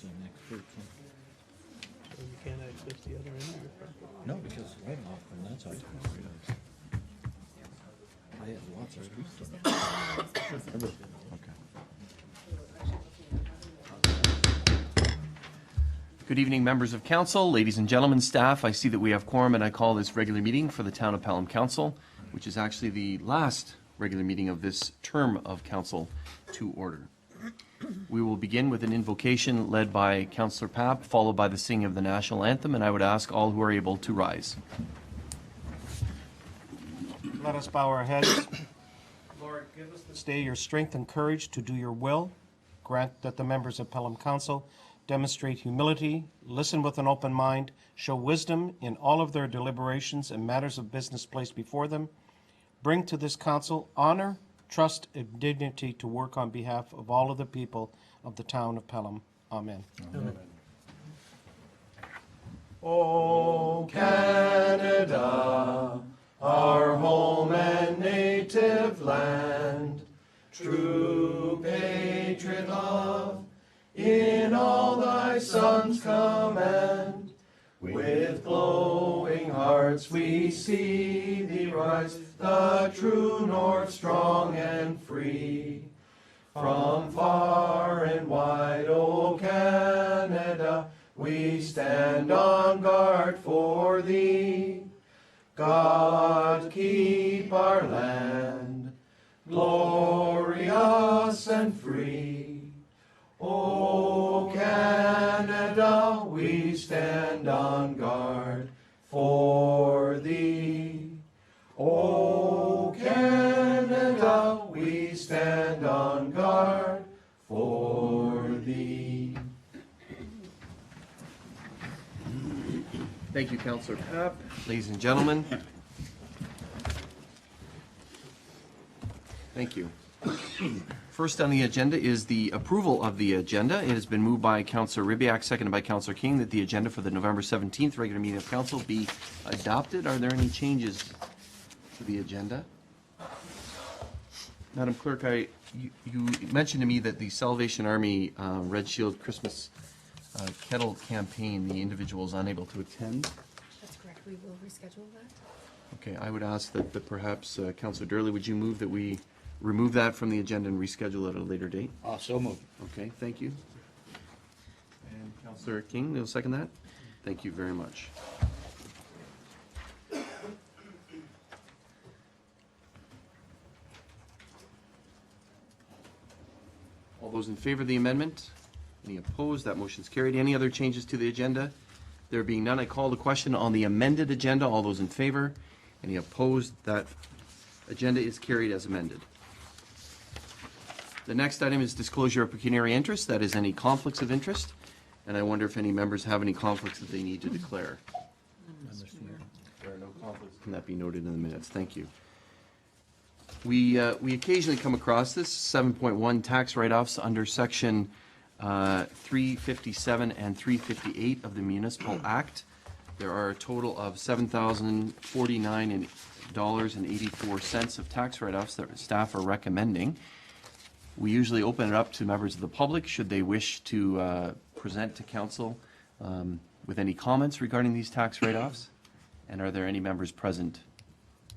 actually next week. So you can't access the other end of your property. No, because right off from that side. I have lots of streets. Good evening, members of council, ladies and gentlemen, staff. I see that we have quorum, and I call this regular meeting for the Town of Pelham Council, which is actually the last regular meeting of this term of council, to order. We will begin with an invocation led by Councillor Papp, followed by the singing of the national anthem, and I would ask all who are able to rise. Let us bow our heads. Lord, give us this day your strength and courage to do your will. Grant that the members of Pelham Council demonstrate humility, listen with an open mind, show wisdom in all of their deliberations and matters of business placed before them. Bring to this council honor, trust, and dignity to work on behalf of all of the people of the town of Pelham. Amen. Amen. O Canada, our home and native land, true patriot love, in all thy sons command. With glowing hearts we see thee rise, the true north, strong and free. From far and wide, O Canada, we stand on guard for thee. God keep our land glorious and free. O Canada, we stand on guard for thee. O Canada, we stand on guard for thee. Thank you, Councillor Papp. Ladies and gentlemen. Thank you. First on the agenda is the approval of the agenda. It has been moved by Councillor Ribbiak, seconded by Councillor King, that the agenda for the November 17th regular meeting of council be adopted. Are there any changes to the agenda? Madam Clerk, you mentioned to me that the Salvation Army Red Shield Christmas kettle campaign, the individual is unable to attend. That's correct. We will reschedule that. Okay, I would ask that perhaps, Councillor Durley, would you move that we remove that from the agenda and reschedule it at a later date? So moved. Okay, thank you. And Councillor King, you'll second that? Thank you very much. All those in favor of the amendment? Any opposed? That motion's carried. Any other changes to the agenda? There being none, I call the question on the amended agenda. All those in favor? Any opposed? That agenda is carried as amended. The next item is disclosure of pecuniary interest. That is any conflicts of interest. And I wonder if any members have any conflicts that they need to declare. There are no conflicts. Can that be noted in the minutes? Thank you. We occasionally come across this 7.1 tax write-offs under section 357 and 358 of the Municipal Act. There are a total of $7,049.84 of tax write-offs that staff are recommending. We usually open it up to members of the public should they wish to present to council with any comments regarding these tax write-offs. And are there any members present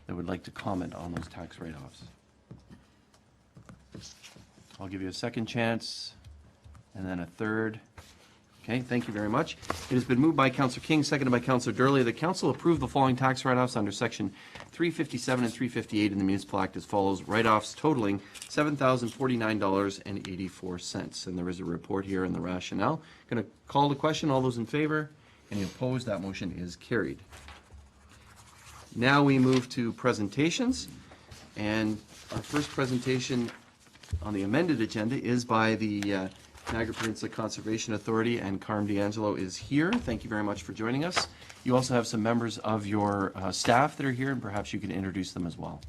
that would like to comment on those tax write-offs? I'll give you a second chance and then a third. Okay, thank you very much. It has been moved by Councillor King, seconded by Councillor Durley. The council approve the following tax write-offs under section 357 and 358 in the Municipal Act as follows. Write-offs totaling $7,049.84. And there is a report here in the rationale. Going to call the question. All those in favor? Any opposed? That motion is carried. Now we move to presentations. And our first presentation on the amended agenda is by the Niagara Peninsula Conservation Authority, and Carm D'Angelo is here. Thank you very much for joining us. You also have some members of your staff that are here, and perhaps you can introduce them as well.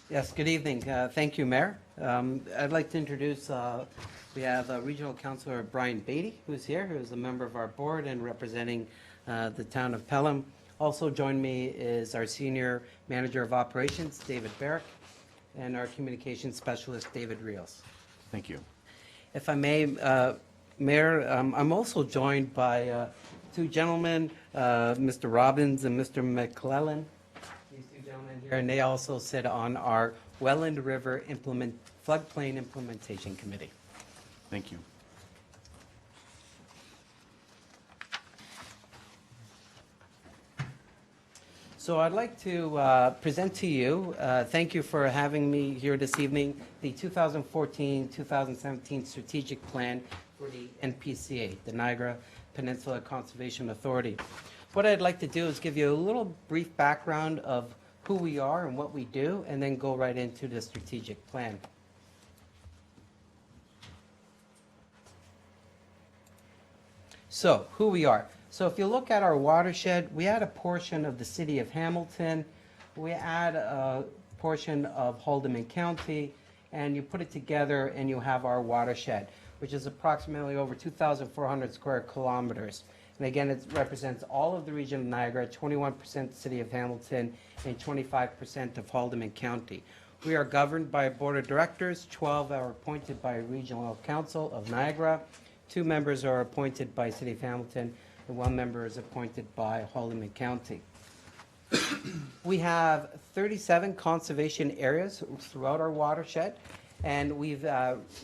Yes, good evening. Thank you, Mayor. I'd like to introduce, we have Regional Councillor Brian Beatty, who's here, who is a member of our board and representing the town of Pelham. Also join me is our Senior Manager of Operations, David Barrick, and our Communications Specialist, David Rios. Thank you. If I may, Mayor, I'm also joined by two gentlemen, Mr. Robbins and Mr. McClellan. These two gentlemen here, and they also sit on our Welland River Floodplain Implementation Committee. Thank you. So I'd like to present to you, thank you for having me here this evening, the 2014-2017 Strategic Plan for the NPCA, the Niagara Peninsula Conservation Authority. What I'd like to do is give you a little brief background of who we are and what we do, and then go right into the strategic plan. So, who we are. So if you look at our watershed, we add a portion of the city of Hamilton, we add a portion of Haldimand County, and you put it together and you have our watershed, which is approximately over 2,400 square kilometers. And again, it represents all of the region of Niagara, 21% city of Hamilton, and 25% of Haldimand County. We are governed by a board of directors, 12 are appointed by Regional Council of Niagara, 2 members are appointed by City of Hamilton, and 1 member is appointed by Haldimand County. We have 37 conservation areas throughout our watershed, and we've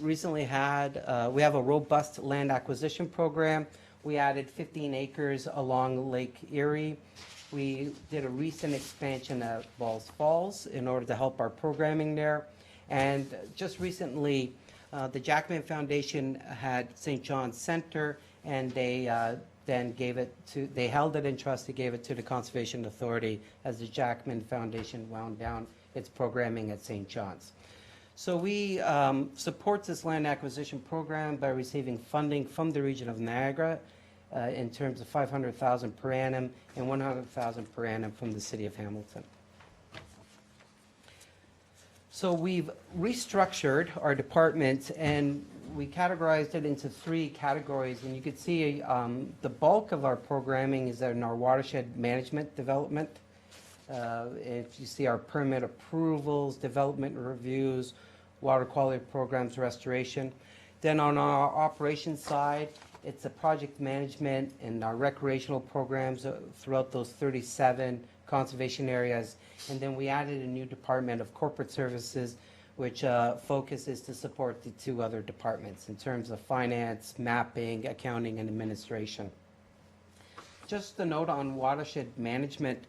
recently had, we have a robust land acquisition program. We added 15 acres along Lake Erie. We did a recent expansion at Balls Falls in order to help our programming there. And just recently, the Jackman Foundation had St. John's Center, and they then gave it to, they held it in trust, they gave it to the Conservation Authority as the Jackman Foundation wound down its programming at St. John's. So we support this land acquisition program by receiving funding from the region of Niagara in terms of $500,000 per annum and $100,000 per annum from the City of Hamilton. So we've restructured our department and we categorized it into 3 categories, and you can see the bulk of our programming is in our watershed management development. If you see our permit approvals, development reviews, water quality programs, restoration. Then on our operations side, it's a project management and our recreational programs throughout those 37 conservation areas. And then we added a new department of corporate services, which focuses to support the 2 other departments in terms of finance, mapping, accounting, and administration. Just a note on watershed management,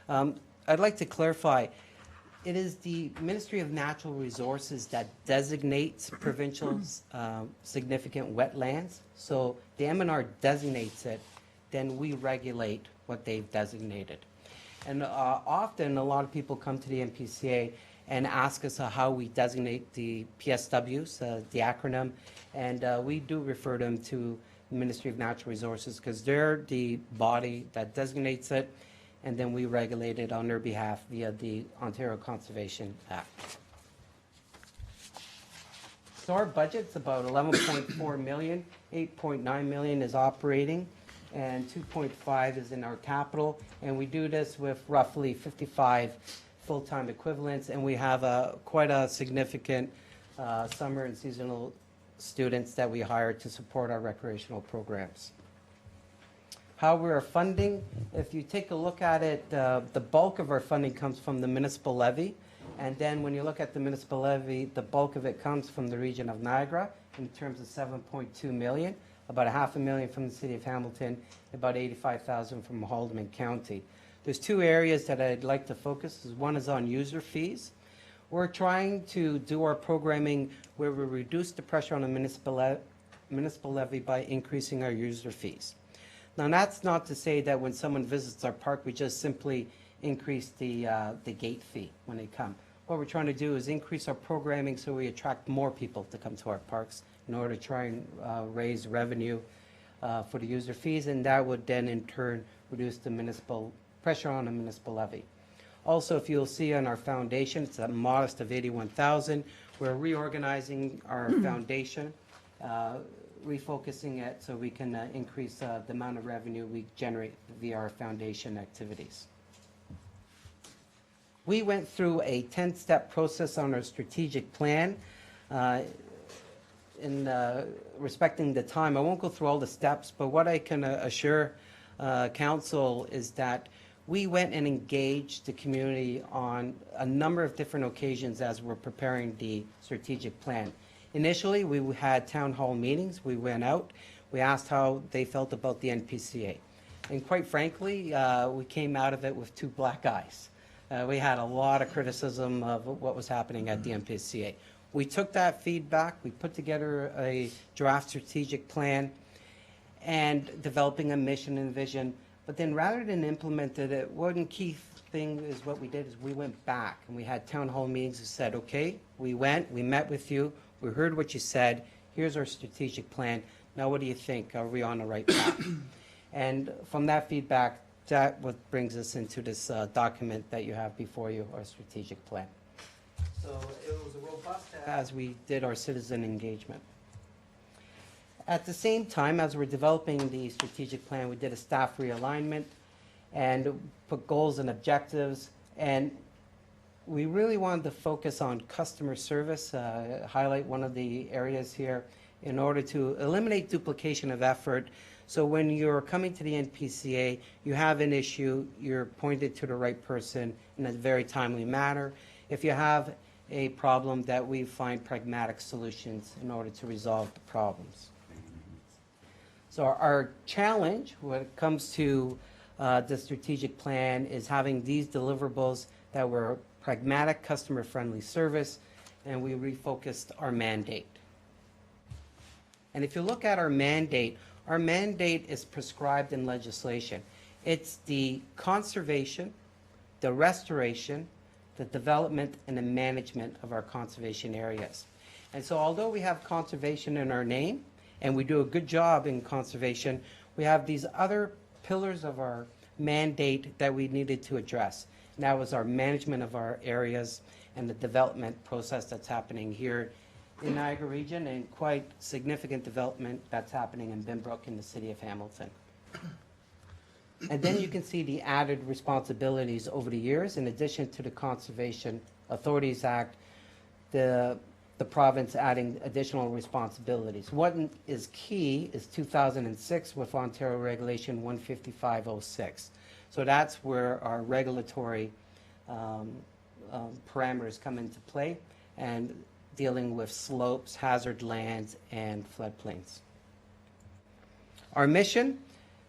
I'd like to clarify, it is the Ministry of Natural Resources that designates provincial significant wetlands. So the MNR designates it, then we regulate what they've designated. And often a lot of people come to the NPCA and ask us how we designate the PSWs, the acronym, and we do refer them to the Ministry of Natural Resources because they're the body that designates it, and then we regulate it on their behalf via the Ontario Conservation Act. So our budget's about $11.4 million, $8.9 million is operating, and 2.5 is in our capital, and we do this with roughly 55 full-time equivalents, and we have quite a significant summer and seasonal students that we hire to support our recreational programs. How we are funding, if you take a look at it, the bulk of our funding comes from the municipal levy, and then when you look at the municipal levy, the bulk of it comes from the region of Niagara in terms of $7.2 million, about $500,000 from the City of Hamilton, about $85,000 from Haldimand County. There's 2 areas that I'd like to focus. One is on user fees. We're trying to do our programming where we reduce the pressure on the municipal levy by increasing our user fees. Now, that's not to say that when someone visits our park, we just simply increase the gate fee when they come. What we're trying to do is increase our programming so we attract more people to come to our parks in order to try and raise revenue for the user fees, and that would then in turn reduce the municipal pressure on the municipal levy. Also, if you'll see on our foundation, it's a modest of $81,000. We're reorganizing our foundation, refocusing it so we can increase the amount of revenue we generate via our foundation activities. We went through a 10-step process on our strategic plan. in respecting the time, I won't go through all the steps, but what I can assure council is that we went and engaged the community on a number of different occasions as we're preparing the strategic plan. Initially, we had town hall meetings. We went out. We asked how they felt about the NPCA. And quite frankly, we came out of it with two black eyes. We had a lot of criticism of what was happening at the NPCA. We took that feedback. We put together a draft strategic plan and developing a mission and vision. But then rather than implement it, one key thing is what we did is we went back and we had town hall meetings and said, okay, we went, we met with you, we heard what you said, here's our strategic plan, now what do you think? Are we on the right path? And from that feedback, that what brings us into this document that you have before you, our strategic plan. So it was a robust as we did our citizen engagement. At the same time, as we're developing the strategic plan, we did a staff realignment and put goals and objectives. And we really wanted to focus on customer service, highlight one of the areas here, in order to eliminate duplication of effort. So when you're coming to the NPCA, you have an issue, you're pointed to the right person in a very timely manner. If you have a problem, that we find pragmatic solutions in order to resolve the problems. So our challenge when it comes to the strategic plan is having these deliverables that were pragmatic, customer-friendly service, and we refocused our mandate. And if you look at our mandate is prescribed in legislation. It's the conservation, the restoration, the development, and the management of our conservation areas. And so although we have conservation in our name, and we do a good job in conservation, we have these other pillars of our mandate that we needed to address. And that was our management of our areas and the development process that's happening here in Niagara region, and quite significant development that's happening in Binbrook in the city of Hamilton. And then you can see the added responsibilities over the years. In addition to the Conservation Authorities Act, the province adding additional responsibilities. What is key is 2006 with Ontario Regulation 15506. So that's where our regulatory parameters come into play, and dealing with slopes, hazard lands, and floodplains. Our mission,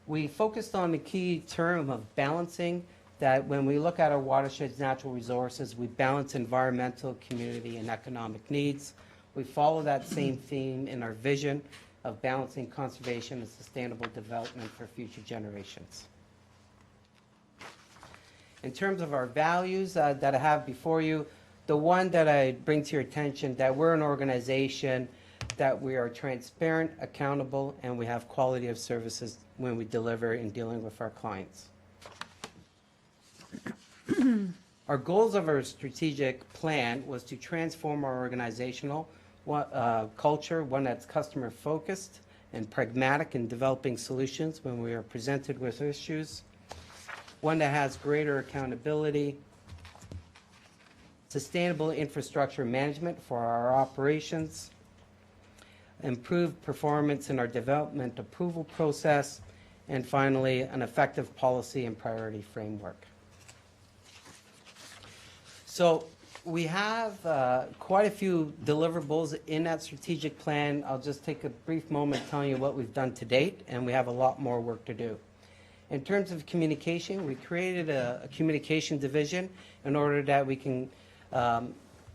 we focused on the key term of balancing, that when we look at our watersheds, natural resources, we balance environmental, community, and economic needs. We follow that same theme in our vision of balancing conservation and sustainable development for future generations. In terms of our values that I have before you, the one that I bring to your attention, that we're an organization that we are transparent, accountable, and we have quality of services when we deliver in dealing with our clients. Our goals of our strategic plan was to transform our organizational culture, one that's customer focused and pragmatic in developing solutions when we are presented with issues, one that has greater accountability, sustainable infrastructure management for our operations, improved performance in our development approval process, and finally, an effective policy and priority framework. So we have quite a few deliverables in that strategic plan. I'll just take a brief moment telling you what we've done to date, and we have a lot more work to do. In terms of communication, we created a communication division in order that we can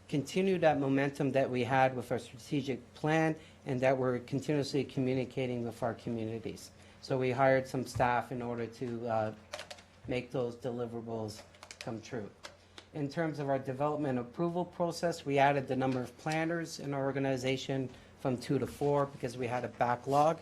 continue that momentum that we had with our strategic plan, and that we're continuously communicating with our communities. So we hired some staff in order to make those deliverables come true. In terms of our development approval process, we added the number of planners in our organization from 2 to 4 because we had a backlog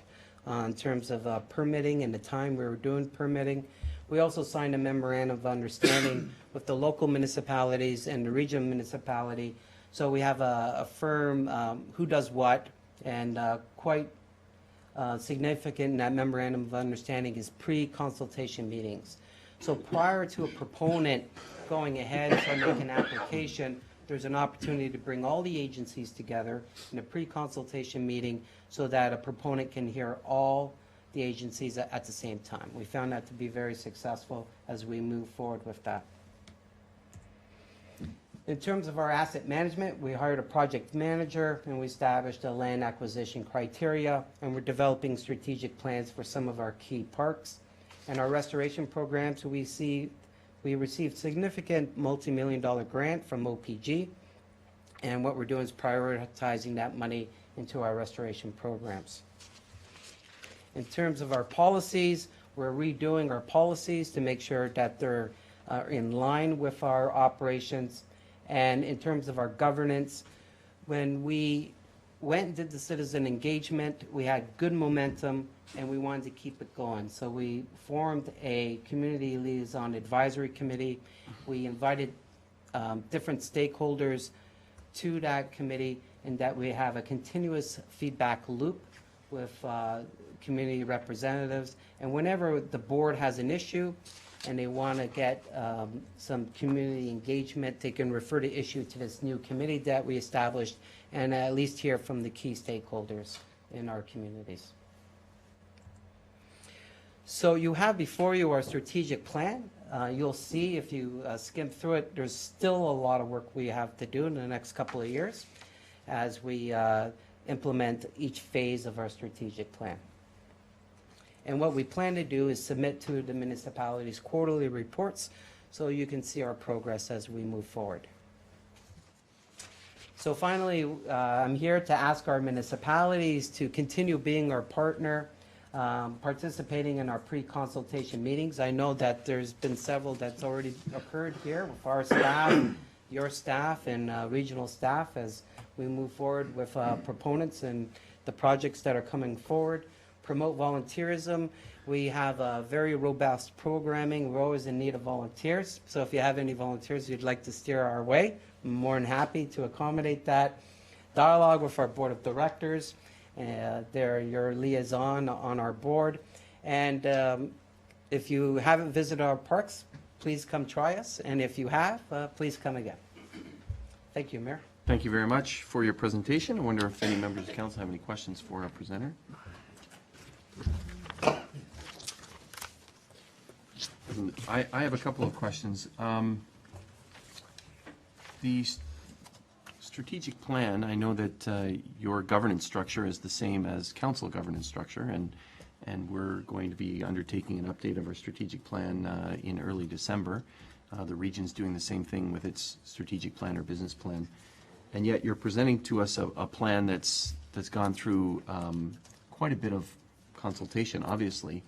in terms of permitting and the time we were doing permitting. We also signed a memorandum of understanding with the local municipalities and the regional municipality. So we have a firm who does what, and quite significant in that memorandum of understanding is pre-consultation meetings. So prior to a proponent going ahead to make an application, there's an opportunity to bring all the agencies together in a pre-consultation meeting so that a proponent can hear all the agencies at the same time. We found that to be very successful as we move forward with that. In terms of our asset management, we hired a project manager and we established a land acquisition criteria, and we're developing strategic plans for some of our key parks. And our restoration programs, we received significant multi-million-dollar grant from OPG, and what we're doing is prioritizing that money into our restoration programs. In terms of our policies, we're redoing our policies to make sure that they're in line with our operations. And in terms of our governance, when we went and did the citizen engagement, we had good momentum and we wanted to keep it going. So we formed a community liaison advisory committee. We invited different stakeholders to that committee, and that we have a continuous feedback loop with community representatives. And whenever the board has an issue and they want to get some community engagement, they can refer the issue to this new committee that we established and at least hear from the key stakeholders in our communities. So you have before you our strategic plan. You'll see if you skim through it, there's still a lot of work we have to do in the next couple of years as we implement each phase of our strategic plan. And what we plan to do is submit to the municipalities quarterly reports so you can see our progress as we move forward. So finally, I'm here to ask our municipalities to continue being our partner, participating in our pre-consultation meetings. I know that there's been several that's already occurred here with our staff, your staff, and regional staff as we move forward with proponents and the projects that are coming forward. Promote volunteerism. We have a very robust programming. We're always in need of volunteers. So if you have any volunteers you'd like to steer our way, I'm more than happy to accommodate that. Dialogue with our board of directors. They're your liaison on our board. And if you haven't visited our parks, please come try us. And if you have, please come again. Thank you, Mayor. Thank you very much for your presentation. I wonder if any members of council have any questions for our presenter. I have a couple of questions. The strategic plan, I know that your governance structure is the same as council governance structure, and we're going to be undertaking an update of our strategic plan in early December. The region's doing the same thing with its strategic plan or business plan, and yet you're presenting to us a plan that's gone through quite a bit of consultation, obviously.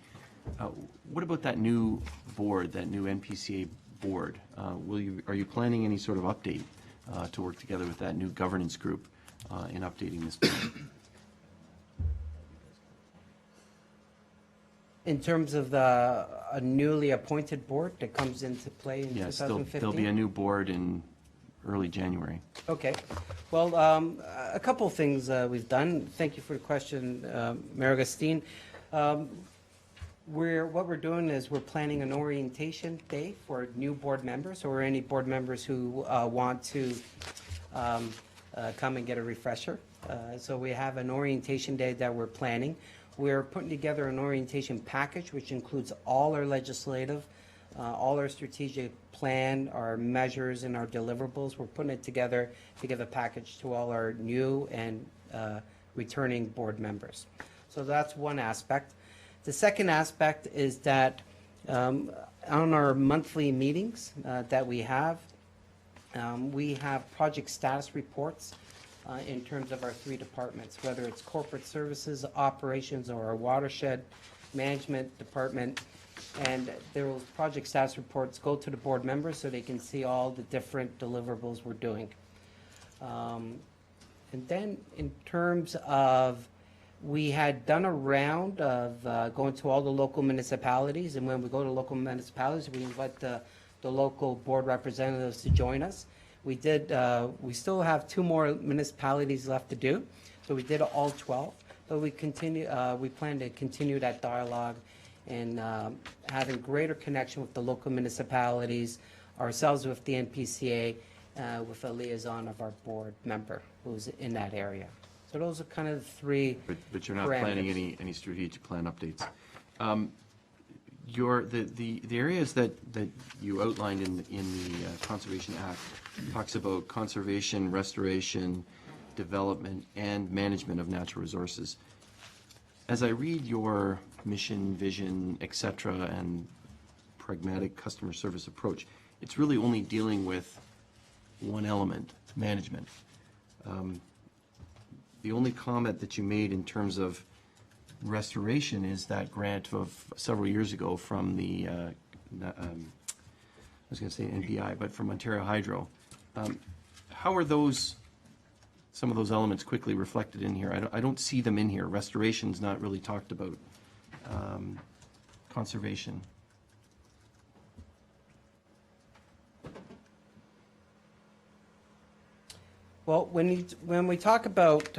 What about that new board, that new NPCA board? Are you planning any sort of update to work together with that new governance group in updating this plan? In terms of a newly appointed board that comes into play in Yes, 2015? there'll be a new board in early January. Okay. Well, a couple things we've done. Thank you for the question, Mayor Augustine. What we're doing is we're planning an orientation day for new board members or any board members who want to come and get a refresher. So we have an orientation day that we're planning. We're putting together an orientation package which includes all our legislative, all our strategic plan, our measures, and our deliverables. We're putting it together to give a package to all our new and returning board members. So that's one aspect. The second aspect is that on our monthly meetings that we have project status reports in terms of our three departments, whether it's corporate services, operations, or our watershed management department. And those project status reports go to the board members so they can see all the different deliverables we're doing. And then in terms of, we had done a round of going to all the local municipalities, and when we go to local municipalities, we invite the local board representatives to join us. We still have 2 more municipalities left to do, so we did all 12. But we plan to continue that dialogue and having greater connection with the local municipalities, ourselves with the NPCA, with a liaison of our board member who's in that area. So those are kind of the three. But you're not planning parameters. any strategic plan updates. The areas that you outlined in the Conservation Act talks about conservation, restoration, development, and management of natural resources. As I read your mission, vision, et cetera, and pragmatic customer service approach, it's really only dealing with one element, management. The only comment that you made in terms of restoration is that grant of several years ago from the, I was going to say NBI, but from Ontario Hydro. How are those, some of those elements quickly reflected in here? I don't see them in here. Restoration's not really talked about. Conservation. Well, when we talk about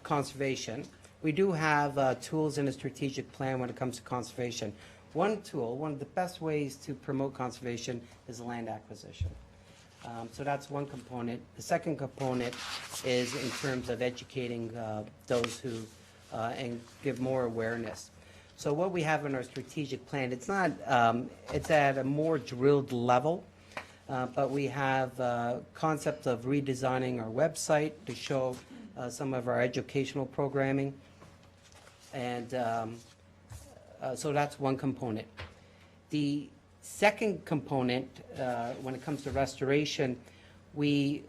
conservation, we do have tools in a strategic plan when it comes to conservation. One tool, one of the best ways to promote conservation is land acquisition. So that's one component. The second component is in terms of educating those who, and give more awareness. So what we have in our strategic plan, it's not, it's at a more drilled level. But we have concepts of redesigning our website to show some of our educational programming. And so that's one component. The second component, when it comes to restoration, we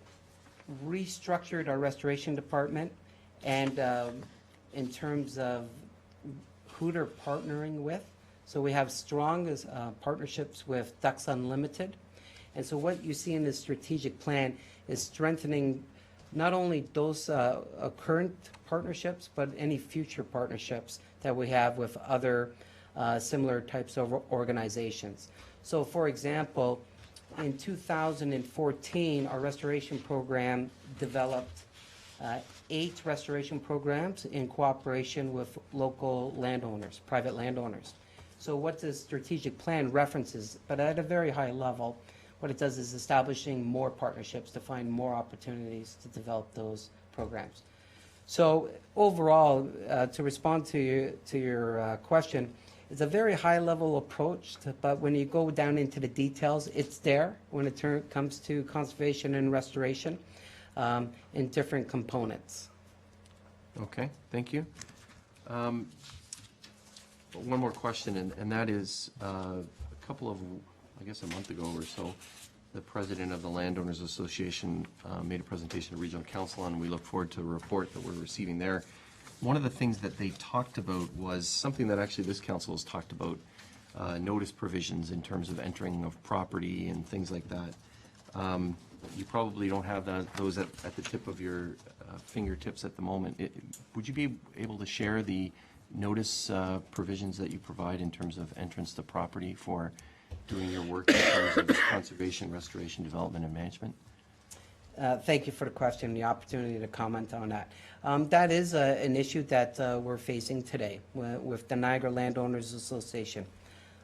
restructured our restoration department, and in terms of who they're partnering with. So we have strong partnerships with Ducks Unlimited. And so what you see in this strategic plan is strengthening not only those current partnerships, but any future partnerships that we have with other similar types of organizations. So for example, in 2014, our restoration program developed 8 restoration programs in cooperation with local landowners, private landowners. So what this strategic plan references, but at a very high level, what it does is establishing more partnerships to find more opportunities to develop those programs. So overall, to respond to your question, it's a very high-level approach, but when you go down into the details, it's there when it comes to conservation and restoration in different components. Okay, thank you. One more question, and that is a couple of, I guess a month ago or so, the president of the Landowners Association made a presentation to Regional Council, and we look forward to a report that we're receiving there. One of the things that they talked about was something that actually this council has talked about, notice provisions in terms of entering of property and things like that. You probably don't have those at the tip of your fingertips at the moment. Would you be able to share the notice provisions that you provide in terms of entrance to property for doing your work in terms of conservation, restoration, development, and management? Thank you for the question and the opportunity to comment on that. That is an issue that we're facing today with the Niagara Landowners Association.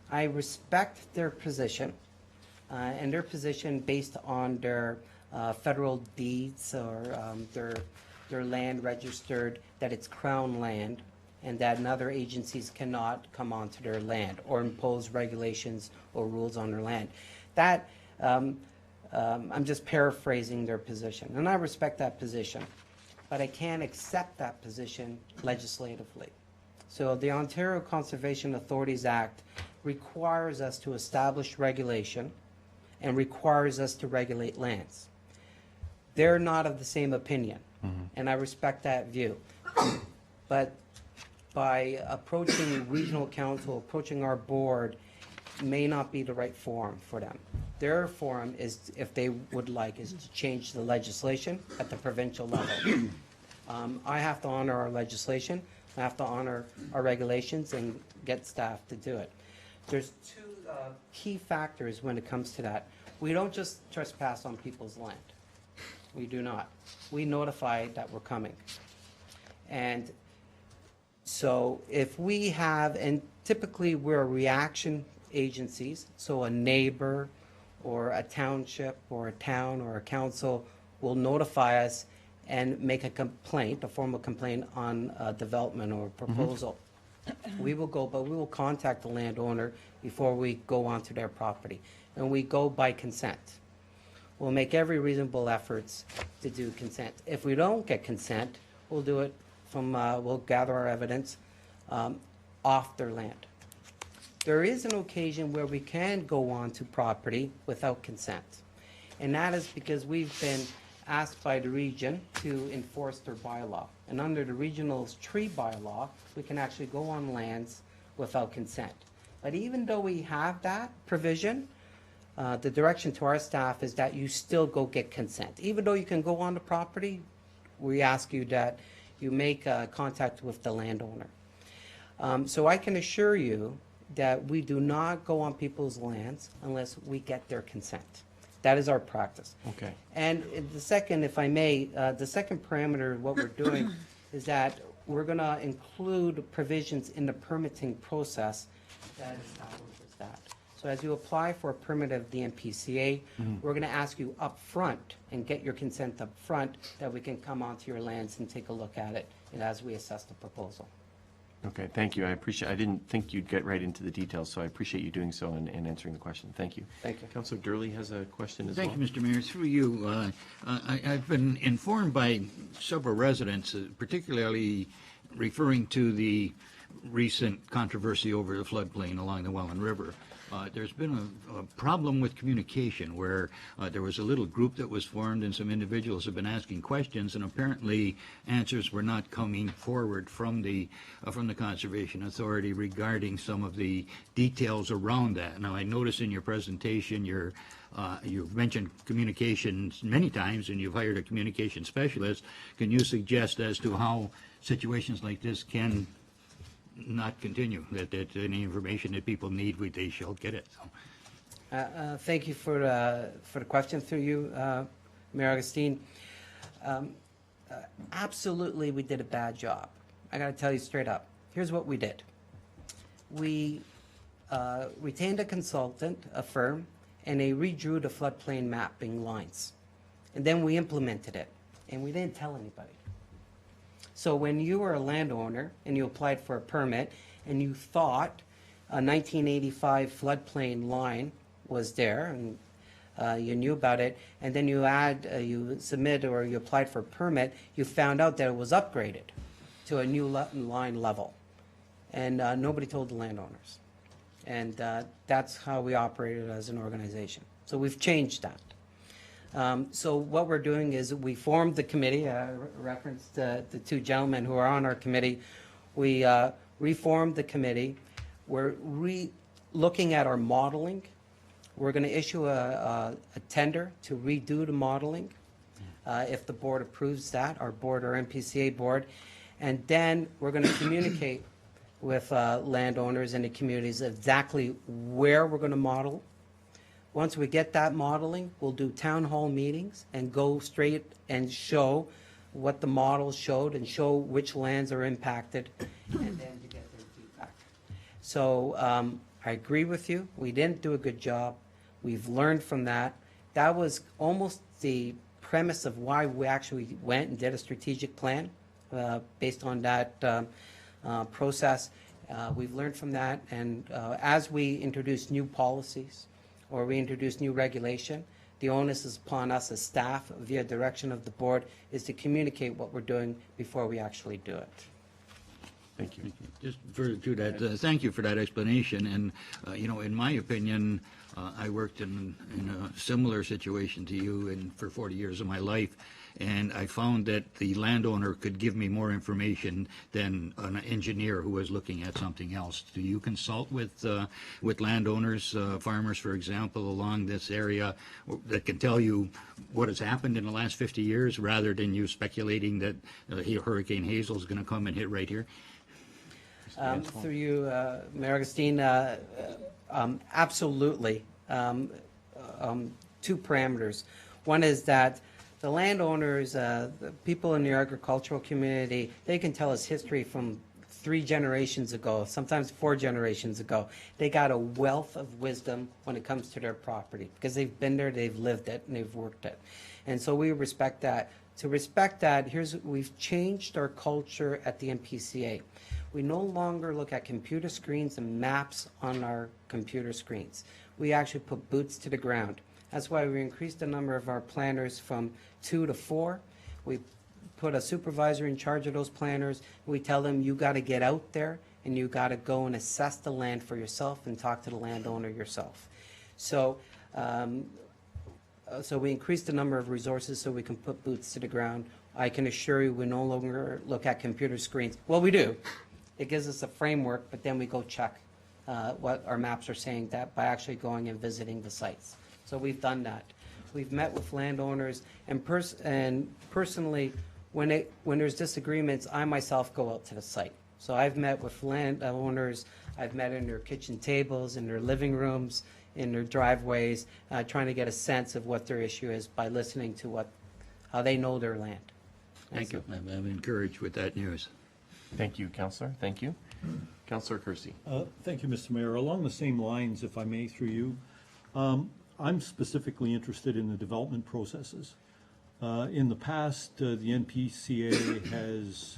I respect their position, and their position based on their federal deeds or their land registered, that it's Crown land, and that other agencies cannot come onto their land or impose regulations or rules on their land. That, I'm just paraphrasing their position, and I respect that position, but I can't accept that position legislatively. So the Ontario Conservation Authorities Act requires us to establish regulation and requires us to regulate lands. They're not of the same opinion, and I respect that view. But by approaching regional council, approaching our board, may not be the right forum for them. Their forum is, if they would like, is to change the legislation at the provincial level. I have to honor our legislation, I have to honor our regulations and get staff to do it. There's 2 key factors when it comes to that. We don't just trespass on people's land. We do not. We notify that we're coming. And so if we have, and typically we're reaction agencies, so a neighbor or a township or a town or a council will notify us and make a complaint, a formal complaint on a development or proposal. We will go, but we will contact the landowner before we go onto their property. And we go by consent. We'll make every reasonable efforts to do consent. If we don't get consent, we'll do it from, we'll gather our evidence off their land. There is an occasion where we can go onto property without consent. And that is because we've been asked by the region to enforce their bylaw. And under the regional's tree bylaw, we can actually go on lands without consent. But even though we have that provision, the direction to our staff is that you still go get consent. Even though you can go on the property, we ask you that you make contact with the landowner. So I can assure you that we do not go on people's lands unless we get their consent. That is our practice. Okay. And the second, if I may, the second parameter of what we're doing is that we're going to include provisions in the permitting process that establishes that. So as you apply for a permit of the MPCA, we're going to ask you up front and get your consent up front that we can come onto your lands and take a look at it and as we assess the proposal. Okay, thank you. I didn't think you'd get right into the details, so I appreciate you doing so and answering the question. Thank you. Thank you. Councillor Durley has a question as well. Thank you, Mr. Mayor. Through you, I've been informed by several residents, particularly referring to the recent controversy over the floodplain along the Welland River. There's been a problem with communication where there was a little group that was formed and some individuals have been asking questions, and apparently answers were not coming forward from the Conservation Authority regarding some of the details around that. Now, I noticed in your presentation you've mentioned communications many times and you've hired a communication specialist. Can you suggest as to how situations like this can not continue, that any information that people need, they shall get it? So. Thank you for the question through you, Mayor Augustine. Absolutely, we did a bad job. I got to tell you straight up. Here's what we did. We retained a consultant, a firm, and they redrew the floodplain mapping lines. And then we implemented it, and we didn't tell anybody. So when you were a landowner and you applied for a permit and you thought a 1985 floodplain line was there and you knew about it, and then you submit or you applied for a permit, you found out that it was upgraded to a new line level. And nobody told the landowners. And that's how we operated as an organization. So we've changed that. So what we're doing is we formed the committee, referenced the two gentlemen who are on our committee. We reformed the committee. We're looking at our modeling. We're going to issue a tender to redo the modeling if the board approves that, our board, our MPCA board. And then we're going to communicate with landowners and the communities exactly where we're going to model. Once we get that modeling, we'll do town hall meetings and go straight and show what the model showed and show which lands are impacted, and then to get their feedback. So I agree with you. We didn't do a good job. We've learned from that. That was almost the premise of why we actually went and did a strategic plan based on that process. We've learned from that, and as we introduce new policies, or we introduce new regulation, the onus is upon us as staff via direction of the board is to communicate what we're doing before we actually do it. Thank you. Just further to that, thank you for that explanation. And, in my opinion, I worked in a similar situation to you for 40 years of my life, and I found that the landowner could give me more information than an engineer who was looking at something else. Do you consult with landowners, farmers, for example, along this area that can tell you what has happened in the last 50 years rather than you speculating that Hurricane Hazel is going to come and hit right here? Through you, Mayor Augustine, absolutely. Two parameters. One is that the landowners, the people in the agricultural community, they can tell us history from 3 generations ago, sometimes 4 generations ago. They got a wealth of wisdom when it comes to their property because they've been there, they've lived it, and they've worked it. And so we respect that. To respect that, we've changed our culture at the NPCA. We no longer look at computer screens and maps on our computer screens. We actually put boots to the ground. That's why we increased the number of our planners from 2 to 4. We put a supervisor in charge of those planners. We tell them, you got to get out there and you got to go and assess the land for yourself and talk to the landowner yourself. So, so we increased the number of resources so we can put boots to the ground. I can assure you we no longer look at computer screens. Well, we do. It gives us a framework, but then we go check what our maps are saying that by actually going and visiting the sites. So we've done that. We've met with landowners, and personally, when there's disagreements, I myself go out to the site. So I've met with landowners, I've met in their kitchen tables, in their living rooms, in their driveways, trying to get a sense of what their issue is by listening to how they know their land. Thank you. I'm encouraged with that news. Thank you, Councillor. Thank you. Councillor Kersey. Thank you, Mr. Mayor. Along the same lines, if I may, through you, I'm specifically interested in the development processes. In the past, the NPCA has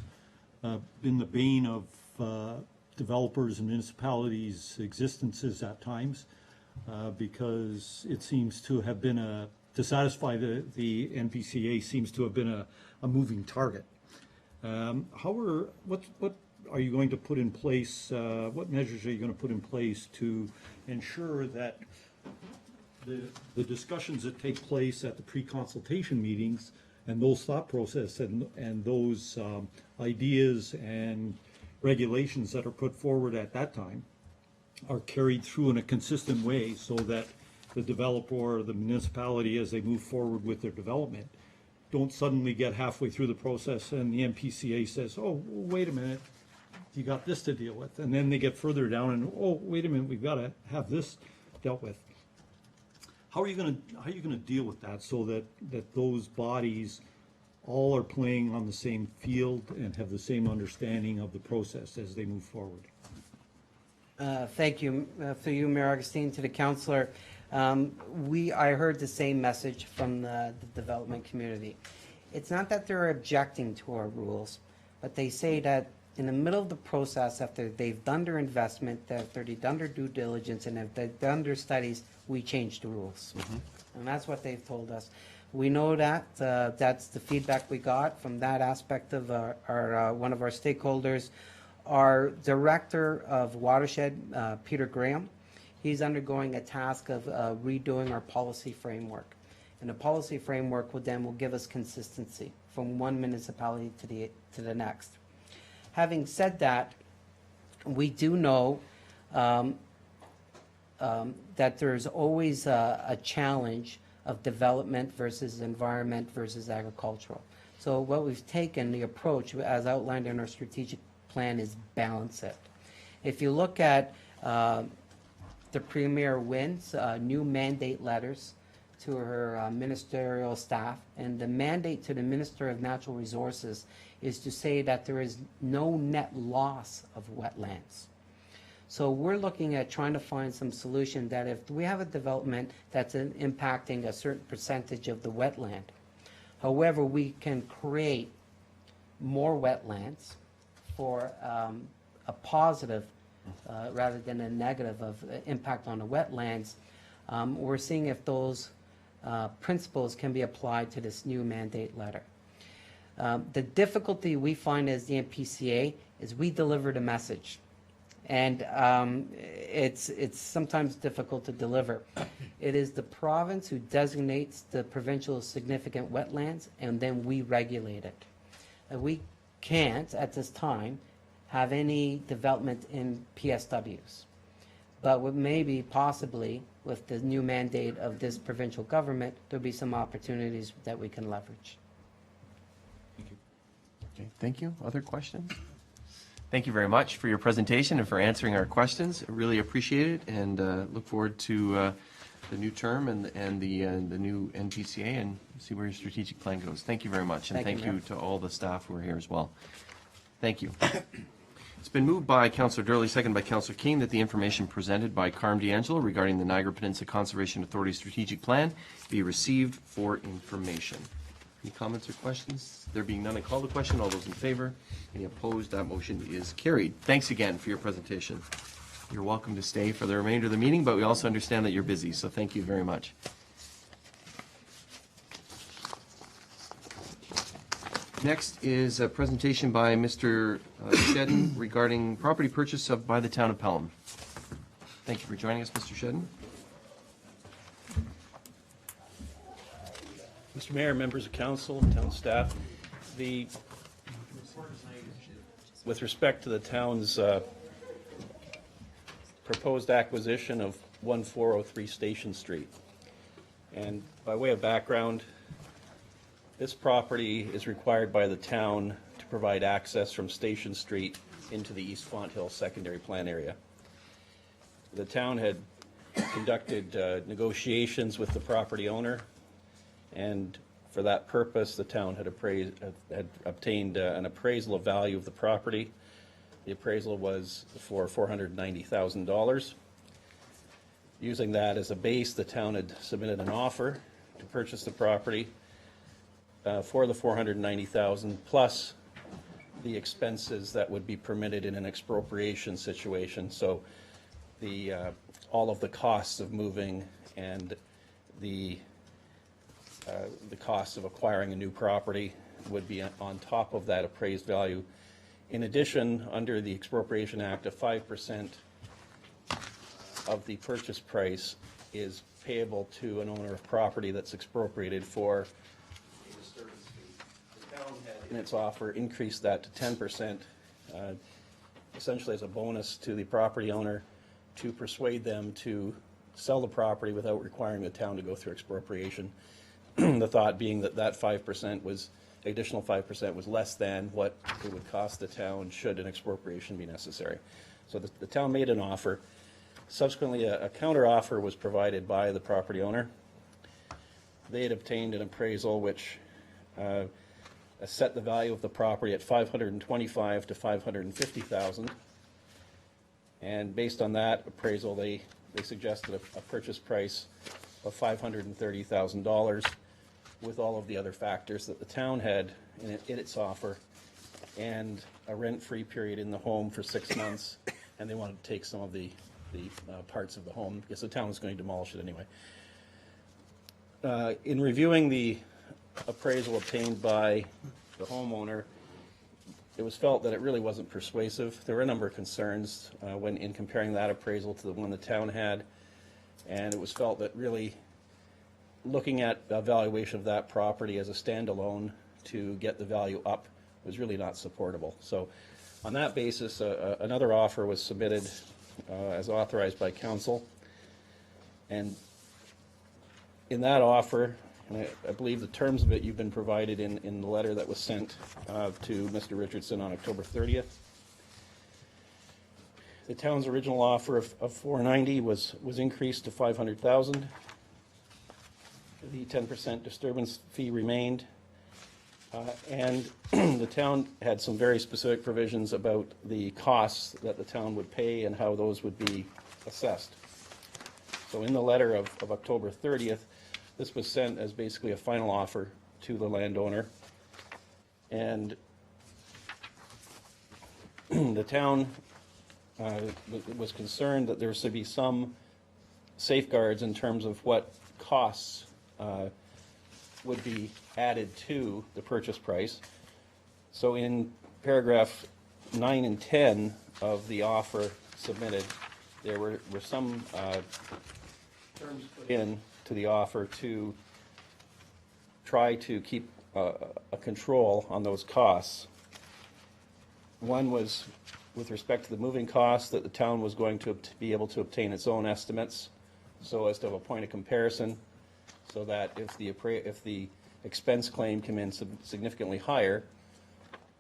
been the bane of developers and municipalities' existences at times because it seems to have been to satisfy the NPCA seems to have been a moving target. What are you going to put in place, what measures are you going to put in place to ensure that the discussions that take place at the pre-consultation meetings and those thought process and those ideas and regulations that are put forward at that time are carried through in a consistent way so that the developer or the municipality, as they move forward with their development, don't suddenly get halfway through the process and the NPCA says, oh, wait a minute, you got this to deal with. And then they get further down and, oh, wait a minute, we've got to have this dealt with. How are you going to deal with that so that those bodies all are playing on the same field and have the same understanding of the process as they move forward? Thank you, through you, Mayor Augustine, to the councillor. I heard the same message from the development community. It's not that they're objecting to our rules, but they say that in the middle of the process, after they've done their investment, after they've done their due diligence, and if they've done their studies, we change the rules. And that's what they've told us. We know that. That's the feedback we got from that aspect of one of our stakeholders. Our Director of Watershed, Peter Graham, he's undergoing a task of redoing our policy framework. And the policy framework will give us consistency from one municipality to the next. Having said that, we do know that there's always a challenge of development versus environment versus agricultural. So what we've taken, the approach as outlined in our strategic plan, is balance it. If you look at the Premier Wynn's new mandate letters to her ministerial staff, and the mandate to the Minister of Natural Resources is to say that there is no net loss of wetlands. So we're looking at trying to find some solution that if we have a development that's impacting a certain percentage of the wetland, however, we can create more wetlands for a positive rather than a negative of impact on the wetlands. We're seeing if those principles can be applied to this new mandate letter. The difficulty we find as the NPCA is we deliver the message. And it's sometimes difficult to deliver. It is the province who designates the provincial significant wetlands, and then we regulate it. We can't, at this time, have any development in PSWs. But with maybe, possibly, with the new mandate of this provincial government, there'll be some opportunities that we can leverage. Thank you. Okay, thank you. Other questions? Thank you very much for your presentation and for answering our questions. I really appreciate it, and look forward to the new term and the new NPCA, and see where your strategic plan goes. Thank you very much, and thank you to all the staff who are here as well. Thank you. It's been moved by Councillor Durley, seconded by Councillor King, that the information presented by Carm D'Angelo regarding the Niagara Peninsula Conservation Authority strategic plan be received for information. Any comments or questions? There being none, I call the question. All those in favor? Any opposed? That motion is carried. Thanks again for your presentation. You're welcome to stay for the remainder of the meeting, but we also understand that you're busy, so thank you very much. Next is a presentation by Mr. Shedden regarding property purchase by the town of Pelham. Thank you for joining us, Mr. Shedden. Mr. Mayor, members of council, town staff, with respect to the town's proposed acquisition of 1403 Station Street. And by way of background, this property is required by the town to provide access from Station Street into the East Fonthill secondary plan area. The town had conducted negotiations with the property owner, and for that purpose, the town had obtained an appraisal of value of the property. The appraisal was for $490,000. Using that as a base, the town had submitted an offer to purchase the property for the $490,000 plus the expenses that would be permitted in an expropriation situation. So all of the costs of moving and the cost of acquiring a new property would be on top of that appraised value. In addition, under the Expropriation Act, a 5% of the purchase price is payable to an owner of property that's expropriated for a disturbance fee. The town had, in its offer, increased that to 10%, essentially as a bonus to the property owner to persuade them to sell the property without requiring the town to go through expropriation. The thought being that that 5% was, additional 5% was less than what it would cost the town should an expropriation be necessary. So the town made an offer. Subsequently, a counter offer was provided by the property owner. They had obtained an appraisal which set the value of the property at $525,000 to $550,000. And based on that appraisal, they suggested a purchase price of $530,000 with all of the other factors that the town had in its offer, and a rent-free period in the home for 6 months, and they wanted to take some of the parts of the home because the town was going to demolish it anyway. In reviewing the appraisal obtained by the homeowner, it was felt that it really wasn't persuasive. There were a number of concerns when in comparing that appraisal to the one the town had, and it was felt that really looking at the valuation of that property as a standalone to get the value up was really not supportable. So on that basis, another offer was submitted as authorized by council. And in that offer, and I believe the terms of it you've been provided in the letter that was sent to Mr. Richardson on October 30th. The town's original offer of $490,000 was increased to $500,000. The 10% disturbance fee remained, and the town had some very specific provisions about the costs that the town would pay and how those would be assessed. So in the letter of October 30th, this was sent as basically a final offer to the landowner, and the town was concerned that there should be some safeguards in terms of what costs would be added to the purchase price. So in paragraph 9 and 10 of the offer submitted, there were some terms put in to the offer to try to keep a control on those costs. One was with respect to the moving costs, that the town was going to be able to obtain its own estimates so as to have a point of comparison, so that if the expense claim came in significantly higher,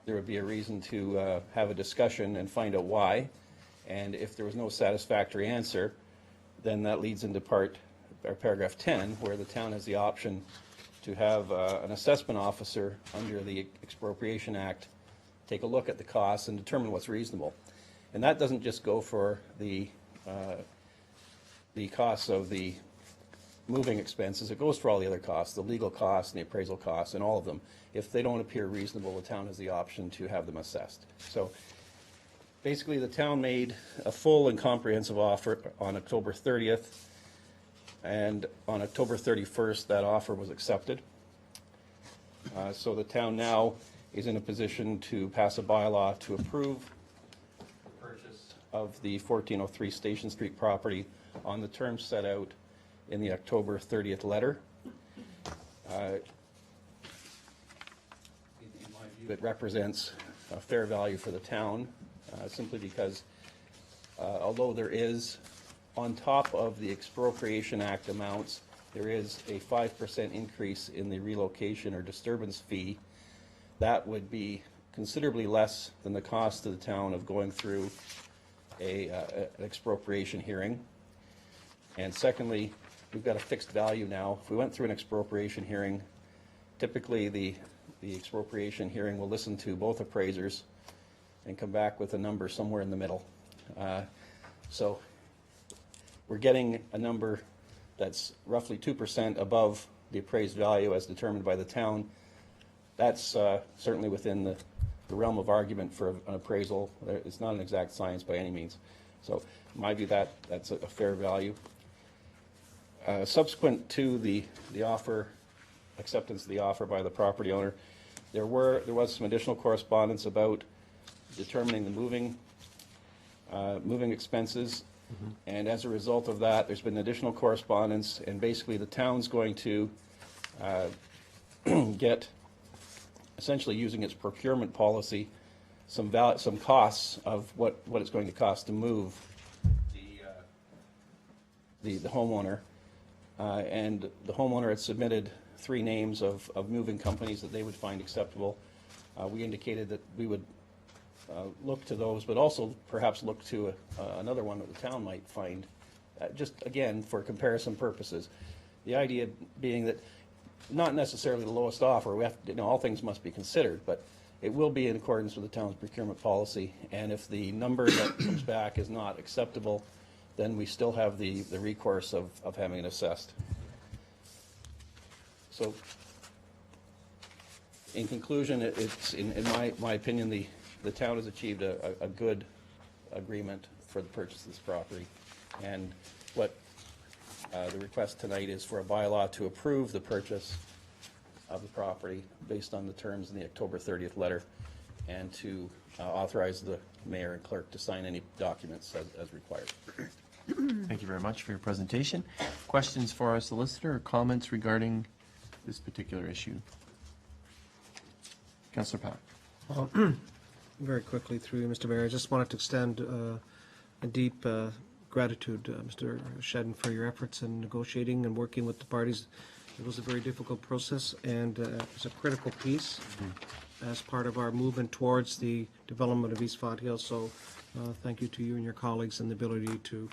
there would be a reason to have a discussion and find out why. And if there was no satisfactory answer, then that leads into paragraph 10, where the town has the option to have an assessment officer under the Expropriation Act take a look at the costs and determine what's reasonable. And that doesn't just go for the costs of the moving expenses, it goes for all the other costs, the legal costs and the appraisal costs and all of them. If they don't appear reasonable, the town has the option to have them assessed. So basically, the town made a full and comprehensive offer on October 30th, and on October 31st, that offer was accepted. So the town now is in a position to pass a bylaw to approve the purchase of the 1403 Station Street property on the terms set out in the October 30th letter. In my view, it represents a fair value for the town, simply because although there is, on top of the Expropriation Act amounts, there is a 5% increase in the relocation or disturbance fee. That would be considerably less than the cost to the town of going through an expropriation hearing. And secondly, we've got a fixed value now. If we went through an expropriation hearing, typically the expropriation hearing will listen to both appraisers and come back with a number somewhere in the middle. So we're getting a number that's roughly 2% above the appraised value as determined by the town. That's certainly within the realm of argument for an appraisal. It's not an exact science by any means. So in my view, that's a fair value. Subsequent to the offer, acceptance of the offer by the property owner, there was some additional correspondence about determining the moving expenses. And as a result of that, there's been additional correspondence, and basically the town's going to get, essentially using its procurement policy, some costs of what it's going to cost to move the homeowner. And the homeowner had submitted 3 names of moving companies that they would find acceptable. We indicated that we would look to those, but also perhaps look to another one that the town might find, just again for comparison purposes. The idea being that not necessarily the lowest offer. We have to, all things must be considered, but it will be in accordance with the town's procurement policy. And if the number that comes back is not acceptable, then we still have the recourse of having it assessed. So, in conclusion, it's in my opinion, the town has achieved a good agreement for the purchase of this property. And what the request tonight is for a bylaw to approve the purchase of the property based on the terms in the October 30th letter, and to authorize the mayor and clerk to sign any documents as required. Thank you very much for your presentation. Questions for our solicitor or comments regarding this particular issue? Councillor Pack. Very quickly through you, Mr. Mayor, I just wanted to extend a deep gratitude, Mr. Shedden, for your efforts in negotiating and working with the parties. It was a very difficult process, and it's a critical piece as part of our movement towards the development of East Fonthill. So thank you to you and your colleagues and the ability to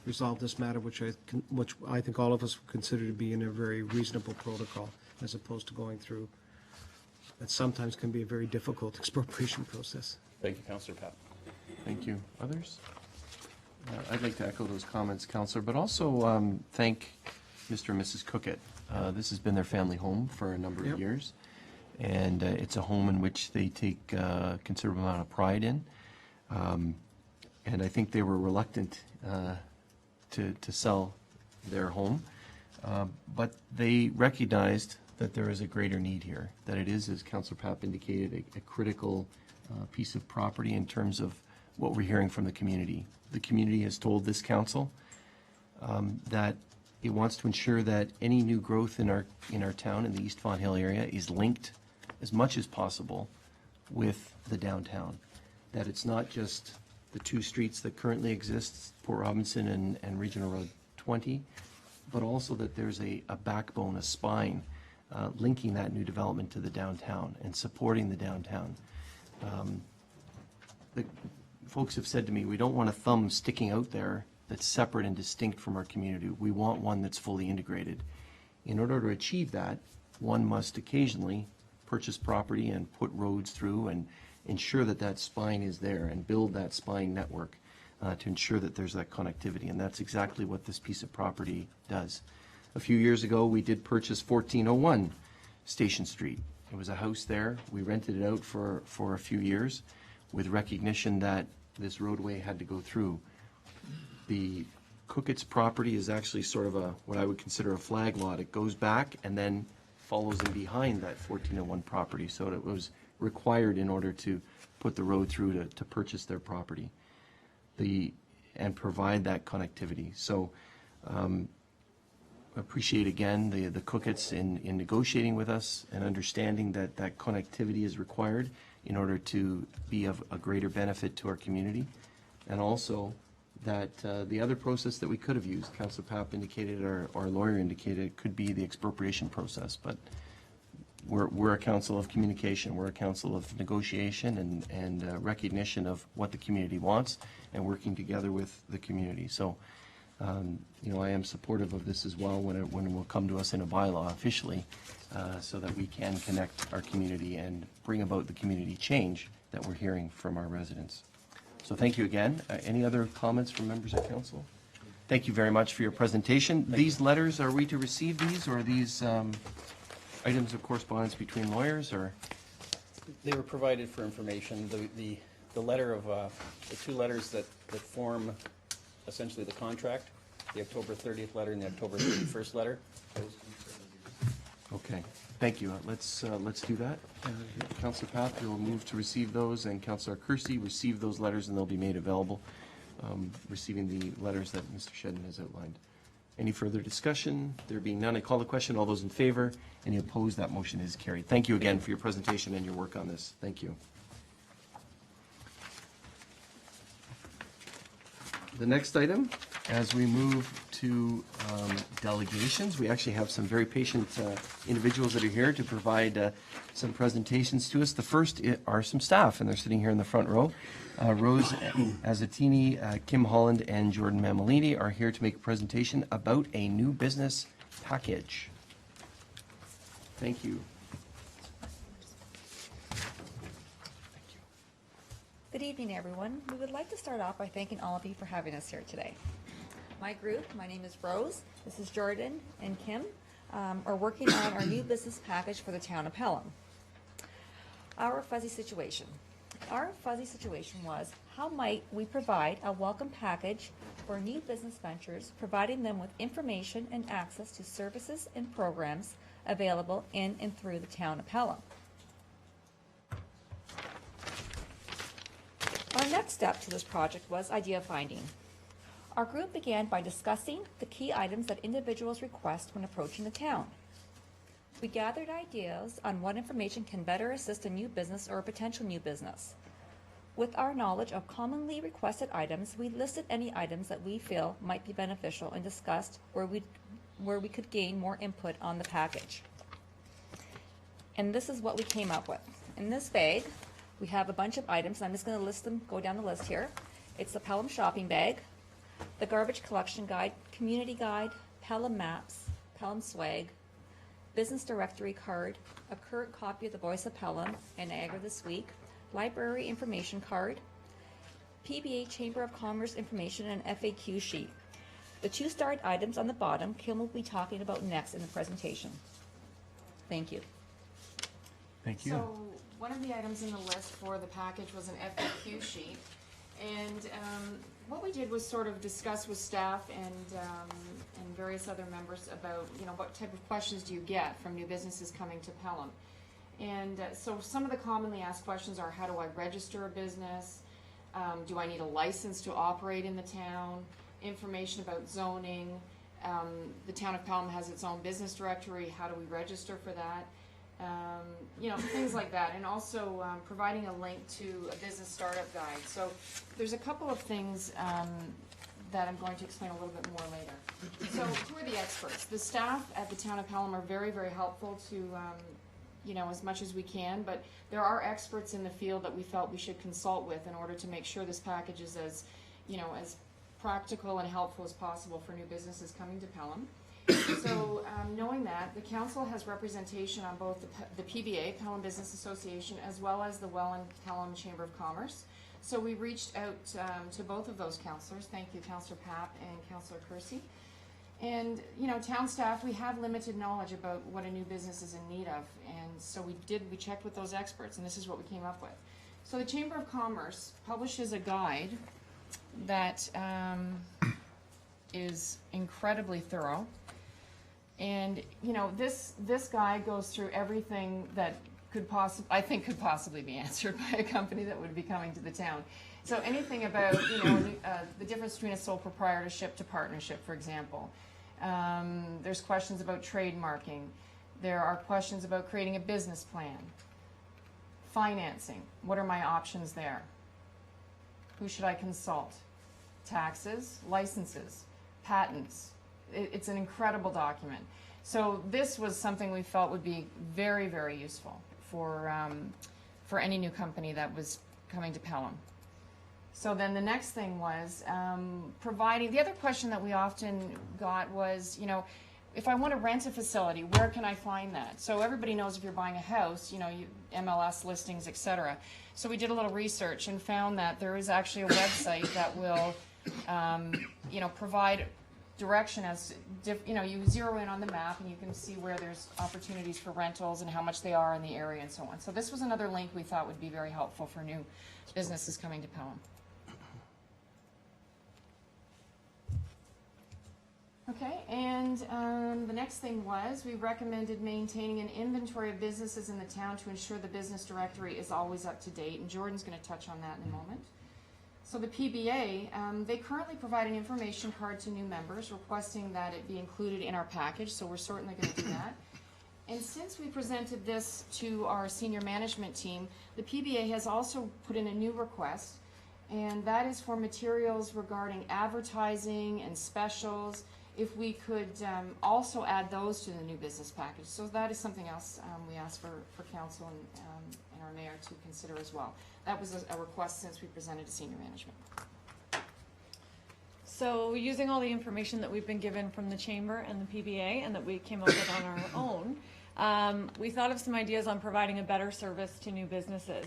resolve this matter, which I think all of us consider to be in a very reasonable protocol, as opposed to going through that sometimes can be a very difficult expropriation process. Thank you, Councillor Papp. Thank you. Others? I'd like to echo those comments, Councillor, but also thank Mr. and Mrs. Cookett. This has been their family home for a number of years, and it's a home in which they take a considerable amount of pride in. And I think they were reluctant to sell their home, but they recognized that there is a greater need here, that it is, as Councillor Papp indicated, a critical piece of property in terms of what we're hearing from the community. The community has told this council that it wants to ensure that any new growth in our town, in the East Fonthill area, is linked as much as possible with the downtown. That it's not just the 2 streets that currently exist, Port Robinson and Regional Road 20, but also that there's a backbone, a spine, linking that new development to the downtown and supporting the downtown. The folks have said to me, we don't want a thumb sticking out there that's separate and distinct from our community. We want one that's fully integrated. In order to achieve that, one must occasionally purchase property and put roads through ensure that that spine is there and build that spine network to ensure that there's that connectivity. And that's exactly what this piece of property does. A few years ago, we did purchase 1401 Station Street. It was a house there. We rented it out for a few years with recognition that this roadway had to go through. The Cookett's property is actually sort of what I would consider a flag lot. It goes back and then follows in behind that 1401 property. So it was required in order to put the road through to purchase their property and provide that connectivity. So appreciate again the Cookett's in negotiating with us and understanding that that connectivity is required in order to be of a greater benefit to our community. And also that the other process that we could have used, Councillor Papp indicated, or our lawyer indicated, could be the expropriation process. But we're a council of communication. We're a council of negotiation and recognition of what the community wants and working together with the community. So, I am supportive of this as well when it will come to us in a bylaw officially, so that we can connect our community and bring about the community change that we're hearing from our residents. So thank you again. Any other comments from members of council? Thank you very much for your presentation. These letters, are we to receive these, or are these items of correspondence between lawyers, or? They were provided for information. The letter of, the two letters that form essentially the contract, the October 30th letter and the October 31st letter. Okay, thank you. Let's do that. Councillor Papp, you'll move to receive those, and Councillor Kersey, receive those letters, and they'll be made available, receiving the letters that Mr. Shedden has outlined. Any further discussion? There being none, I call the question. All those in favor? Any opposed? That motion is carried. Thank you again for your presentation and your work on this. Thank you. The next item, as we move to delegations, we actually have some very patient individuals that are here to provide some presentations to us. The first are some staff, and they're sitting here in the front row. Rose Azatini, Kim Holland, and Jordan Mamalini are here to make a presentation about a new business package. Thank you. Good evening, everyone. We would like to start off by thanking all of you for having us here today. My group, my name is Rose, this is Jordan and Kim, are working on our new business package for the town of Pelham. Our fuzzy situation. Our fuzzy situation was, how might we provide a welcome package for new business ventures, providing them with information and access to services and programs available in and through the town of Pelham. Our next step to this project was idea finding. Our group began by discussing the key items that individuals request when approaching the town. We gathered ideas on what information can better assist a new business or a potential new business. With our knowledge of commonly requested items, we listed any items that we feel might be beneficial and discussed where we could gain more input on the package. And this is what we came up with. In this bag, we have a bunch of items. I'm just going to list them, go down the list here. It's the Pelham shopping bag, the garbage collection guide, community guide, Pelham maps, Pelham swag, business directory card, a current copy of the Voice of Pelham and Niagara This Week, library information card, PBA Chamber of Commerce information, and FAQ sheet. The two starred items on the bottom, Kim will be talking about next in the presentation. Thank you. Thank you. So one of the items in the list for the package was an FAQ sheet. And what we did was sort of discuss with staff and various other members about, what type of questions do you get from new businesses coming to Pelham. And so some of the commonly asked questions are, how do I register a business? Do I need a license to operate in the town? Information about zoning. The town of Pelham has its own business directory. How do we register for that? Things like that, and also providing a link to a business startup guide. So there's a couple of things that I'm going to explain a little bit more later. So who are the experts? The staff at the town of Pelham are very, very helpful to, as much as we can, but there are experts in the field that we felt we should consult with in order to make sure this package is as practical and helpful as possible for new businesses coming to Pelham. So, knowing that, the council has representation on both the PBA, Pelham Business Association, as well as the Welland Pelham Chamber of Commerce. So we reached out to both of those councillors. Thank you, Councillor Papp and Councillor Kersey. And, you know, town staff, we have limited knowledge about what a new business is in need of. And so we checked with those experts, and this is what we came up with. So the Chamber of Commerce publishes a guide that is incredibly thorough. And, you know, this guide goes through everything that could possibly be answered by a company that would be coming to the town. So anything about, you know, the difference between a sole proprietorship to partnership, for example. There's questions about trademarking. There are questions about creating a business plan. Financing. What are my options there? Who should I consult? Taxes, licenses, patents. It's an incredible document. So this was something we felt would be very, very useful for any new company that was coming to Pelham. So then the next thing was providing, the other question that we often got was, you know, if I want to rent a facility, where can I find that? So everybody knows if you're buying a house, you know, MLS listings, etc. So we did a little research and found that there is actually a website that will, you know, provide direction as, you know, you zero in on the map and you can see where there's opportunities for rentals and how much they are in the area and so on. So this was another link we thought would be very helpful for new businesses coming to Pelham. Okay, and the next thing was we recommended maintaining an inventory of businesses in the town to ensure the business directory is always up to date, and Jordan's going to touch on that in a moment. So the PBA, they currently provide an information card to new members requesting that it be included in our package, so we're certainly going to do that. And since we presented this to our senior management team, the PBA has also put in a new request, and that is for materials regarding advertising and specials, if we could also add those to the new business package. So that is something else we asked for council and our mayor to consider as well. That was a request since we presented to senior management. So using all the information that we've been given from the Chamber and the PBA and that we came up with on our own, we thought of some ideas on providing a better service to new businesses.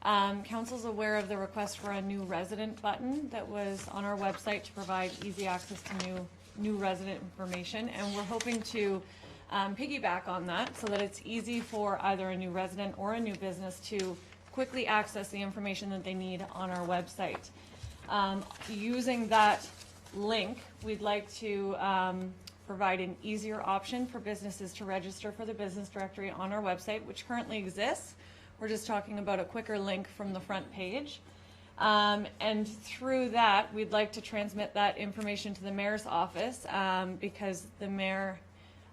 Council's aware of the request for a new resident button that was on our website to provide easy access to new resident information, and we're hoping to piggyback on that so that it's easy for either a new resident or a new business to quickly access the information that they need on our website. Using that link, we'd like to provide an easier option for businesses to register for the business directory on our website, which currently exists. We're just talking about a quicker link from the front page. And through that, we'd like to transmit that information to the mayor's office because the mayor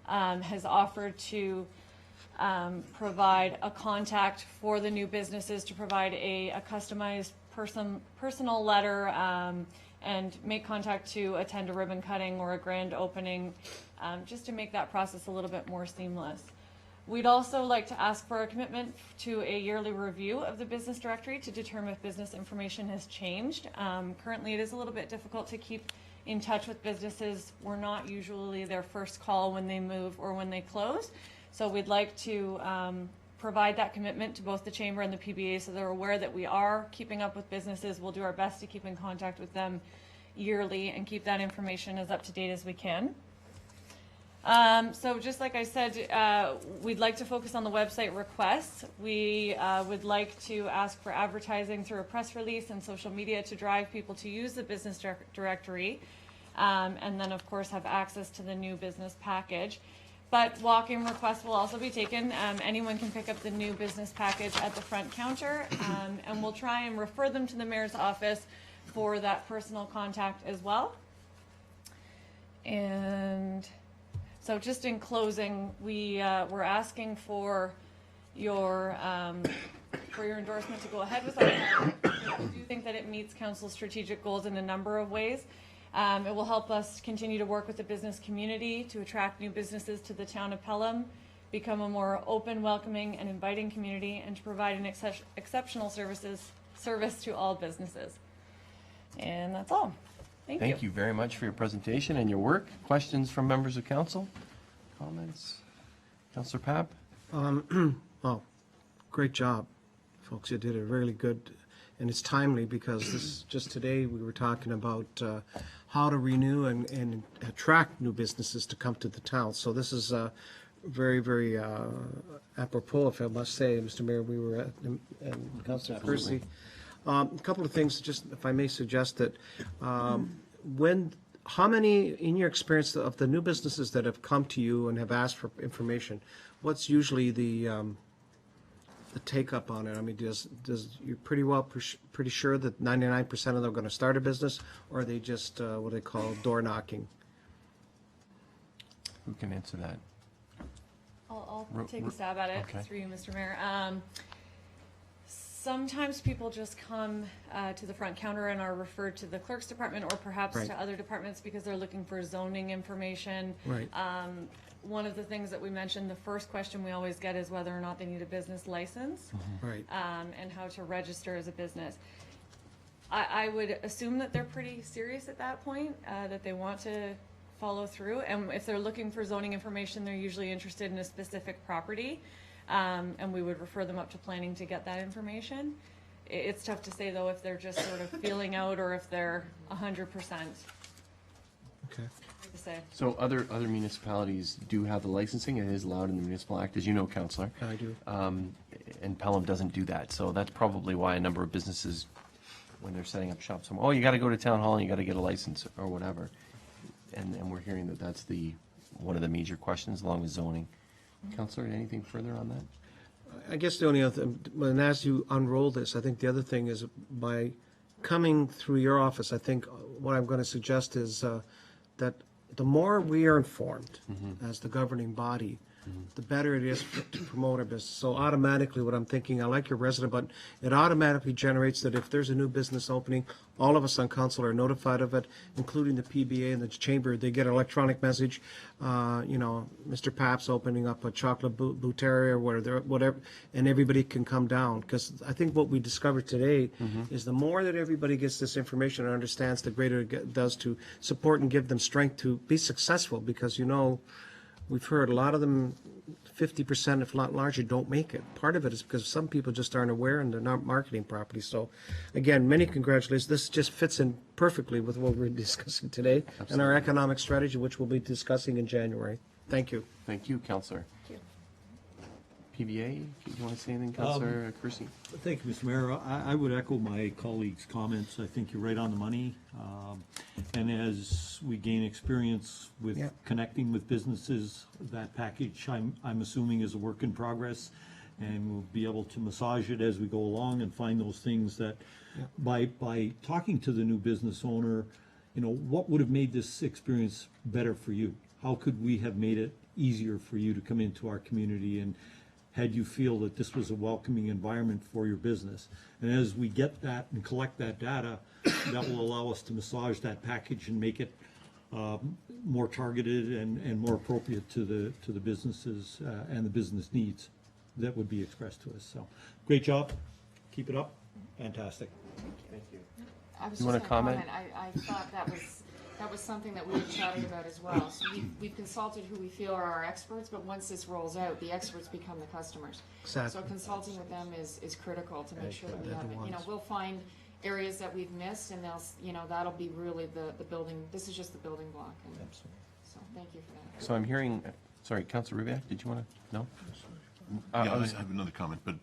has offered to provide a contact for the new businesses to provide a customized personal letter and make contact to attend a ribbon cutting or a grand opening, just to make that process a little bit more seamless. We'd also like to ask for a commitment to a yearly review of the business directory to determine if business information has changed. Currently, it is a little bit difficult to keep in touch with businesses. We're not usually their first call when they move or when they close. So we'd like to provide that commitment to both the Chamber and the PBA so they're aware that we are keeping up with businesses. We'll do our best to keep in contact with them yearly and keep that information as up to date as we can. So just like I said, we'd like to focus on the website requests. We would like to ask for advertising through a press release and social media to drive people to use the business directory, and then of course have access to the new business package. But walk-in requests will also be taken. Anyone can pick up the new business package at the front counter, and we'll try and refer them to the mayor's office for that personal contact as well. And so just in closing, we're asking for your endorsement to go ahead with our project. We do think that it meets council's strategic goals in a number of ways. It will help us continue to work with the business community to attract new businesses to the town of Pelham, become a more open, welcoming, and inviting community, and to provide an exceptional service to all businesses. And that's all. Thank you very much for your presentation and your work. Questions from members of council? Comments? Councillor Papp? Well, great job, folks. You did it really good, and it's timely because this just today we were talking about how to renew and attract new businesses to come to the town. So this is very, very apropos, if I must say, Mr. Mayor. We were at, and Councillor Kersey. A couple of things, just if I may suggest that how many, in your experience, of the new businesses that have come to you and have asked for information, what's usually the take up on it? I mean, does you're pretty sure that 99% of them are going to start a business, or are they just what they call door knocking? Who can answer that? I'll take a stab at it. Okay. Through you, Mr. Mayor. Sometimes people just come to the front counter and are referred to the clerk's department or perhaps Right. to other departments because they're looking for zoning information. Right. One of the things that we mentioned, the first question we always get is whether or not they need a business license Right. and how to register as a business. I would assume that they're pretty serious at that point, that they want to follow through. And if they're looking for zoning information, they're usually interested in a specific property. And we would refer them up to planning to get that information. It's tough to say, though, if they're just sort of feeling out or if they're 100%. Okay. To say. So other municipalities do have the licensing. It is allowed in the Municipal Act, as you know, Councillor. I do. And Pelham doesn't do that. So that's probably why a number of businesses, when they're setting up shop somewhere, oh, you got to go to town hall and you got to get a license or whatever. And we're hearing that that's one of the major questions along with zoning. Councillor, anything further on that? I guess the only other, and as you unroll this, I think the other thing is by coming through your office, I think what I'm going to suggest is that the more we are informed as the governing body, the better it is to promote our business. So automatically what I'm thinking, I like your resident, but it automatically generates that if there's a new business opening, all of us on council are notified of it, including the PBA and the chamber. They get an electronic message, Mr. Papp's opening up a chocolate bouterie or whatever, and everybody can come down. Because I think what we discovered today is the more that everybody gets this information and understands, the greater it does to support and give them strength to be successful. Because, we've heard a lot of them, 50%, if not larger, don't make it. Part of it is because some people just aren't aware and they're not marketing properly. So, again, many congratulations. This just fits in perfectly with what we're discussing today and our economic strategy, which we'll be discussing in January. Thank you. Thank you, Councillor. Thank PBA, do you want to say anything, Councillor Kersey? Thank you, Mr. Mayor. I would echo my colleagues' comments. I think you're right on the money. And as we gain experience with Yeah. connecting with businesses, that package, I'm assuming, is a work in progress. And we'll be able to massage it as we go along and find those things that, by talking to the new business owner, what would have made this experience better for you? How could we have made it easier for you to come into our community, and had you feel that this was a welcoming environment for your business? And as we get that and collect that data, that will allow us to massage that package and make it more targeted and more appropriate to the businesses and the business needs that would be expressed to us. So, great job. Keep it up. Fantastic. Thank you. I was You just wanna gonna comment? I thought that was something that we had chatted about as well. So we've consulted who we feel are our experts, but once this rolls out, the experts become the customers. Exactly. So consulting with them is critical to make sure that we They're have the it. ones. We'll find areas that we've missed, and that'll be really the building, this is just the building block. And so thank you for that. So I'm hearing, sorry, Councillor Rubiak, did you want to, no? Yeah, I have another comment, but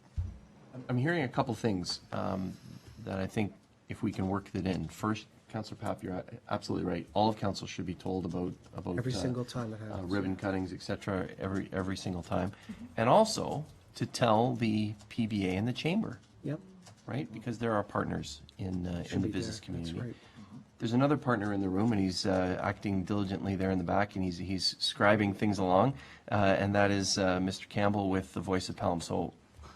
I'm hearing a couple things that I think if we can work that in. First, Councillor Papp, you're absolutely right. All of council should be told about Every single time it happens. ribbon cuttings, et cetera, every single time. And also to tell the PBA and the chamber, Yep. right? Because they're our partners in the Should be business there. community. That's right. There's another partner in the room, and he's acting diligently there in the back, and he's scribing things along, and that is Mr. Campbell with the Voice of Pelham. So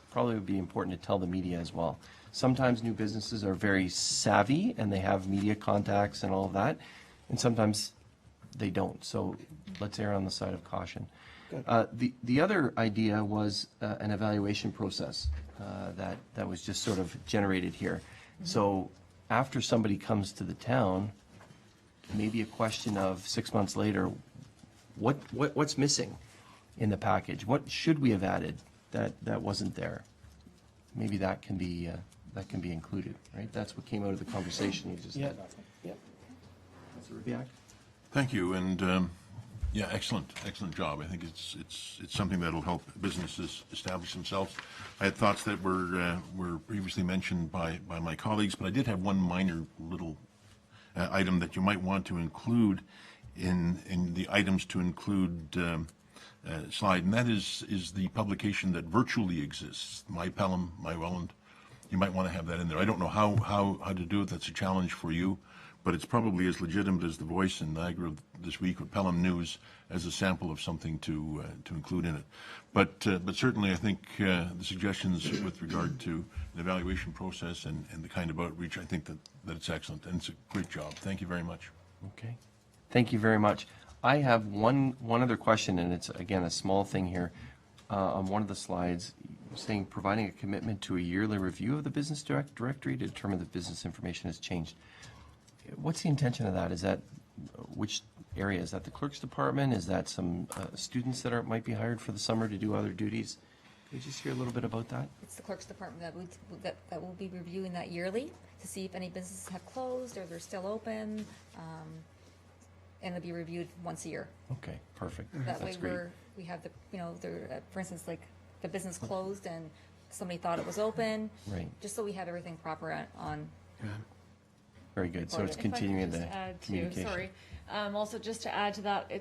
probably would be important to tell the media as well. Sometimes new businesses are very savvy, and they have media contacts and all of that, and sometimes they don't. So let's err on the side of caution. The other idea was an evaluation process that was just sort of generated here. So after somebody comes to the town, maybe a question of 6 months later, what's missing in the package? What should we have added that wasn't there? Maybe that can be included, right? That's what came out of the conversation you just had. Yep. Councilor Rbiak? Thank you, and yeah, excellent job. I think it's something that'll help businesses establish themselves. I had thoughts that were previously mentioned by my colleagues, but I did have one minor little item that you might want to include in the items to include slide, and that is the publication that virtually exists, My Pelham, My Welland. You might want to have that in there. I don't know how to do it. That's a challenge for you, but it's probably as legitimate as The Voice in Niagara this week or Pelham News as a sample of something to include in it. But certainly I think the suggestions with regard to an evaluation process and the kind of outreach, I think that it's excellent, and it's a great job. Thank you very much. Okay. Thank you very much. I have one other question, and it's, again, a small thing here. On one of the slides, saying providing a commitment to a yearly review of the business directory to determine that business information has changed. What's the intention of that? Is that, which area? Is that the clerk's department? Is that some students that might be hired for the summer to do other duties? Can you just hear a little bit about that? It's the clerk's department that will be reviewing that yearly to see if any businesses have closed or they're still open, and it'll be reviewed once a year. Okay, perfect. That way That's great. we have the, for instance, like the business closed and somebody thought it was open. Right. Just so we have everything proper on. Very good. So it's If I could continuing just the add to- communication. Sorry. Also, just to add to that,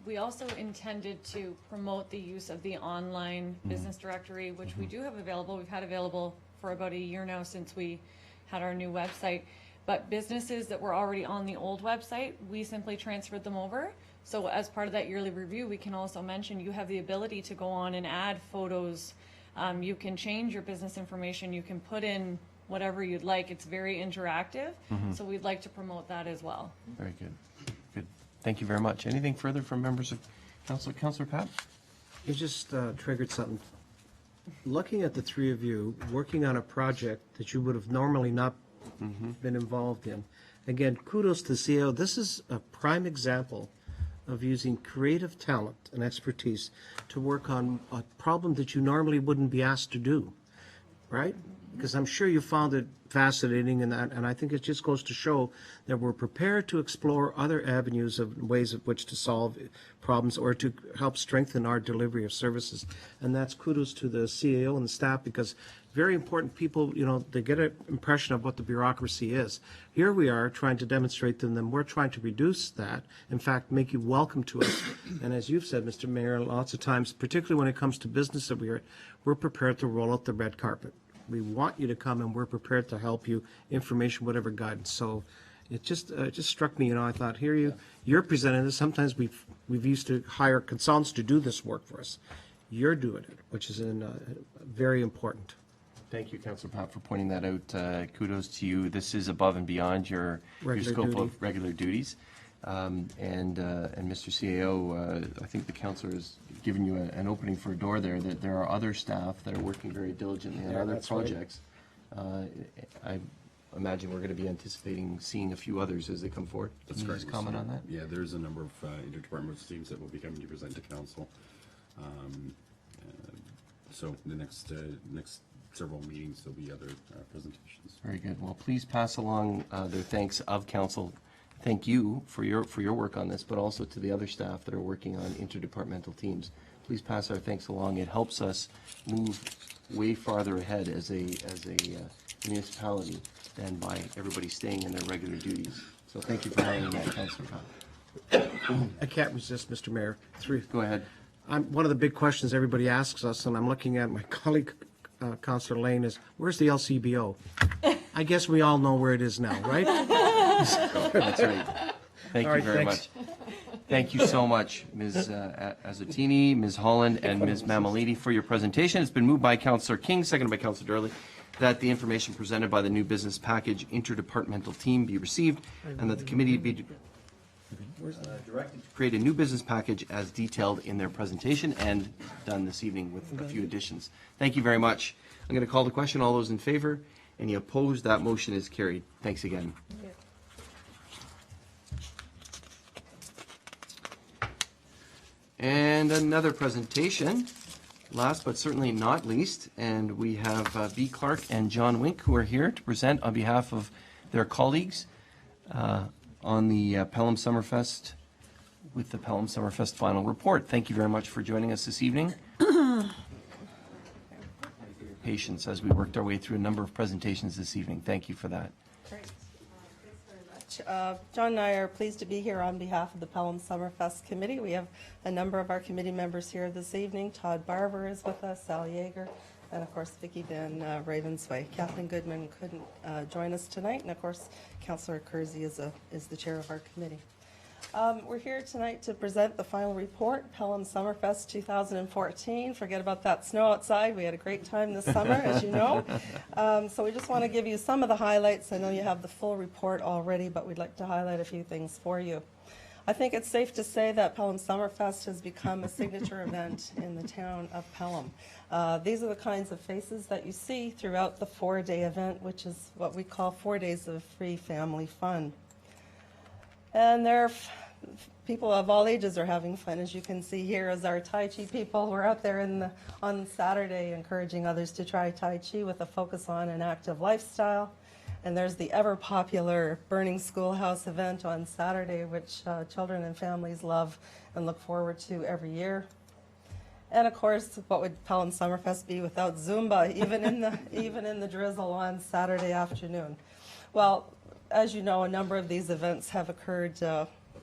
we also intended to promote the use of the online business directory, which we do have available. We've had available for about a year now since we had our new website. But businesses that were already on the old website, we simply transferred them over. So as part of that yearly review, we can also mention you have the ability to go on and add photos. You can change your business information. You can put in whatever you'd like. It's very interactive. So we'd like to promote that as well. Very good. Good. Thank you very much. Anything further from members of council? Councilor Pat? You just triggered something. Looking at the three of you, working on a project that you would have normally not been involved in. Again, kudos to CEO. This is a prime example of using creative talent and expertise to work on a problem that you normally wouldn't be asked to do, right? Because I'm sure you found it fascinating, and I think it just goes to show that we're prepared to explore other avenues of ways of which to solve problems or to help strengthen our delivery of services. And that's kudos to the CAO and the staff, because very important people, they get an impression of what the bureaucracy is. Here we are trying to demonstrate to them we're trying to reduce that, in fact, make you welcome to us. And as you've said, Mr. Mayor, lots of times, particularly when it comes to business that we're prepared to roll out the red carpet. We want you to come, and we're prepared to help you, information, whatever guidance. So it just struck me, I thought, you're presenting this. Sometimes we've used to hire consultants to do this work for us. You're doing it, which is very important. Thank you, Councilor Pat, for pointing that out. Kudos to you. This is above and beyond your scope of regular duties. And Mr. CAO, I think the councillor has given you an opening for a door there, that there are other staff that are working very diligently on other projects. I imagine we're going to be anticipating seeing a few others as they come forward. That's Can you correct. just comment on that? Yeah, there's a number of interdepartmental teams that will be coming to present to council. So the next several meetings, there'll be other presentations. Very good. Well, please pass along their thanks of council. Thank you for your work on this, but also to the other staff that are working on interdepartmental teams. Please pass our thanks along. It helps us move way farther ahead as a municipality than by everybody staying in their regular duties. So thank you for having that, Councilor Pat. I can't resist, Mr. Mayor. Go ahead. One of the big questions everybody asks us, and I'm looking at my colleague, Councillor Lane, is where's the LCBO? I guess we all know where it is now, right? That's right. Thank you very much. Thank you so much, Ms. Azzatini, Ms. Holland, and Ms. Mamalidi for your presentation. It's been moved by Councillor King, seconded by Councillor Durley, that the information presented by the new business package interdepartmental team be received, and that the committee be directed to create a new business package as detailed in their presentation and done this evening with a few additions. Thank you very much. I'm going to call the question. All those in favor? Any opposed? That motion is carried. Thanks again. And another presentation, last but certainly not least, and we have B. Clark and John Wink who are here to present on behalf of their colleagues on the Pelham Summerfest with the Pelham Summerfest final report. Thank you very much for joining us this evening. Patience as we worked our way through a number of presentations this evening. Thank you for that. Great. Thanks very much. John and I are pleased to be here on behalf of the Pelham Summerfest Committee. We have a number of our committee members here this evening. Todd Barber is with us, Sal Yeager, and of course Vicki Van Ravensway. Kathleen Goodman couldn't join us tonight, and of course Councillor Kersey is the chair of our committee. We're here tonight to present the final report, Pelham Summerfest 2014. Forget about that snow outside. We had a great time this summer, as you know. So we just want to give you some of the highlights. I know you have the full report already, but we'd like to highlight a few things for you. I think it's safe to say that Pelham Summerfest has become a signature event in the town of Pelham. These are the kinds of faces that you see throughout the 4-day event, which is what we call 4 days of free family fun. And people of all ages are having fun, as you can see here as our Tai Chi people. We're out there on Saturday encouraging others to try Tai Chi with a focus on an active lifestyle. And there's the ever popular Burning Schoolhouse event on Saturday, which children and families love and look forward to every year. And of course, what would Pelham Summerfest be without Zumba, even in the drizzle on Saturday afternoon? Well, as you know, a number of these events have occurred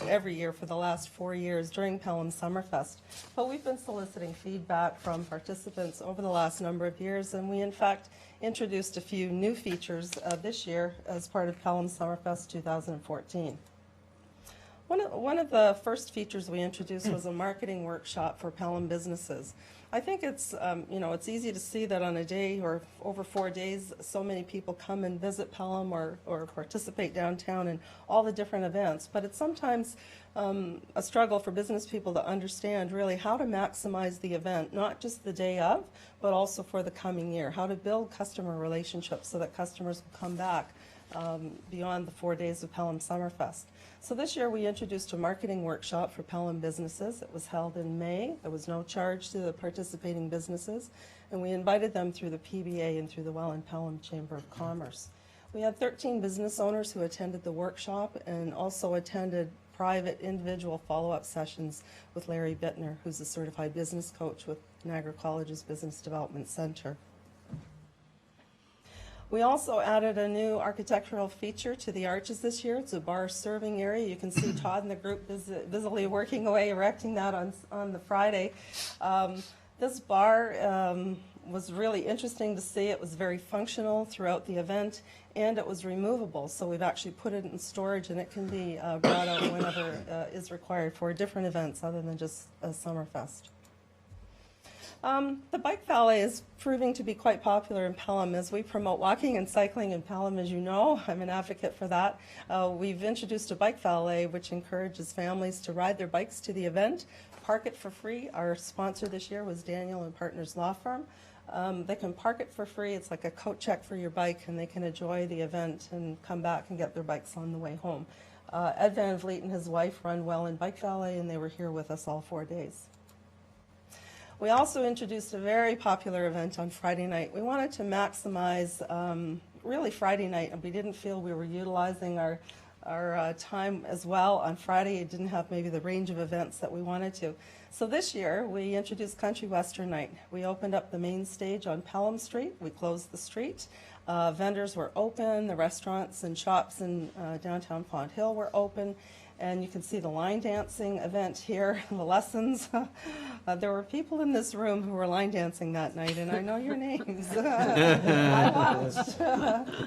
every year for the last 4 years during Pelham Summerfest. But we've been soliciting feedback from participants over the last number of years, and we in fact introduced a few new features this year as part of Pelham Summerfest 2014. One of the first features we introduced was a marketing workshop for Pelham businesses. I think it's easy to see that on a day or over 4 days, so many people come and visit Pelham or participate downtown in all the different events. But it's sometimes a struggle for business people to understand really how to maximize the event, not just the day of, but also for the coming year. How to build customer relationships so that customers will come back beyond the 4 days of Pelham Summerfest. So this year we introduced a marketing workshop for Pelham businesses. It was held in May. There was no charge to the participating businesses, and we invited them through the PBA and through the Welland Pelham Chamber of Commerce. We had 13 business owners who attended the workshop and also attended private individual follow-up sessions with Larry Bittner, who's a certified business coach with Niagara College's Business Development Center. We also added a new architectural feature to the arches this year. It's a bar serving area. You can see Todd and the group busily working away, erecting that on the Friday. This bar was really interesting to see. It was very functional throughout the event, and it was removable. So we've actually put it in storage, and it can be brought out whenever is required for different events other than just a Summerfest. The bike valet is proving to be quite popular in Pelham as we promote walking and cycling in Pelham, as you know. I'm an advocate for that. We've introduced a bike valet which encourages families to ride their bikes to the event, park it for free. Our sponsor this year was Daniel and Partners Law Firm. They can park it for free. It's like a coat check for your bike, and they can enjoy the event and come back and get their bikes on the way home. Ed Van Vliet and his wife run Welland Bike Valet, and they were here with us all 4 days. We also introduced a very popular event on Friday night. We wanted to maximize really Friday night, and we didn't feel we were utilizing our time as well on Friday. It didn't have maybe the range of events that we wanted to. So this year we introduced Country Western Night. We opened up the main stage on Pelham Street. We closed the street. Vendors were open. The restaurants and shops in downtown Pond Hill were open. And you can see the line dancing event here, the lessons. There were people in this room who were line dancing that night, and I know your names. I watched.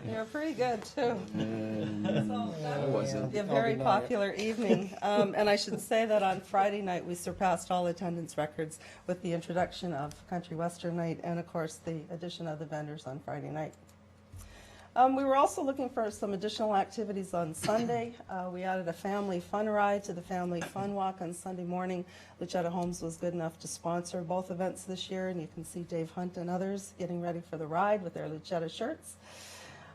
You were pretty good, too. So that was a very popular evening. And I should say that on Friday night, we surpassed all attendance records with the introduction of Country Western Night and, of course, the addition of the vendors on Friday night. We were also looking for some additional activities on Sunday. We added a family fun ride to the family fun walk on Sunday morning. Luchetta Homes was good enough to sponsor both events this year, and you can see Dave Hunt and others getting ready for the ride with their Luchetta shirts.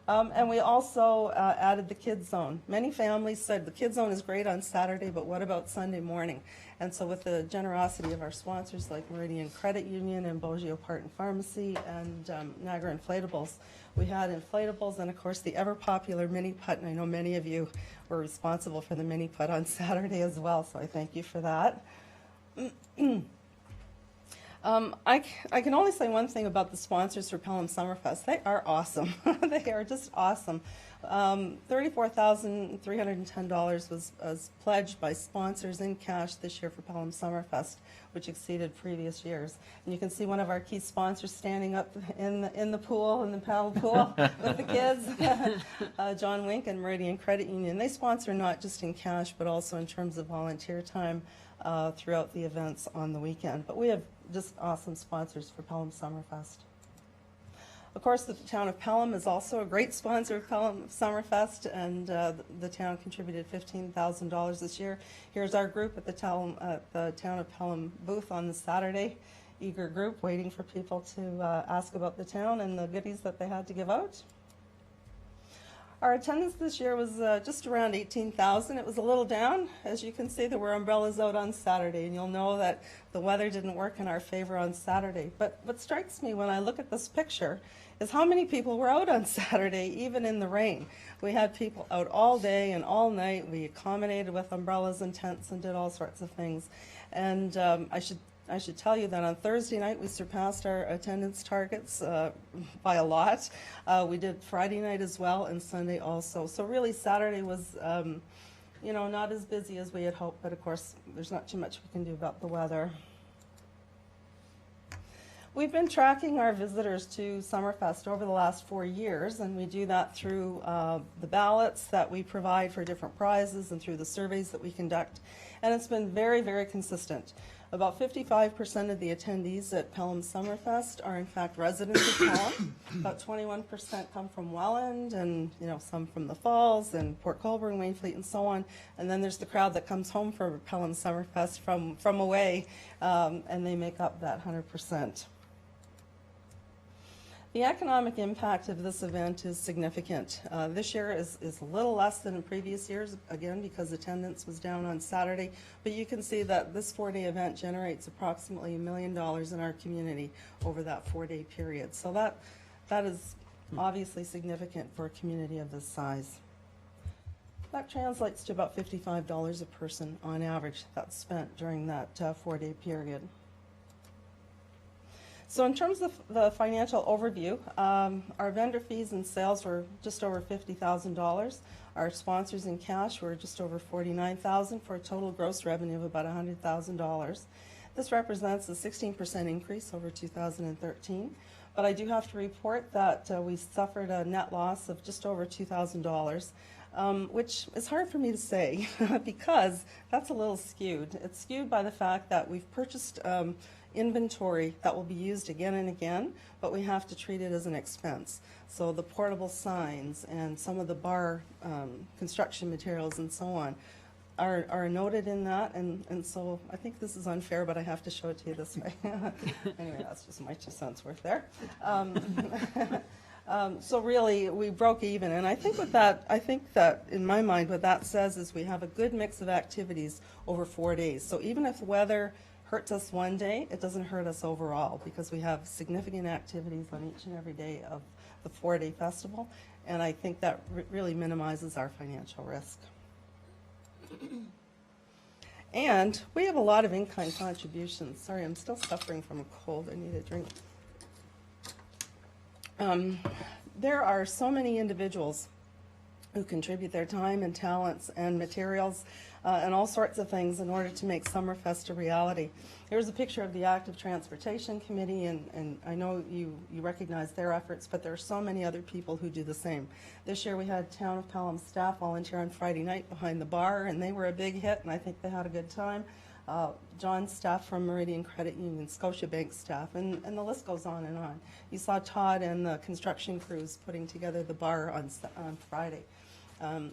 And we also added the kids zone. Many families said the kids zone is great on Saturday, but what about Sunday morning? And so with the generosity of our sponsors like Meridian Credit Union and Bogio Part and Pharmacy and Niagara Inflatables, we had inflatables and of course the ever popular mini putt, and I know many of you were responsible for the mini putt on Saturday as well, so I thank you for that. I can only say one thing about the sponsors for Pelham Summerfest. They are awesome. They are just awesome. $34,310 was pledged by sponsors in cash this year for Pelham Summerfest, which exceeded previous years. And you can see one of our key sponsors standing up in the pool, in the paddle pool with the kids, John Wink and Meridian Credit Union. They sponsor not just in cash, but also in terms of volunteer time throughout the events on the weekend. But we have just awesome sponsors for Pelham Summerfest. Of course, the town of Pelham is also a great sponsor of Pelham Summerfest, and the town contributed $15,000 this year. Here's our group at the town of Pelham booth on the Saturday. Eager group waiting for people to ask about the town and the goodies that they had to give out. Our attendance this year was just around 18,000. It was a little down. As you can see, there were umbrellas out on Saturday, and you'll know that the weather didn't work in our favor on Saturday. But what strikes me when I look at this picture is how many people were out on Saturday, even in the rain. We had people out all day and all night. We accommodated with umbrellas and tents and did all sorts of things. And I should tell you that on Thursday night we surpassed our attendance targets by a lot. We did Friday night as well and Sunday also. So really Saturday was, you know, not as busy as we had hoped, but of course there's not too much we can do about the weather. We've been tracking our visitors to Summerfest over the last 4 years, and we do that through the ballots that we provide for different prizes and through the surveys that we conduct, and it's been very, very consistent. About 55% of the attendees at Pelham Summerfest are in fact residents of Pelham. About 21% come from Welland, and you know, some from the Falls and Port Colborne, Wainfleet, and so on. And then there's the crowd that comes home for Pelham Summerfest from away, and they make up that 100%. The economic impact of this event is significant. This year is a little less than in previous years, again, because attendance was down on Saturday. But you can see that this 4-day event generates approximately $1 million in our community over that 4-day period. So that is obviously significant for a community of this size. That translates to about $55 a person on average that's spent during that 4-day period. So in terms of the financial overview, our vendor fees and sales were just over $50,000. Our sponsors in cash were just over $49,000 for a total gross revenue of about $100,000. This represents a 16% increase over 2013. But I do have to report that we suffered a net loss of just over $2,000, which is hard for me to say because that's a little skewed. It's skewed by the fact that we've purchased inventory that will be used again and again, but we have to treat it as an expense. So the portable signs and some of the bar construction materials and so on are noted in that, and so I think this is unfair, but I have to show it to you this way. Anyway, that's just my 2 cents worth there. So really, we broke even, and I think that in my mind, what that says is we have a good mix of activities over 4 days. So even if weather hurts us one day, it doesn't hurt us overall because we have significant activities on each and every day of the 4-day festival, and I think that really minimizes our financial risk. And we have a lot of in-kind contributions. Sorry, I'm still suffering from a cold. I need a drink. There are so many individuals who contribute their time and talents and materials and all sorts of things in order to make Summerfest a reality. Here's a picture of the Active Transportation Committee, and I know you recognize their efforts, but there are so many other people who do the same. This year we had Town of Pelham staff volunteer on Friday night behind the bar, and they were a big hit, and I think they had a good time. John's staff from Meridian Credit Union, Scotiabank staff, and the list goes on and on. You saw Todd and the construction crews putting together the bar on Friday.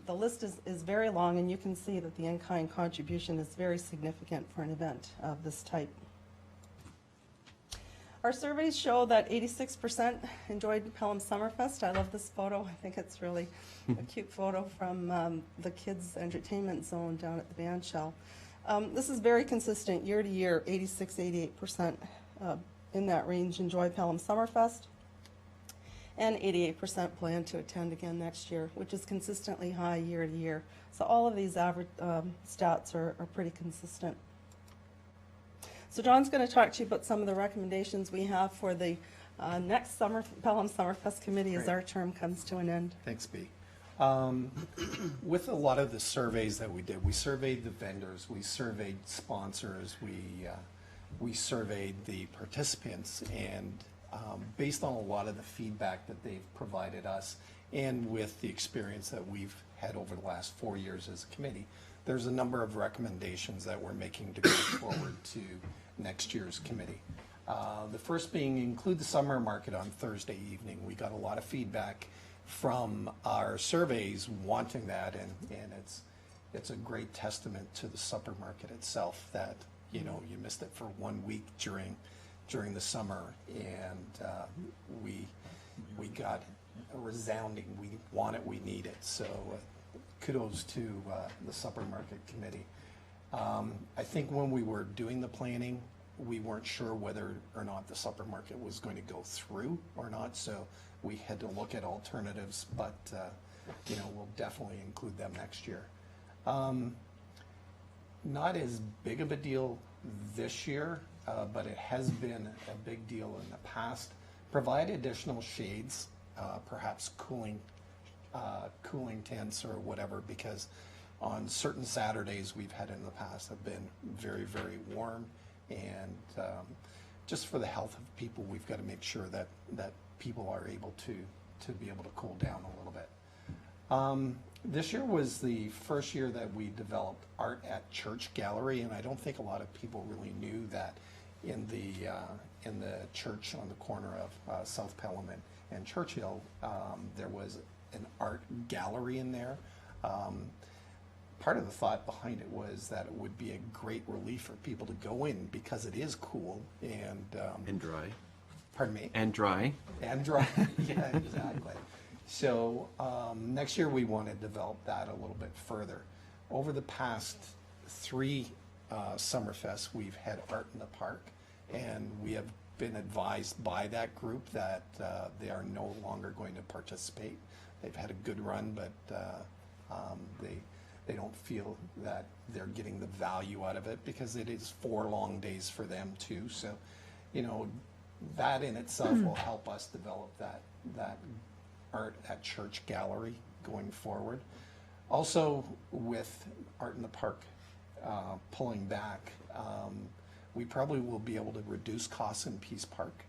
The list is very long, and you can see that the in-kind contribution is very significant for an event of this type. Our surveys show that 86% enjoyed Pelham Summerfest. I love this photo. I think it's really a cute photo from the kids' entertainment zone down at the band shell. This is very consistent year to year, 86, 88% in that range enjoy Pelham Summerfest. And 88% plan to attend again next year, which is consistently high year to year. So all of these average stats are pretty consistent. So John's going to talk to you about some of the recommendations we have for the next Pelham Summerfest committee as our term comes to an end. Thanks, B. With a lot of the surveys that we did, we surveyed the vendors, we surveyed sponsors, we surveyed the participants, and based on a lot of the feedback that they've provided us and with the experience that we've had over the last 4 years as a committee, there's a number of recommendations that we're making to go forward to next year's committee. The first being include the summer market on Thursday evening. We got a lot of feedback from our surveys wanting that, and it's a great testament to the supper market itself that, you know, you missed it for 1 week during the summer, and we got a resounding, we want it, we need it. So kudos to the supper market committee. I think when we were doing the planning, we weren't sure whether or not the supper market was going to go through or not, so we had to look at alternatives, but you know, we'll definitely include them next year. Not as big of a deal this year, but it has been a big deal in the past. Provide additional shades, perhaps cooling tents or whatever, because on certain Saturdays we've had in the past have been very, very warm, and just for the health of people, we've got to make sure that people are able to be able to cool down a little bit. This year was the first year that we developed Art at Church Gallery, and I don't think a lot of people really knew that in the church on the corner of South Pelham and Churchill, there was an art gallery in there. Part of the thought behind it was that it would be a great relief for people to go in because it is cool and dry. Pardon me? And dry. And dry, yeah, exactly. So next year we want to develop that a little bit further. Over the past 3 Summerfests, we've had Art in the Park, and we have been advised by that group that they are no longer going to participate. They've had a good run, but they don't feel that they're getting the value out of it because it is 4 long days for them too. So, you know, that in itself will help us develop that Art at Church Gallery going forward. Also, with Art in the Park pulling back, we probably will be able to reduce costs in Peace Park,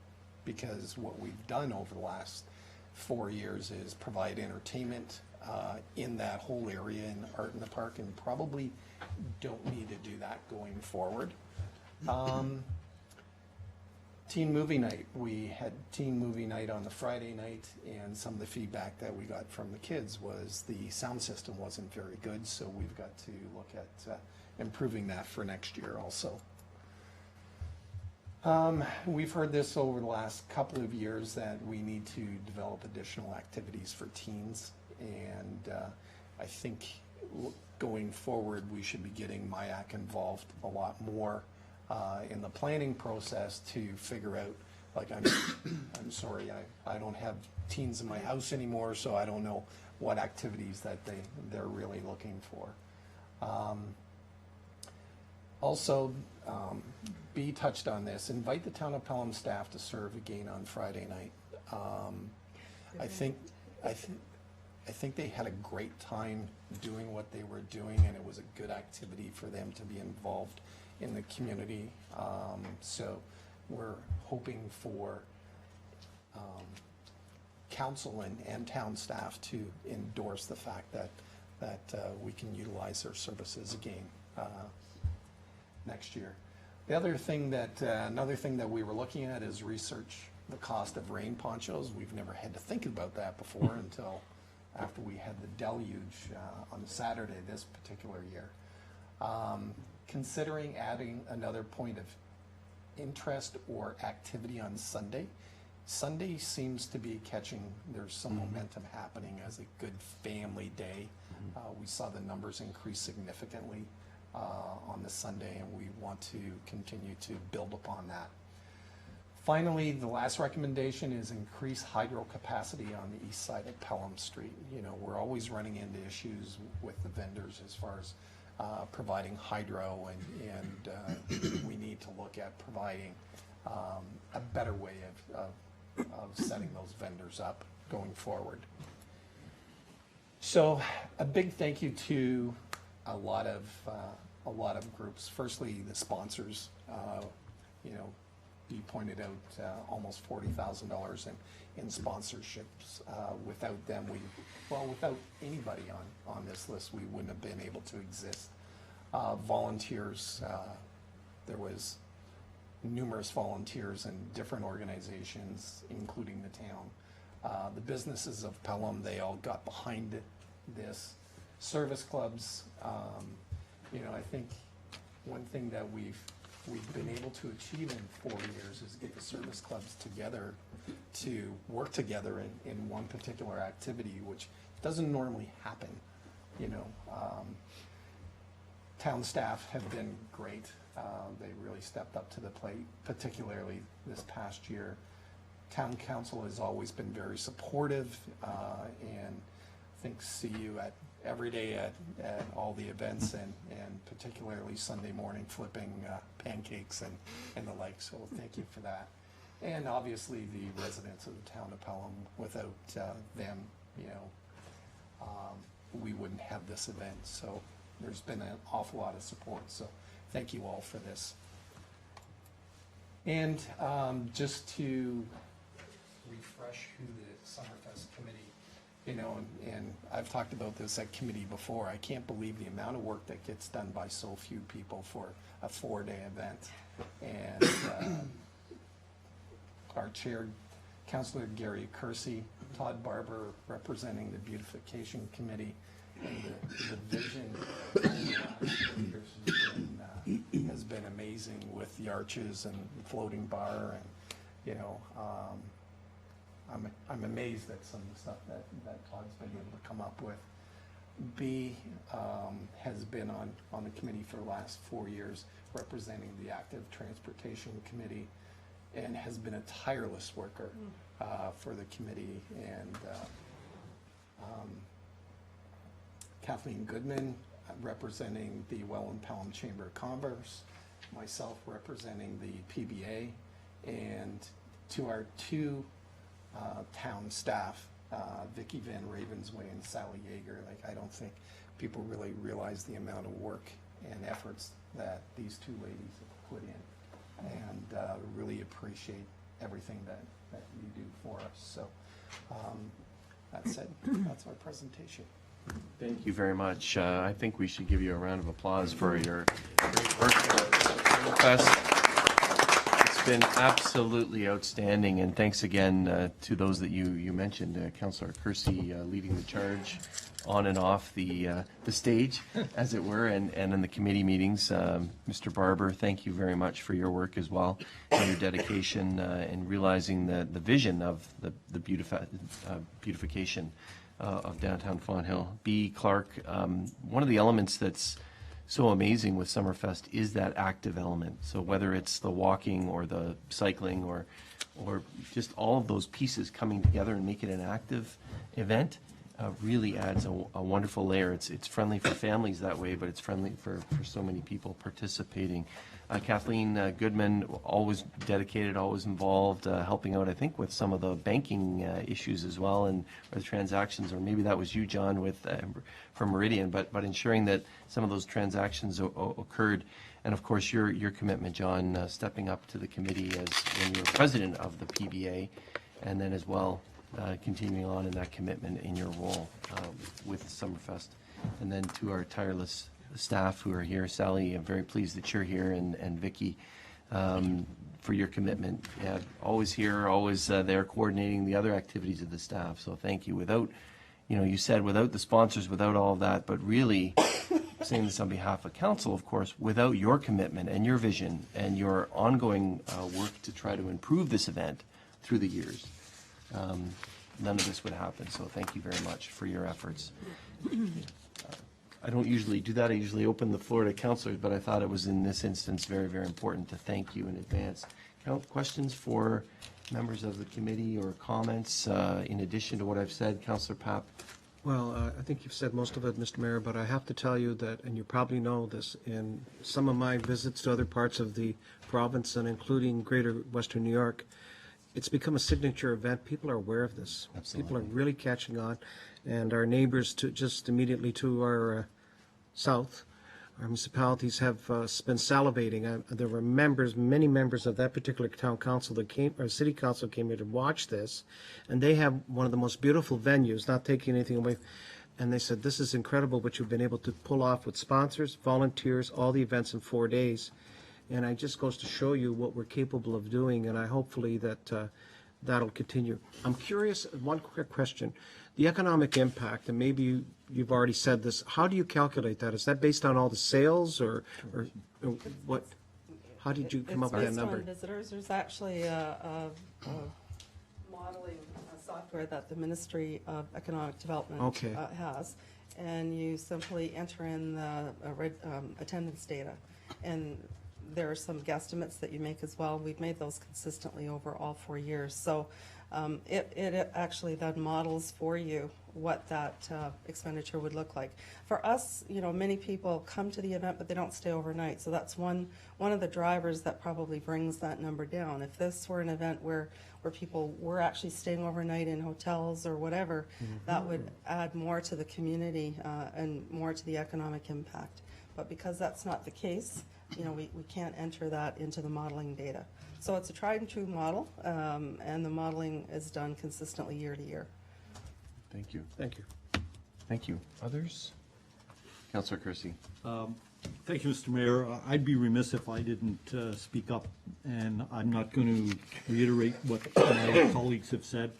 because what we've done over the last 4 years is provide entertainment in that whole area in Art in the Park, and probably don't need to do that going forward. Teen movie night. We had teen movie night on the Friday night, and some of the feedback that we got from the kids was the sound system wasn't very good, so we've got to look at improving that for next year also. We've heard this over the last couple of years that we need to develop additional activities for teens, and I think going forward we should be getting MIAC involved a lot more in the planning process to figure out, like, I'm sorry, I don't have teens in my house anymore, so I don't know what activities that they're really looking for. Also, B touched on this, invite the town of Pelham staff to serve again on Friday night. I think they had a great time doing what they were doing, and it was a good activity for them to be involved in the community. So we're hoping for council and town staff to endorse the fact that we can utilize their services again next year. The other thing that, another thing that we were looking at is research the cost of rain ponchos. We've never had to think about that before until after we had the deluge on Saturday this particular year. Considering adding another point of interest or activity on Sunday. Sunday seems to be catching, there's some momentum happening as a good family day. We saw the numbers increase significantly on the Sunday, and we want to continue to build upon that. Finally, the last recommendation is increase hydro capacity on the east side of Pelham Street. You know, we're always running into issues with the vendors as far as providing hydro, and we need to look at providing a better way of setting those vendors up going forward. So a big thank you to a lot of groups. Firstly, the sponsors. You know, you pointed out almost $40,000 in sponsorships. Without them, without anybody on this list, we wouldn't have been able to exist. Volunteers, there was numerous volunteers in different organizations, including the town. The businesses of Pelham, they all got behind this. Service clubs, you know, I think one thing that we've been able to achieve in 4 years is get the service clubs together to work together in one particular activity, which doesn't normally happen, you know. Town staff have been great. They really stepped up to the plate, particularly this past year. Town council has always been very supportive, and I think see you every day at all the events, and particularly Sunday morning flipping pancakes and the like, so thank you for that. And obviously the residents of the town of Pelham, without them, you know, we wouldn't have this event, so there's been an awful lot of support, so thank you all for this. And just to refresh who the Summerfest committee, you know, and I've talked about this at committee before, I can't believe the amount of work that gets done by so few people for a 4-day event. And our chair, Councillor Gary Kersey, Todd Barber representing the beautification committee, and the vision has been amazing with the arches and the floating bar, and you know, I'm amazed at some of the stuff that Todd's been able to come up with. B has been on the committee for the last 4 years, representing the Active Transportation Committee, and has been a tireless worker for the committee. And Kathleen Goodman representing the Welland Pelham Chamber of Commerce, myself representing the PBA, and to our two town staff, Vicki Van Ravensway and Sally Yeager. Like, I don't think people really realize the amount of work and efforts that these two ladies have put in, and really appreciate everything that you do for us. So that's it. That's our presentation. Thank you very much. I think we should give you a round of applause for your great work at It's been absolutely outstanding, and thanks again to those that you mentioned, Councillor Kersey leading the charge on and off the stage, as it were, and in the committee meetings. Mr. Barber, thank you very much for your work as well, and your dedication in realizing the vision of the beautification of downtown Fonthill. B. Clark, one of the elements that's so amazing with Summerfest is that active element. So whether it's the walking or the cycling or just all of those pieces coming together and make it an active event really adds a wonderful layer. It's friendly for families that way, but it's friendly for so many people participating. Kathleen Goodman, always dedicated, always involved, helping out, I think, with some of the banking issues as well, and or the transactions, or maybe that was you, John, with from Meridian, but ensuring that some of those transactions occurred. And of course, your commitment, John, stepping up to the committee as when you were president of the PBA, and then as well continuing on in that commitment in your role with Summerfest. And then to our tireless staff who are here, Sally, I'm very pleased that you're here, and Vicki, for your commitment. Yeah, always here, always there coordinating the other activities of the staff. So thank you. Without, you know, you said without the sponsors, without all of that, but really saying this on behalf of council, of course, without your commitment and your vision and your ongoing work to try to improve this event through the years, none of this would happen. So thank you very much for your efforts. I don't usually do that. I usually open the floor to councilors, but I thought it was in this instance very, very important to thank you in advance. Questions for members of the committee or comments in addition to what I've said? Councillor Papp? Well, I think you've said most of it, Mr. Mayor, but I have to tell you that, and you probably know this, in some of my visits to other parts of the province and including greater Western New York, it's become a signature event. People are aware of this. Absolutely. People are really catching on. And our neighbors just immediately to our south, our municipalities have been salivating. There were many members of that particular town council that came, or city council came here to watch this, and they have one of the most beautiful venues, not taking anything away. And they said, this is incredible what you've been able to pull off with sponsors, volunteers, all the events in 4 days. And it just goes to show you what we're capable of doing, and I hopefully that that'll continue. I'm curious, one quick question. The economic impact, and maybe you've already said this, how do you calculate that? Is that based on all the sales or what? How did you come up with that number? It's based on visitors. There's actually a modeling software that the Ministry of Economic Development has, and you simply enter in the attendance data. And there are some guesstimates that you make as well. We've made those consistently over all 4 years. So it actually then models for you what that expenditure would look like. For us, you know, many people come to the event, but they don't stay overnight. So that's one of the drivers that probably brings that number down. If this were an event where people were actually staying overnight in hotels or whatever, that would add more to the community and more to the economic impact. But because that's not the case, you know, we can't enter that into the modeling data. So it's a tried and true model, and the modeling is done consistently year to year. Thank you. Thank you. Thank you. Others? Councillor Kersey. Thank you, Mr. Mayor. I'd be remiss if I didn't speak up, and I'm not going to reiterate what my colleagues have said.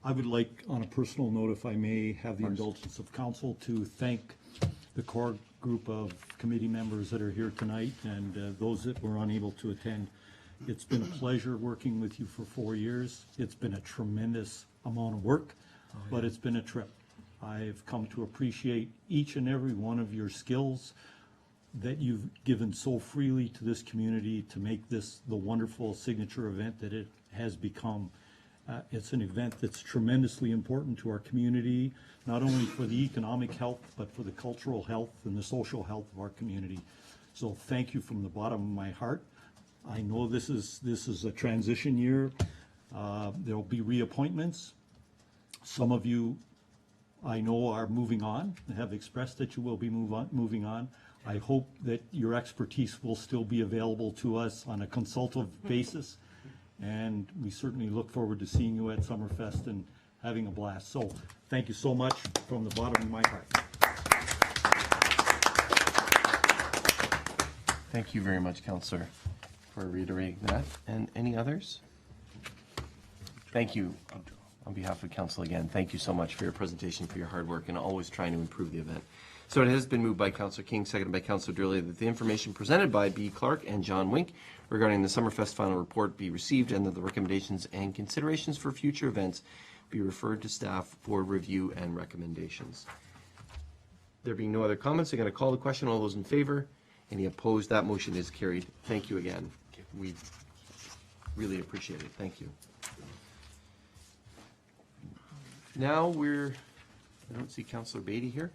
I would like, on a personal note, if I may, have the indulgence of council to thank the core group of committee members that are here tonight and those that were unable to attend. It's been a pleasure working with you for 4 years. It's been a tremendous amount of work, but it's been a trip. I've come to appreciate each and every one of your skills that you've given so freely to this community to make this the wonderful signature event that it has become. It's an event that's tremendously important to our community, not only for the economic health, but for the cultural health and the social health of our community. So thank you from the bottom of my heart. I know this is a transition year. There will be reappointments. Some of you, I know, are moving on and have expressed that you will be moving on. I hope that your expertise will still be available to us on a consultative basis. And we certainly look forward to seeing you at Summerfest and having a blast. So thank you so much from the bottom of my heart. Thank you very much, Councillor, for reiterating that. And any others? Thank you on behalf of Council again. Thank you so much for your presentation, for your hard work, and always trying to improve the event. So it has been moved by Councillor King, seconded by Councillor Durley, that the information presented by B. Clark and John Wink regarding the Summerfest final report be received and that the recommendations and considerations for future events be referred to staff for review and recommendations. There being no other comments, I'm going to call the question. All those in favor? Any opposed? That motion is carried. Thank you again. We really appreciate it. Thank you. Now I don't see Councillor Beatty here.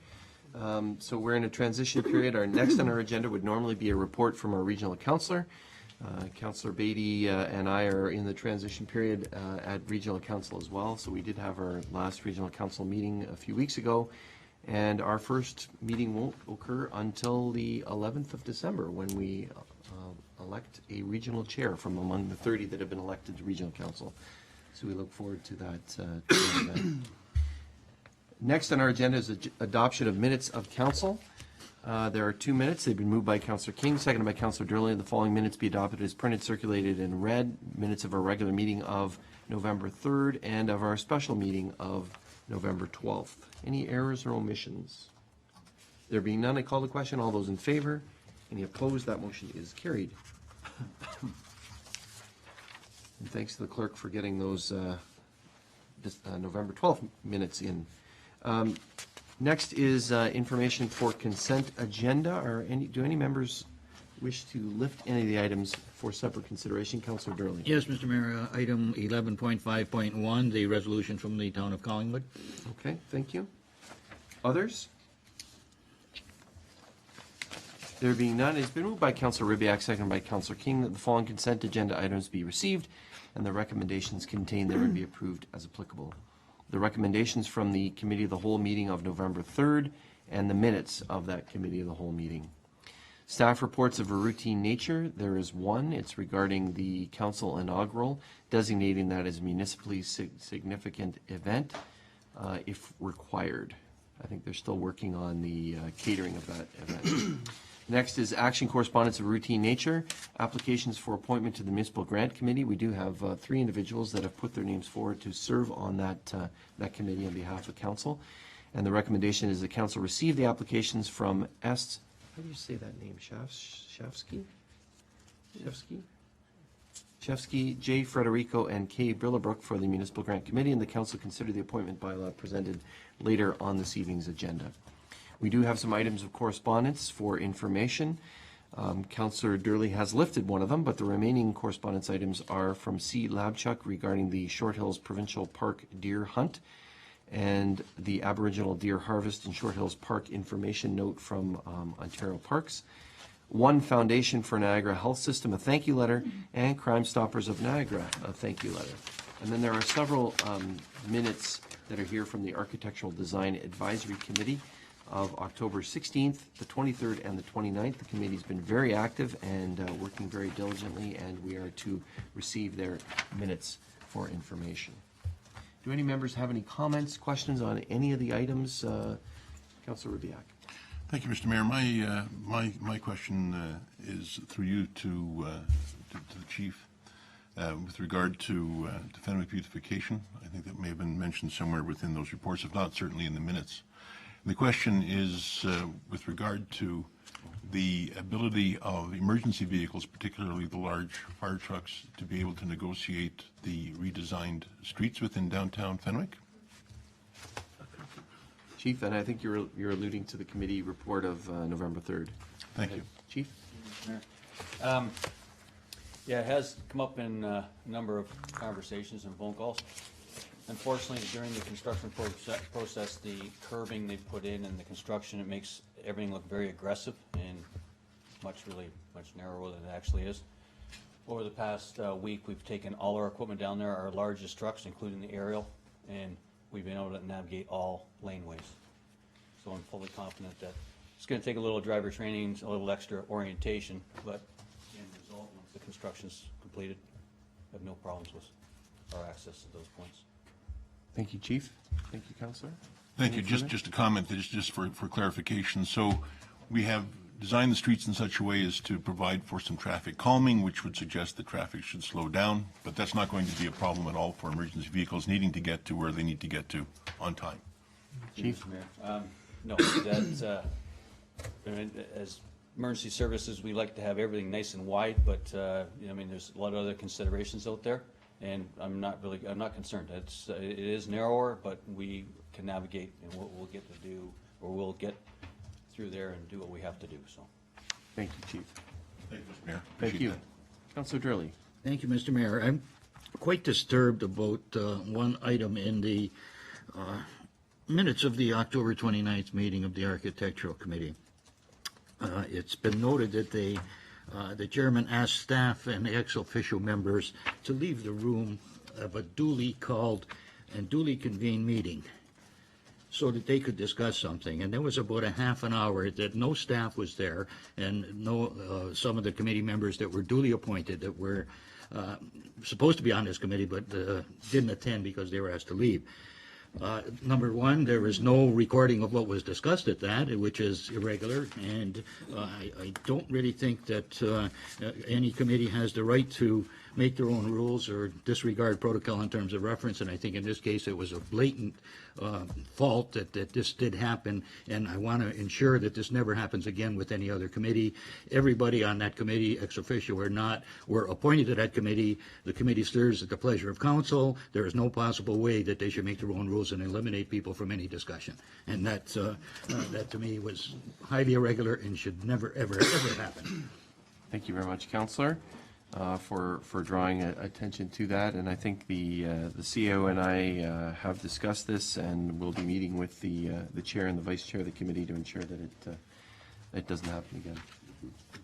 So we're in a transition period. Our next on our agenda would normally be a report from our regional councillor. Councillor Beatty and I are in the transition period at regional council as well. So we did have our last regional council meeting a few weeks ago, and our first meeting won't occur until the 11th of December when we elect a regional chair from among the 30 that have been elected to regional council. So we look forward to that event. Next on our agenda is adoption of minutes of council. There are 2 minutes. They've been moved by Councillor King, seconded by Councillor Durley. The following minutes be adopted as printed, circulated, and read. Minutes of our regular meeting of November 3rd and of our special meeting of November 12th. Any errors or omissions? There being none, I call the question. All those in favor? Any opposed? That motion is carried. And thanks to the clerk for getting those November 12th minutes in. Next is information for consent agenda. Do any members wish to lift any of the items for separate consideration? Councillor Durley. Yes, Mr. Mayor, item 11.5.1, the resolution from the town of Collingwood. Okay, thank you. Others? There being none, it's been moved by Councillor Ribbiak, seconded by Councillor King, that the following consent agenda items be received and the recommendations contained therein be approved as applicable. The recommendations from the Committee of the Whole meeting of November 3rd and the minutes of that Committee of the Whole meeting. Staff reports of a routine nature. There is one. It's regarding the council inaugural, designating that as a municipally significant event if required. I think they're still working on the catering of that event. Next is action correspondence of routine nature, applications for appointment to the Municipal Grant Committee. We do have 3 individuals that have put their names forward to serve on that committee on behalf of council. And the recommendation is the council receive the applications from how do you say that name? Shevsky, J. Frederico, and K. Brillabrook for the Municipal Grant Committee, and the council consider the appointment bylaw presented later on this evening's agenda. We do have some items of correspondence for information. Councillor Durley has lifted one of them, but the remaining correspondence items are from C. Labchuk regarding the Short Hills Provincial Park deer hunt and the Aboriginal deer harvest in Short Hills Park information note from Ontario Parks. One Foundation for Niagara Health System, a thank you letter, and Crime Stoppers of Niagara, a thank you letter. And then there are several minutes that are here from the Architectural Design Advisory Committee of October 16th, the 23rd, and the 29th. The committee's been very active and working very diligently, and we are to receive their minutes for information. Do any members have any comments, questions on any of the items? Councillor Ribbiak. Thank you, Mr. Mayor. My question is through you to the chief with regard to Fenwick beautification. I think that may have been mentioned somewhere within those reports, if not certainly in the minutes. And the question is with regard to the ability of emergency vehicles, particularly the large fire trucks, to be able to negotiate the redesigned streets within downtown Fenwick? Chief, and I think you're alluding to the committee report of November 3rd. Thank you. Chief? Yeah, it has come up in a number of conversations and phone calls. Unfortunately, during the construction process, the curbing they put in and the construction, it makes everything look very aggressive and much narrower than it actually is. Over the past week, we've taken all our equipment down there, our largest trucks, including the aerial, and we've been able to navigate all laneways. So I'm fully confident that it's going to take a little driver training, a little extra orientation, but the end result, once the construction's completed, I have no problems with our access to those points. Thank you, Chief. Thank you, Councillor. Thank you. Just a comment, just for clarification. So we have designed the streets in such a way as to provide for some traffic calming, which would suggest that traffic should slow down, but that's not going to be a problem at all for emergency vehicles needing to get to where they need to get to on time. Chief? No, that's, as emergency services, we like to have everything nice and wide, but, I mean, there's a lot of other considerations out there, and I'm not concerned. It is narrower, but we can navigate, and we'll get to do, or we'll get through there and do what we have to do, so. Thank you, Chief. Thank you, Mr. Mayor. Thank you. Councillor Durley. Thank you, Mr. Mayor. I'm quite disturbed about one item in the minutes of the October 29th meeting of the Architectural Committee. It's been noted that the chairman asked staff and ex-officio members to leave the room of a duly called and duly convened meeting so that they could discuss something. And there was about a half an hour that no staff was there, and no some of the committee members that were duly appointed that were supposed to be on this committee but didn't attend because they were asked to leave. Number one, there was no recording of what was discussed at that, which is irregular, and I don't really think that any committee has the right to make their own rules or disregard protocol in terms of reference, and I think in this case it was a blatant fault that this did happen, and I want to ensure that this never happens again with any other committee. Everybody on that committee, ex officio or not, were appointed to that committee. The committee serves at the pleasure of council. There is no possible way that they should make their own rules and eliminate people from any discussion, and that to me was highly irregular and should never, ever, ever happen. Thank you very much, Councillor, for drawing attention to that. And I think the CEO and I have discussed this, and we'll be meeting with the chair and the vice chair of the committee to ensure that it doesn't happen again.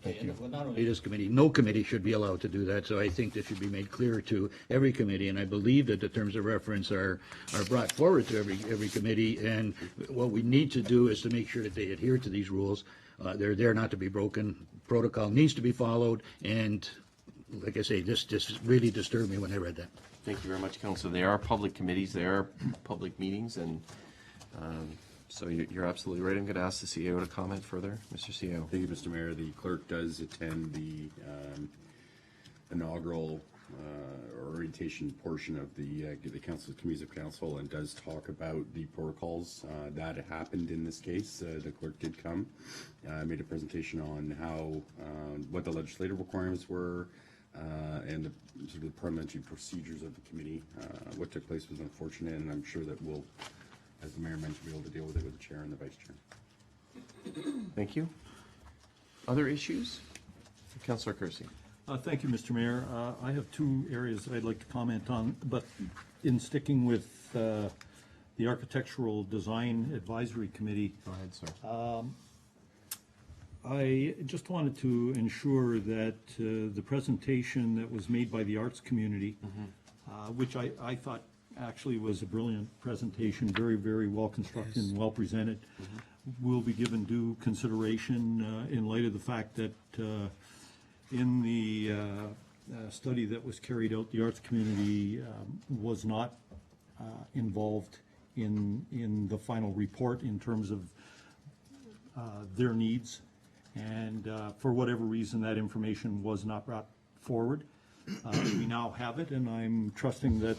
Thank you. Well, not only this committee, no committee should be allowed to do that, so I think this should be made clear to every committee, and I believe that the terms of reference are brought forward to every committee, and what we need to do is to make sure that they adhere to these rules. They're there not to be broken. Protocol needs to be followed, and like I say, this just really disturbed me when I read that. Thank you very much, Councillor. They are public committees, they are public meetings, and so you're absolutely right. I'm going to ask the CEO to comment further. Mr. CEO. Thank you, Mr. Mayor. The clerk does attend the inaugural orientation portion of the Council Committees of Council and does talk about the protocols that happened in this case. The clerk did come, made a presentation on how what the legislative requirements were and the sort of the parliamentary procedures of the committee. What took place was unfortunate, and I'm sure that we'll, as the mayor mentioned, be able to deal with it with the chair and the vice chair. Thank you. Other issues? Councillor Kersey. Thank you, Mr. Mayor. I have two areas that I'd like to comment on, but in sticking with the Architectural Design Advisory Committee. Go ahead, sir. I just wanted to ensure that the presentation that was made by the arts community, which I thought actually was a brilliant presentation, very, very well constructed and well presented, will be given due consideration in light of the fact that in the study that was carried out, the arts community was not involved in the final report in terms of their needs, and for whatever reason that information was not brought forward. We now have it, and I'm trusting that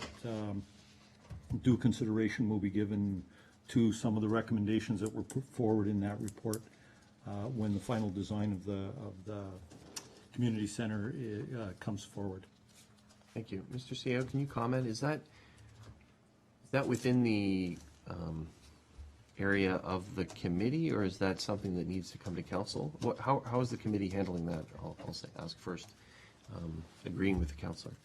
due consideration will be given to some of the recommendations that were put forward in that report when the final design of the community center comes forward. Thank you. Mr. CEO, can you comment? Is that within the area of the committee, or is that something that needs to come to council? How is the committee handling that? I'll ask first, agreeing with the councillor.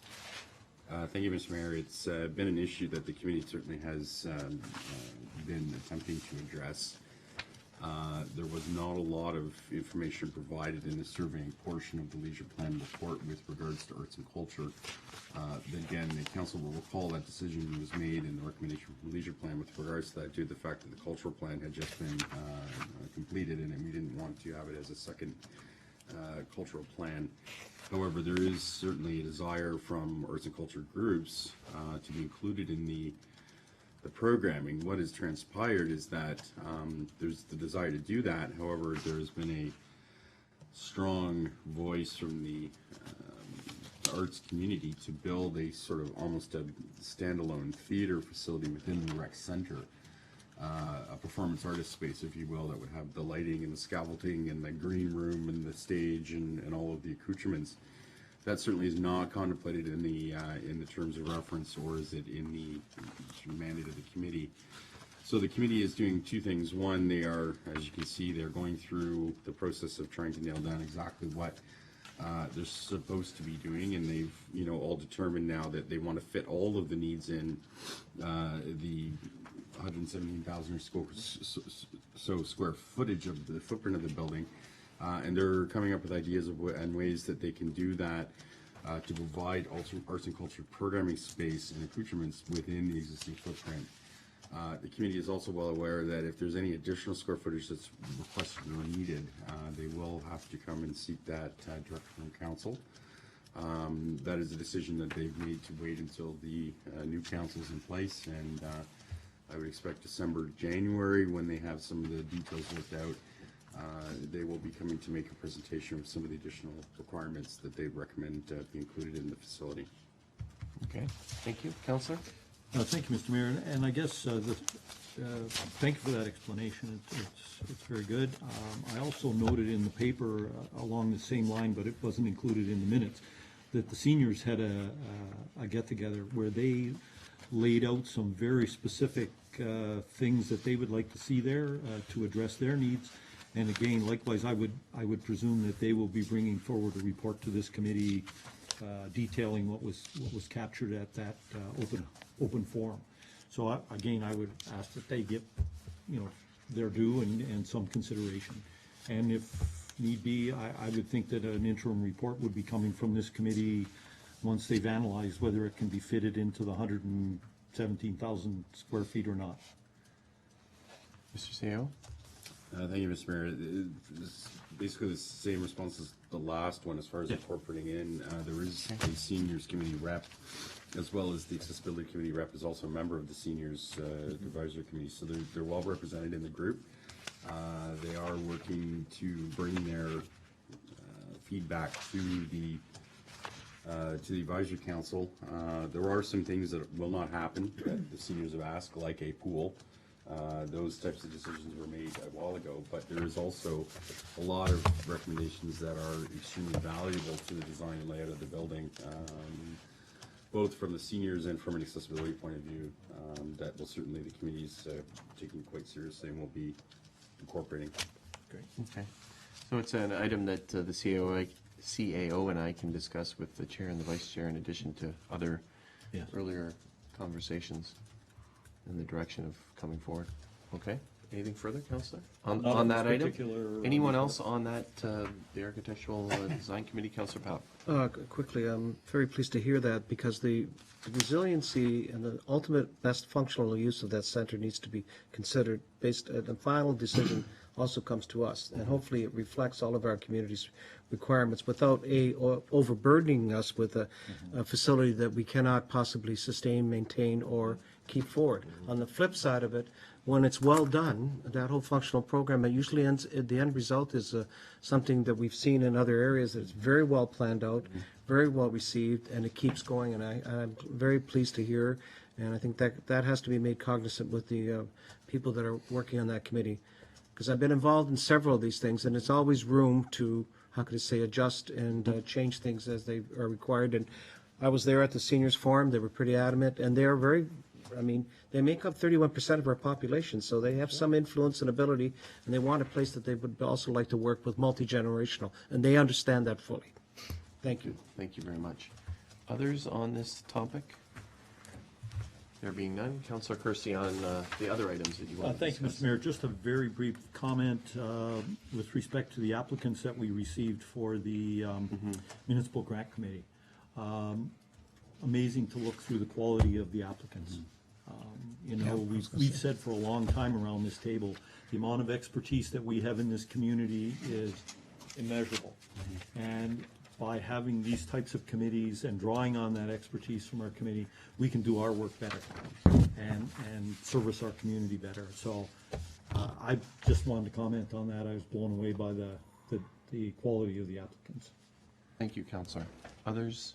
Thank you, Mr. Mayor. It's been an issue that the committee certainly has been attempting to address. There was not a lot of information provided in the surveying portion of the Leisure Plan report with regards to arts and culture. Again, the council will recall that decision was made in the recommendation from the Leisure Plan with regards to that due to the fact that the cultural plan had just been completed, and we didn't want to have it as a second cultural plan. However, there is certainly a desire from arts and culture groups to be included in the programming. What has transpired is that there's the desire to do that. However, there's been a strong voice from the arts community to build a sort of almost a standalone theater facility within the rec center, a performance artist space, if you will, that would have the lighting and the scaffolding and the green room and the stage and all of the accoutrements. That certainly is not contemplated in the terms of reference, or is it in the mandate of the committee. So the committee is doing two things. One, they are, as you can see, they're going through the process of trying to nail down exactly what they're supposed to be doing, and they've all determined now that they want to fit all of the needs in the 117,000 square footage of the footprint of the building. And they're coming up with ideas and ways that they can do that to provide arts and culture programming space and accoutrements within the existing footprint. The committee is also well aware that if there's any additional square footage that's requested or needed, they will have to come and seek that directly from council. That is a decision that they've made to wait until the new council is in place, and I would expect December, January, when they have some of the details worked out, They will be coming to make a presentation of some of the additional requirements that they recommend be included in the facility. Okay, thank you. Councillor? Thank you, Mr. Mayor, and I guess thank you for that explanation. It's very good. I also noted in the paper along the same line, but it wasn't included in the minutes, that the seniors had a get-together where they laid out some very specific things that they would like to see there to address their needs. And again, likewise, I would presume that they will be bringing forward a report to this committee detailing what was captured at that open forum. So again, I would ask that they get, their due and some consideration. And if need be, I would think that an interim report would be coming from this committee once they've analyzed whether it can be fitted into the 117,000 square feet or not. Mr. Seo? Thank you, Mr. Mayor. It's basically the same response as the last one as far as incorporating in. There is a seniors committee rep, as well as the accessibility committee rep is also a member of the seniors advisory committee, so they're well represented in the group. They are working to bring their feedback to the advisory council. There are some things that will not happen that the seniors have asked, like a pool. Those types of decisions were made a while ago, but there is also a lot of recommendations that are extremely valuable to the design and layout of the building, both from the seniors and from an accessibility point of view, that will certainly the committee's taking quite seriously and will be incorporating. Great. Okay. So it's an item that the CAO and I can discuss with the chair and the vice chair in addition to other earlier conversations in the direction of coming forward. Okay. Anything further, Councillor? On that item? Anyone else on that, the Architectural Design Committee? Councillor Powell. Quickly, I'm very pleased to hear that because the resiliency and the ultimate best functional use of that center needs to be considered based, the final decision also comes to us, and hopefully it reflects all of our community's requirements without overburdening us with a facility that we cannot possibly sustain, maintain, or keep forward. On the flip side of it, when it's well done, that whole functional program, it usually ends, the end result is something that we've seen in other areas that's very well planned out, very well received, and it keeps going, and I'm very pleased to hear, and I think that has to be made cognizant with the people that are working on that committee. Because I've been involved in several of these things, and it's always room to, how could I say, adjust and change things as they are required. And I was there at the seniors forum. They were pretty adamant, and they are very, they make up 31% of our population, so they have some influence and ability, and they want a place that they would also like to work with multi-generational, and they understand that fully. Thank you. Thank you very much. Others on this topic? There being none, Councillor Kersey on the other items that you want to Thank you, discuss. Mr. Mayor. Just a very brief comment with respect to the applicants that we received for the Municipal Grant Committee. Amazing to look through the quality of the applicants. We've said for a long time around this table, the amount of expertise that we have in this community is immeasurable. And by having these types of committees and drawing on that expertise from our committee, we can do our work better and service our community better. So I just wanted to comment on that. I was blown away by the quality of the applicants. Thank you, Councillor. Others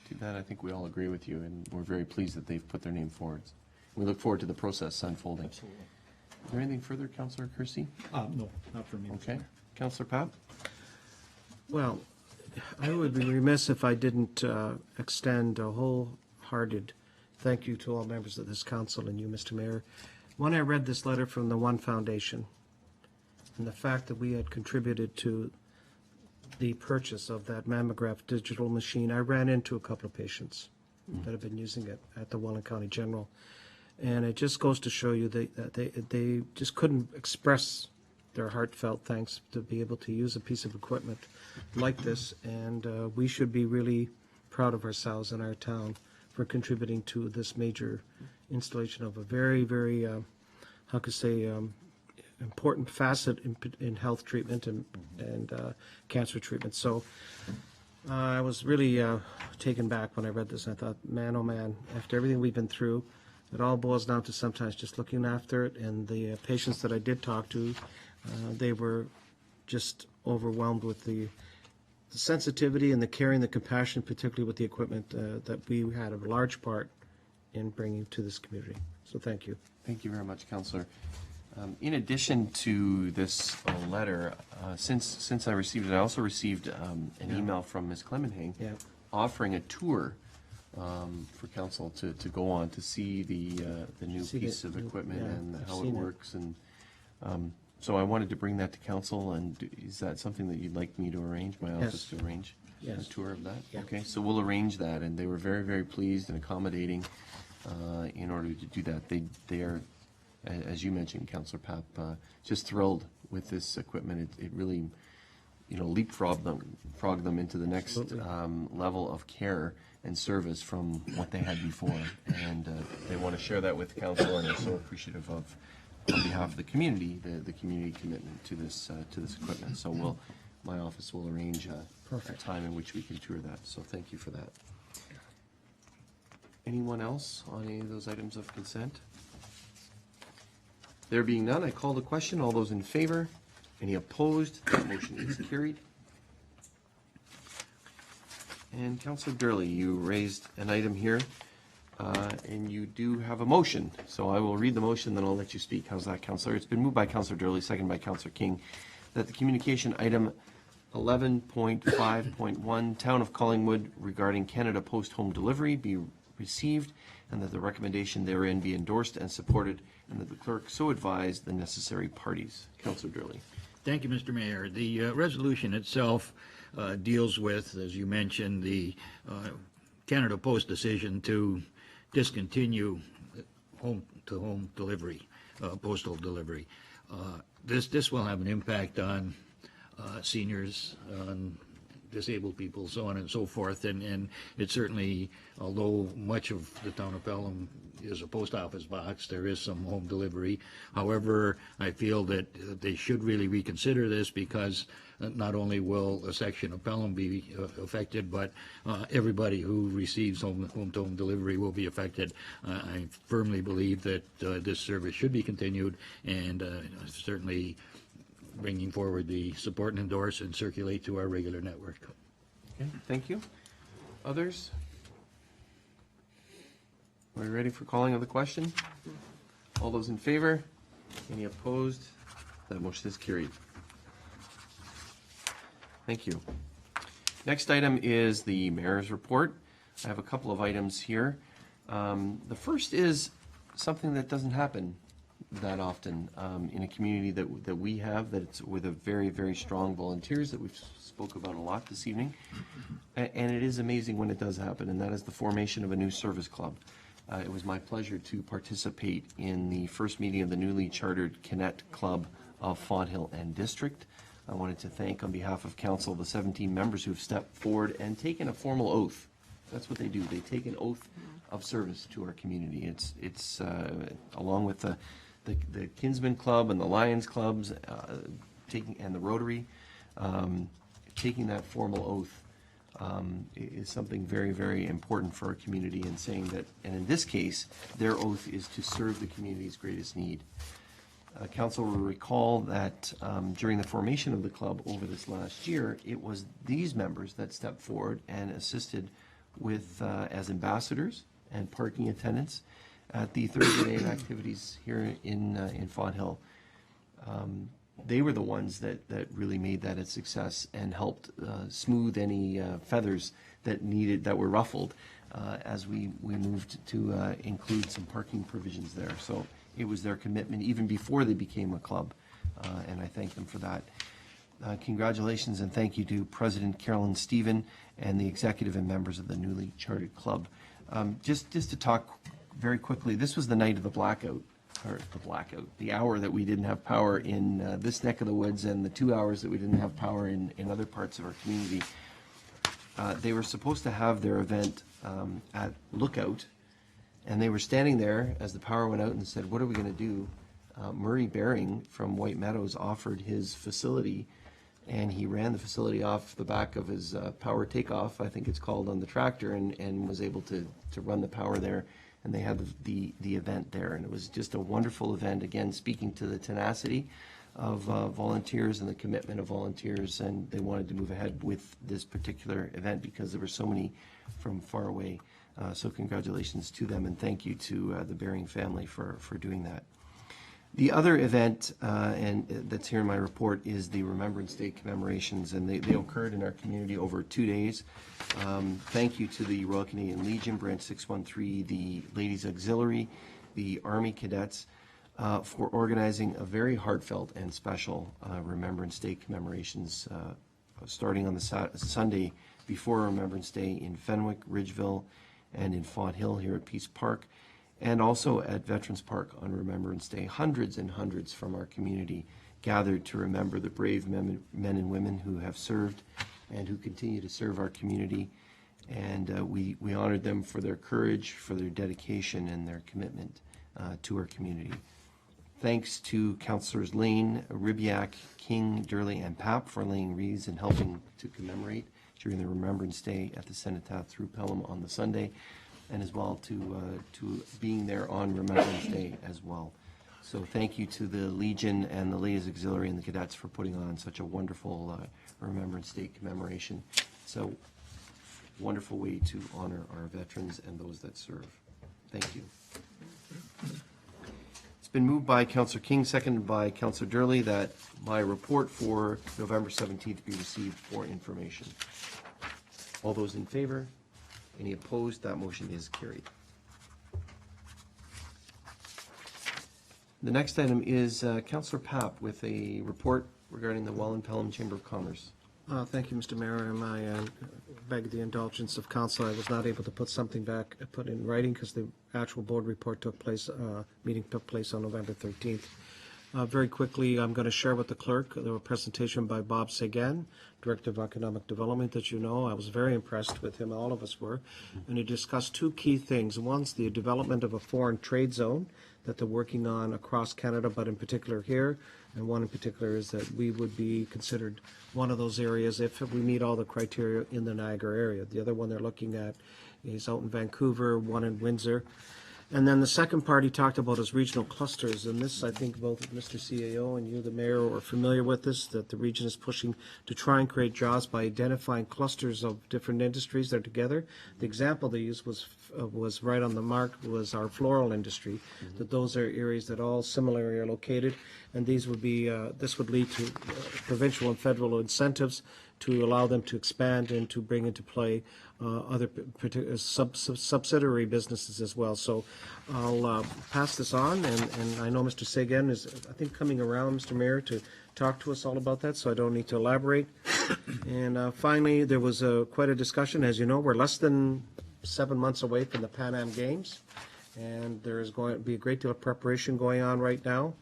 to that? I think we all agree with you, and we're very pleased that they've put their name forward. We look forward to the process unfolding. Absolutely. Is there anything further, Councillor Kersey? No, not for me. Okay. Councillor Papp? Well, I would be remiss if I didn't extend a wholehearted thank you to all members of this council and you, Mr. Mayor. When I read this letter from the One Foundation and the fact that we had contributed to the purchase of that mammograph digital machine, I ran into a couple of patients that have been using it at the Welland County General. And it just goes to show you that they just couldn't express their heartfelt thanks to be able to use a piece of equipment like this, and we should be really proud of ourselves in our town for contributing to this major installation of a very, very, how could I say, important facet in health treatment and cancer treatment. So I was really taken back when I read this, and I thought, man, oh man, after everything we've been through, it all boils down to sometimes just looking after it, and the patients that I did talk to, they were just overwhelmed with the sensitivity and the caring, the compassion, particularly with the equipment that we had a large part in bringing to this community. So thank you. Thank you very much, Councillor. In addition to this letter, since I received it, I also received an email from Ms. Clemenhang offering a tour for council to go on to see the new piece of equipment and how it works. And so I wanted to bring that to council. And is that something that you'd like me to arrange, my office to arrange a tour of that? Yeah. Okay, so we'll arrange that. And they were very, very pleased and accommodating in order to do that. They are, as you mentioned, Councillor Papp, just thrilled with this equipment. It really, leapfrog them into the next level of care and service from what they had before. And they want to share that with council, and are so appreciative of, on behalf of the community, the community commitment to this equipment. So my office will arrange a time in which we can tour that. So thank you for that. Anyone else on any of those items of consent? There being none, I call the question. All those in favor? Any opposed? That motion is carried. And Councillor Durley, you raised an item here, and you do have a motion. So I will read the motion, then I'll let you speak. How's that, Councillor? It's been moved by Councillor Durley, second by Councillor King, that the communication item 11.5.1, Town of Collingwood, regarding Canada Post home delivery be received, and that the recommendation therein be endorsed and supported, and that the clerk so advise the necessary parties. Councillor Durley. Thank you, Mr. Mayor. The resolution itself deals with, as you mentioned, the Canada Post decision to discontinue home-to-home delivery, postal delivery. This will have an impact on seniors, on disabled people, so on and so forth, and it certainly, although much of the town of Pelham is a post office box, there is some home delivery. However, I feel that they should really reconsider this, because not only will a section of Pelham be affected, but everybody who receives home-to-home delivery will be affected. I firmly believe that this service should be continued, and certainly bringing forward the support and endorse and circulate to our regular network. Okay, thank you. Others? Are we ready for calling of the question? All those in favor? Any opposed? That motion is carried. Thank you. Next item is the mayor's report. I have a couple of items here. The first is something that doesn't happen that often in a community that we have, that it's with a very, very strong volunteers that we've spoke about a lot this evening. And it is amazing when it does happen, and that is the formation of a new service club. It was my pleasure to participate in the first meeting of the newly chartered Connect Club of Fonthill and District. I wanted to thank, on behalf of council, the 17 members who have stepped forward and taken a formal oath. That's what they do. They take an oath of service to our community. It's along with the Kinsman Club and the Lions Clubs, and the Rotary, taking that formal oath is something very, very important for our community, and saying that, and in this case, their oath is to serve the community's greatest need. Council will recall that during the formation of the club over this last year, it was these members that stepped forward and assisted with, as ambassadors and parking attendants at the Thursday night activities here in Fonthill. They were the ones that really made that a success and helped smooth any feathers that were ruffled as we moved to include some parking provisions there. So it was their commitment even before they became a club, and I thank them for that. Congratulations and thank you to President Carolyn Stephen and the executive and members of the newly chartered club. Just to talk very quickly, this was the night of the blackout, the hour that we didn't have power in this neck of the woods, and the 2 hours that we didn't have power in other parts of our community. They were supposed to have their event at Lookout, and they were standing there as the power went out and said, what are we going to do? Murray Baring from White Meadows offered his facility, and he ran the facility off the back of his power takeoff, I think it's called, on the tractor, and was able to run the power there. And they had the event there, and it was just a wonderful event, again, speaking to the tenacity of volunteers and the commitment of volunteers, and they wanted to move ahead with this particular event because there were so many from far away. So congratulations to them, and thank you to the Bering family for doing that. The other event, and that's here in my report, is the Remembrance Day commemorations, and they occurred in our community over 2 days. Thank you to the Royal Canadian Legion, Branch 613, the Ladies Auxiliary, the Army Cadets, for organizing a very heartfelt and special Remembrance Day commemorations, starting on the Sunday before Remembrance Day in Fenwick, Ridgeville, and in Font Hill here at Peace Park, and also at Veterans Park on Remembrance Day. Hundreds and hundreds from our community gathered to remember the brave men and women who have served and who continue to serve our community. And we honored them for their courage, for their dedication, and their commitment to our community. Thanks to Councillors Lane, Ribiak, King, Durley, and Papp for laying wreaths and helping to commemorate during the Remembrance Day at the Cenotaph through Pelham on the Sunday, and as well to being there on Remembrance Day as well. So thank you to the Legion and the Ladies Auxiliary and the Cadets for putting on such a wonderful Remembrance Day commemoration. It's a wonderful way to honor our veterans and those that serve. Thank you. It's been moved by Councillor King, seconded by Councillor Durley, that my report for November 17th be received for information. All those in favor? Any opposed? That motion is carried. The next item is Councillor Papp with a report regarding the Welland Pelham Chamber of Commerce. Thank you, Mr. Mayor, and I beg the indulgence of council. I was not able to put in writing because the actual board report meeting took place on November 13th. Very quickly, I'm going to share with the clerk the presentation by Bob Sagan, Director of Economic Development, that you know. I was very impressed with him, all of us were, and he discussed two key things. One's the development of a foreign trade zone that they're working on across Canada, but in particular here, and one in particular is that we would be considered one of those areas if we meet all the criteria in the Niagara area. The other one they're looking at is out in Vancouver, one in Windsor. And then the second part he talked about is regional clusters, and this, I think both Mr. CAO and you, the mayor, are familiar with this, that the region is pushing to try and create jobs by identifying clusters of different industries that are together. The example they used was right on the mark, was our floral industry, that those are areas that all similarly are located, and these would be, this would lead to provincial and federal incentives to allow them to expand and to bring into play other subsidiary businesses as well. So I'll pass this on, and I know Mr. Sagan is, I think, coming around, Mr. Mayor, to talk to us all about that, so I don't need to elaborate. And finally, there was quite a discussion. As you know, we're less than 7 months away from the Pan Am Games, and there is going to be a great deal of preparation going on right now,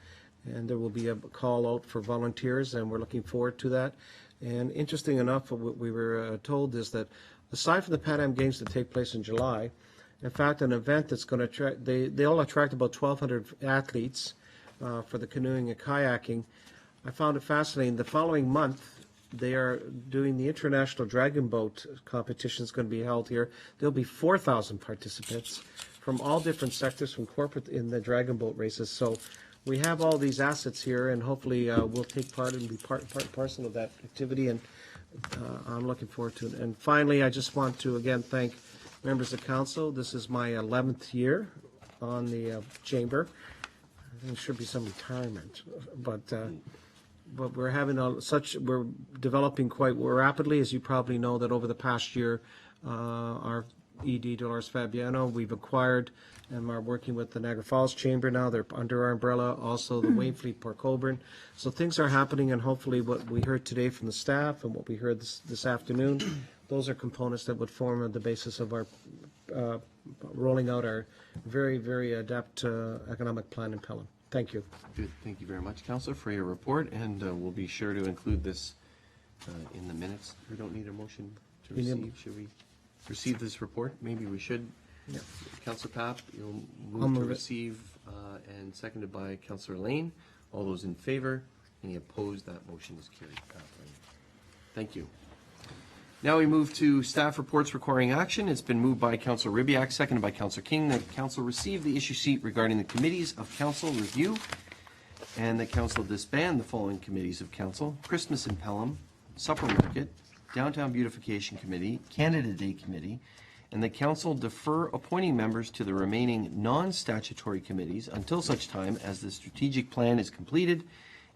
and there will be a call out for volunteers, and we're looking forward to that. And interesting enough, what we were told is that aside from the Pan Am Games that take place in July, in fact, an event that's going to attract, they all attract about 1,200 athletes for the canoeing and kayaking. I found it fascinating. The following month, they are doing the International Dragon Boat competition. Is going to be held here. There'll be 4,000 participants from all different sectors, from corporate in the Dragon Boat races. So we have all these assets here, and hopefully we'll take part and be part and parcel of that activity, and I'm looking forward to it. And finally, I just want to again thank members of council. This is my 11th year on the chamber. I think there should be some retirement, but we're having we're developing quite rapidly, as you probably know, that over the past year, our ED Dolores Fabiano, we've acquired and are working with the Niagara Falls Chamber now. They're under our umbrella, also the Wainfleet Port Colborne. So things are happening, and hopefully what we heard today from the staff and what we heard this afternoon, those are components that would form the basis of our rolling out our very, very adept economic plan in Pelham. Thank you. Good. Thank you very much, Councillor, for your report, and we'll be sure to include this in the minutes. We don't need a motion to receive. Should we receive this report? Maybe we should. Yeah. Councillor Papp, you'll move to receive, and seconded by Councillor Lane. All those in favor? Any opposed? That motion is carried. Thank you. Now we move to staff reports requiring action. It's been moved by Councillor Ribiak, seconded by Councillor King, that Council receive the issue sheet regarding the committees of council review. and that council disband the following committees of council: Christmas in Pelham, Supper Market, Downtown Beautification Committee, Canada Day Committee, and the council defer appointing members to the remaining non-statutory committees until such time as the strategic plan is completed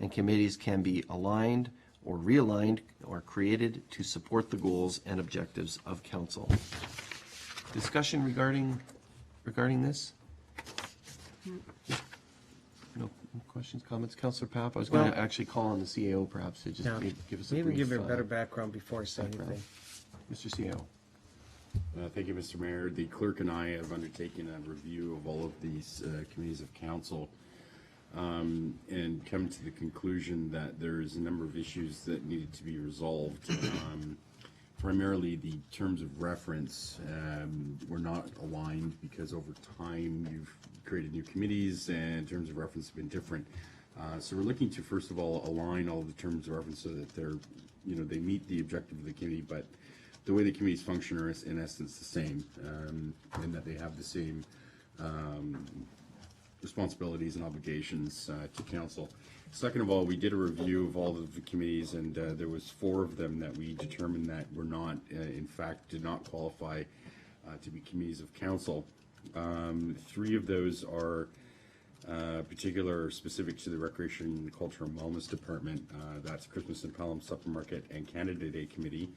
and committees can be aligned or realigned or created to support the goals and objectives of council. Discussion regarding this? No questions, comments? Councillor Papp, I was going to Well- actually call on the CAO perhaps to just Yeah. give us a Maybe brief. give you a better background before I say anything. Mr. CAO. Thank you, Mr. Mayor. The clerk and I have undertaken a review of all of these committees of council and come to the conclusion that there's a number of issues that needed to be resolved. Primarily, the terms of reference were not aligned because over time you've created new committees and terms of reference have been different. So we're looking to first of all align all of the terms of reference so that they're, they meet the objective of the committee, but the way the committees function are in essence the same, and that they have the same responsibilities and obligations to council. Second of all, we did a review of all of the committees, and there was 4 of them that we determined that were not, in fact, did not qualify to be committees of council. 3 of those are particular specific to the Recreation, Culture, and Wellness Department. That's Christmas in Pelham, Supper Market, and Canada Day Committee.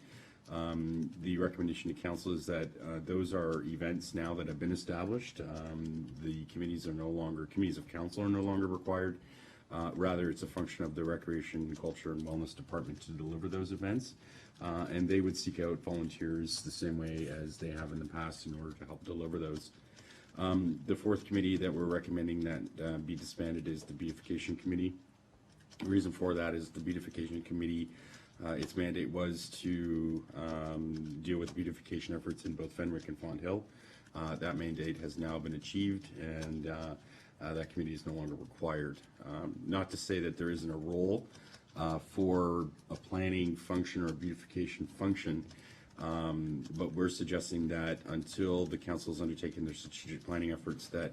The recommendation to council is that those are events now that have been established. The committees are no longer, committees of council are no longer required. Rather, it's a function of the Recreation, Culture, and Wellness Department to deliver those events. And they would seek out volunteers the same way as they have in the past in order to help deliver those. The 4th committee that we're recommending that be disbanded is the Beautification Committee. The reason for that is the Beautification Committee, its mandate was to deal with beautification efforts in both Fenwick and Font Hill. That mandate has now been achieved, and that committee is no longer required. Not to say that there isn't a role for a planning function or a beautification function, but we're suggesting that until the council has undertaken their strategic planning efforts, that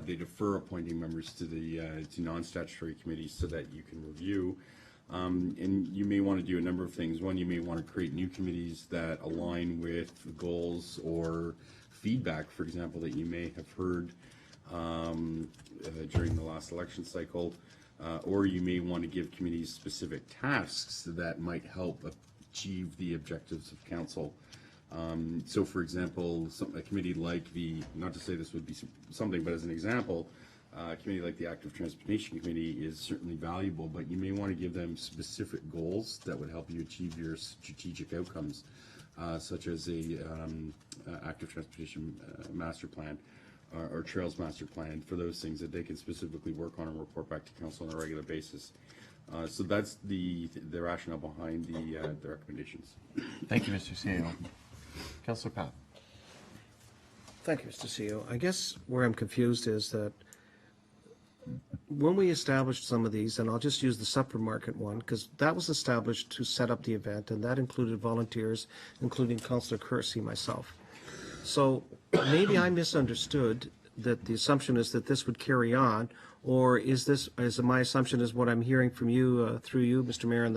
they defer appointing members to the to non-statutory committees so that you can review. And you may want to do a number of things. One, you may want to create new committees that align with goals or feedback, for example, that you may have heard during the last election cycle, or you may want to give committees specific tasks that might help achieve the objectives of council. So, for example, a committee like not to say this would be something, but as an example, a committee like the Active Transportation Committee is certainly valuable, but you may want to give them specific goals that would help you achieve your strategic outcomes, such as a Active Transportation Master Plan or Trails Master Plan, for those things that they can specifically work on and report back to council on a regular basis. So that's the rationale behind the recommendations. Thank you, Mr. CEO. Councillor Papp. Thank you, Mr. CEO. I guess where I'm confused is that when we established some of these, and I'll just use the Supper Market one, because that was established to set up the event, and that included volunteers, including Councillor Kersey, myself. So maybe I misunderstood that the assumption is that this would carry on, or is my assumption is what I'm hearing from you, through you, Mr. Mayor, and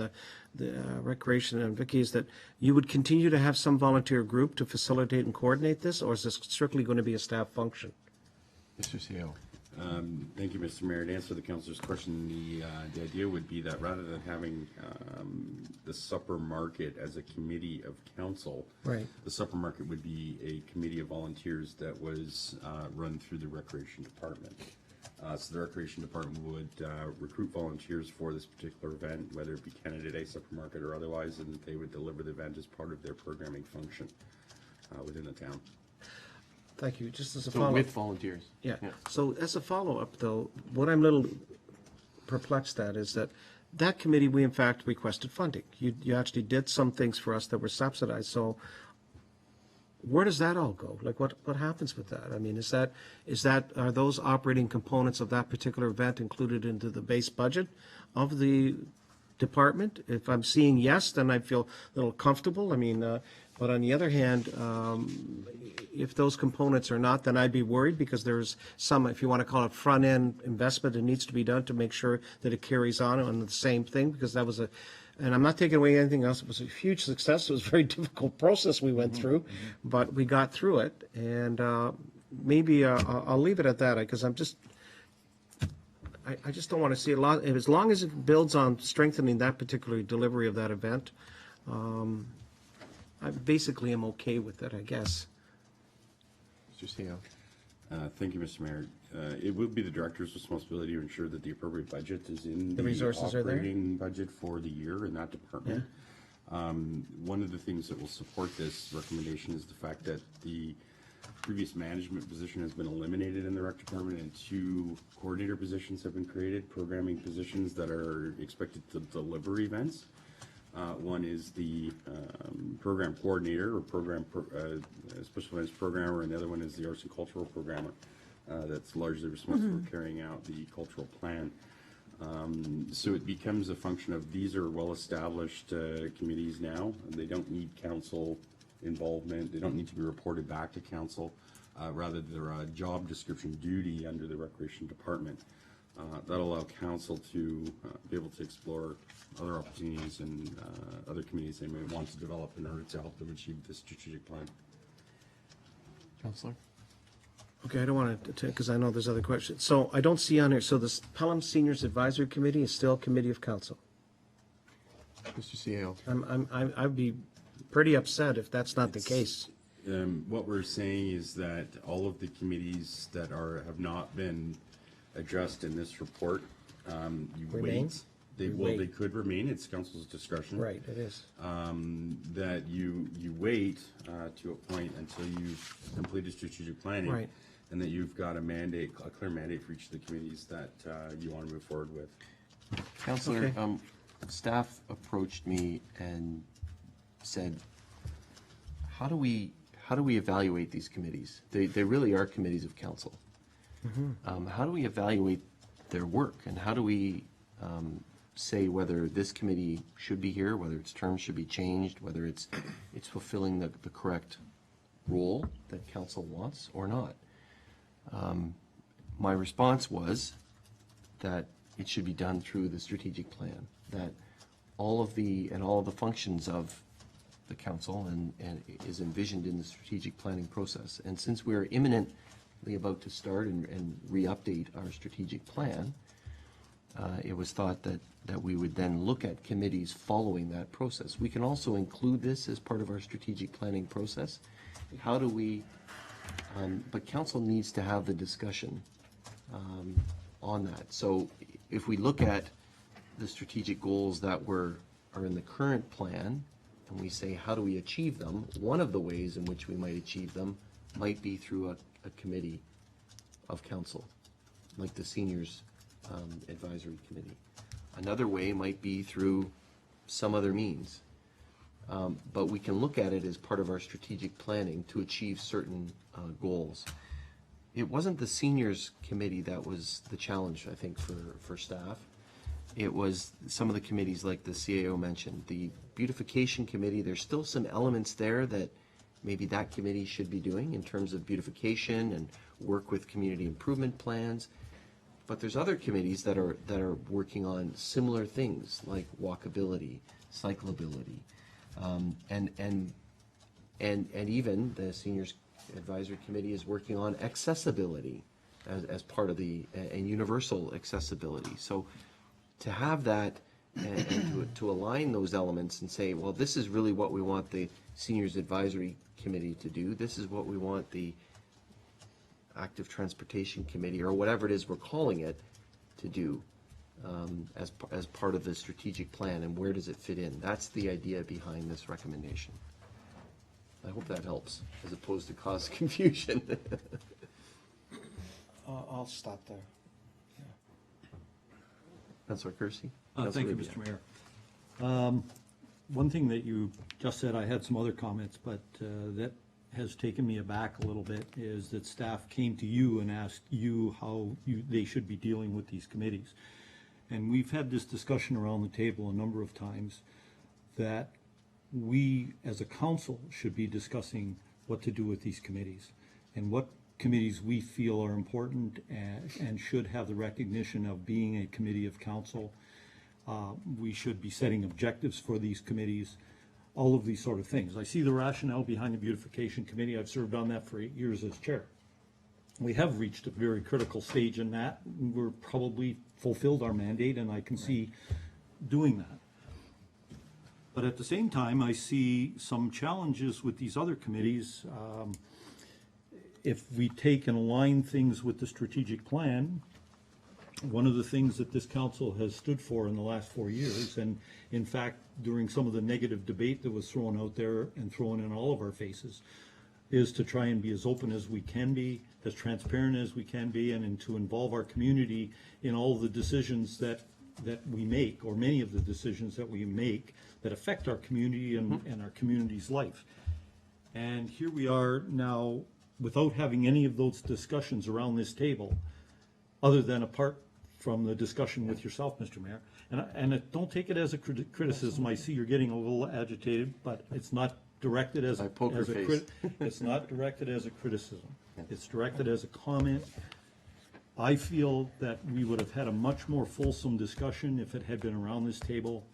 the Recreation and Vicky, is that you would continue to have some volunteer group to facilitate and coordinate this, or is this strictly going to be a staff function? Mr. CEO. Thank you, Mr. Mayor. To answer the councillor's question, the idea would be that rather than having the Supper Market as a committee of council, right, the Supper Market would be a committee of volunteers that was run through the Recreation Department. So the Recreation Department would recruit volunteers for this particular event, whether it be Canada Day, Supper Market, or otherwise, and they would deliver the event as part of their programming function within the town. Thank you. Just as a So follow-up. with volunteers. Yeah. So as a follow-up, though, what I'm a little perplexed at is that committee, we in fact requested funding. You actually did some things for us that were subsidized. So where does that all go? Like what happens with that? I mean, are those operating components of that particular event included into the base budget of the department? If I'm seeing yes, then I feel a little comfortable. I mean, But on the other hand, if those components are not, then I'd be worried because there's some, if you want to call it front-end investment that needs to be done to make sure that it carries on the same thing, because that was and I'm not taking away anything else, it was a huge success. It was a very difficult process we went through, but we got through it. And maybe I'll leave it at that, because I just don't want to see a lot, as long as it builds on strengthening that particular delivery of that event, I basically am okay with it, I guess. Mr. CEO. Thank you, Mr. Mayor. It will be the director's responsibility to ensure that the appropriate budget is in The resources are there? operating budget for the year in that department. One of the things that will support this recommendation is the fact that the previous management position has been eliminated in the rec department, and 2 coordinator positions have been created, programming positions that are expected to deliver events. One is the program coordinator or special events programmer, and the other one is the arts and cultural programmer that's largely responsible for carrying out the cultural plan. So it becomes a function of, these are well-established committees now, and they don't need council involvement. They don't need to be reported back to council. Rather, they're a job description duty under the recreation department. That'll allow council to be able to explore other opportunities and other committees they may want to develop in order to help them achieve the strategic plan. Councillor? Okay, I don't want to, because I know there's other questions. So I don't see on here, so this Pelham Seniors Advisory Committee is still a committee of council? Mr. CEO. I'd be pretty upset if that's not the case. What we're saying is that all of the committees that have not been addressed in this report, you Remain? wait. They could remain. It's council's discretion. Right, it is. That you wait to a point until you've completed strategic planning. Right. And that you've got a clear mandate for each of the committees that you want to move forward with. Councillor, Okay. Staff approached me and said, how do we evaluate these committees? They really are committees of council. How do we evaluate their work, and how do we say whether this committee should be here, whether its terms should be changed, whether it's fulfilling the correct role that council wants or not? My response was that it should be done through the strategic plan, that all of the functions of the council and is envisioned in the strategic planning process. And since we're imminently about to start and re-update our strategic plan, it was thought that we would then look at committees following that process. We can also include this as part of our strategic planning process. How do we, but council needs to have the discussion on that. So if we look at the strategic goals that are in the current plan, and we say, how do we achieve them? One of the ways in which we might achieve them might be through a committee of council, like the Seniors Advisory Committee. Another way might be through some other means. But we can look at it as part of our strategic planning to achieve certain goals. It wasn't the Seniors Committee that was the challenge, I think, for staff. It was some of the committees like the CAO mentioned. The Beautification Committee, there's still some elements there that maybe that committee should be doing in terms of beautification and work with community improvement plans. But there's other committees that are working on similar things like walkability, cyclability, and even the Seniors Advisory Committee is working on accessibility as part of and universal accessibility. So to have that and to align those elements and say, well, this is really what we want the Seniors Advisory Committee to do. This is what we want the Active Transportation Committee, or whatever it is we're calling it, to do as part of the strategic plan, and where does it fit in? That's the idea behind this recommendation. I hope that helps, as opposed to cause confusion. I'll stop there. Councilor Kersey? Thank you, Mr. Mayor. One thing that you just said, I had some other comments, but that has taken me aback a little bit, is that staff came to you and asked you how they should be dealing with these committees. And we've had this discussion around the table a number of times, that we, as a council, should be discussing what to do with these committees and what committees we feel are important and should have the recognition of being a committee of council. We should be setting objectives for these committees, all of these sort of things. I see the rationale behind the beautification committee. I've served on that for 8 years as chair. We have reached a very critical stage in that. We're probably fulfilled our mandate, and I can see doing that. But at the same time, I see some challenges with these other committees. If we take and align things with the strategic plan, one of the things that this council has stood for in the last 4 years, and in fact, during some of the negative debate that was thrown out there and thrown in all of our faces, is to try and be as open as we can be, as transparent as we can be, and to involve our community in all the decisions that we make, or many of the decisions that we make that affect our community and our community's life. And here we are now, without having any of those discussions around this table, other than apart from the discussion with yourself, Mr. Mayor. And don't take it as a criticism. I see you're getting a little agitated, but it's not directed as a it's not directed as a criticism. It's directed as a comment. I feel that we would have had a much more fulsome discussion if it had been around this table,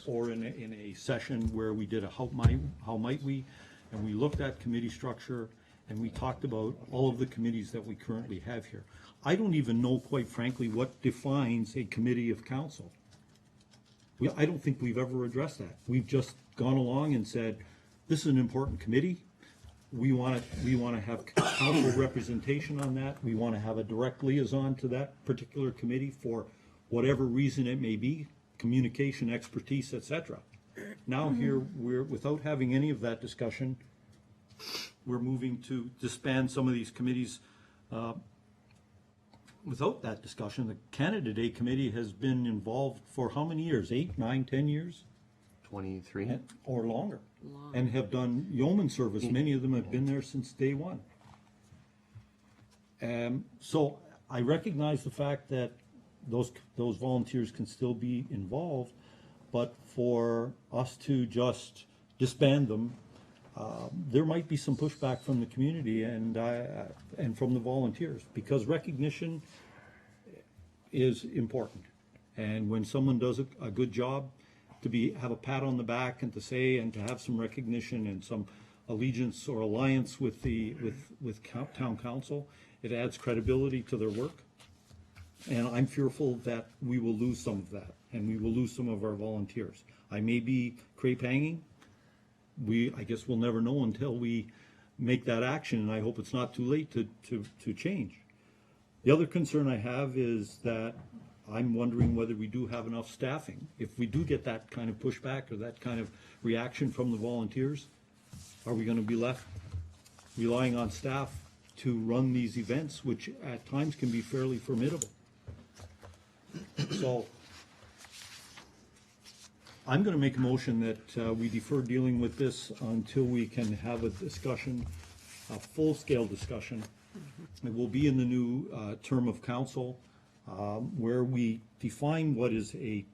or in a session where we did a how might we, and we looked at committee structure, and we talked about all of the committees that we currently have here. I don't even know, quite frankly, what defines a committee of council. I don't think we've ever addressed that. We've just gone along and said, this is an important committee. We want to have council representation on that. We want to have a direct liaison to that particular committee for whatever reason it may be, communication, expertise, etc. Now here, we're, without having any of that discussion, we're moving to disband some of these committees without that discussion. The Canada Day Committee has been involved for how many years? 8, 9, 10 years? 23. Or longer. And have done yeoman service. Many of them have been there since day one. So I recognize the fact that those volunteers can still be involved, but for us to just disband them, there might be some pushback from the community and from the volunteers, because recognition is important. And when someone does a good job, to have a pat on the back and to say, and to have some recognition and some allegiance or alliance with town council, it adds credibility to their work. And I'm fearful that we will lose some of that, and we will lose some of our volunteers. I may be crepe hanging. I guess we'll never know until we make that action, and I hope it's not too late to change. The other concern I have is that I'm wondering whether we do have enough staffing. If we do get that kind of pushback or that kind of reaction from the volunteers, are we going to be left relying on staff to run these events, which at times can be fairly formidable? So I'm going to make a motion that we defer dealing with this until we can have a discussion, a full-scale discussion. It will be in the new term of council, where we define what is a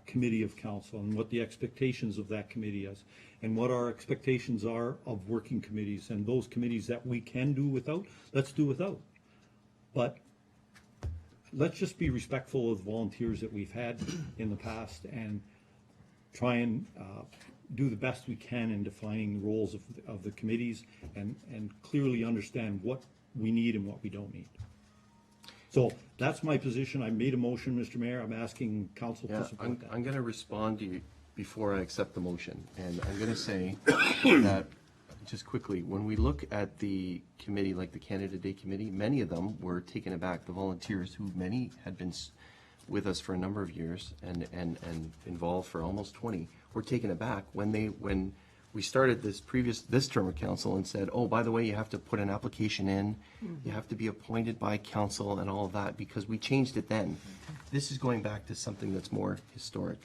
committee of council and what the expectations of that committee is, and what our expectations are of working committees, and those committees that we can do without, let's do without. But let's just be respectful of the volunteers that we've had in the past and try and do the best we can in defining the roles of the committees and clearly understand what we need and what we don't need. So that's my position. I made a motion, Mr. Mayor. I'm asking council to support that. I'm going to respond to you before I accept the motion. And I'm going to say that, just quickly, when we look at the committee, like the Canada Day Committee, many of them were taken aback. The volunteers, who many had been with us for a number of years and involved for almost 20, were taken aback when we started this term of council and said, oh, by the way, you have to put an application in, you have to be appointed by council and all of that, because we changed it then. This is going back to something that's more historic.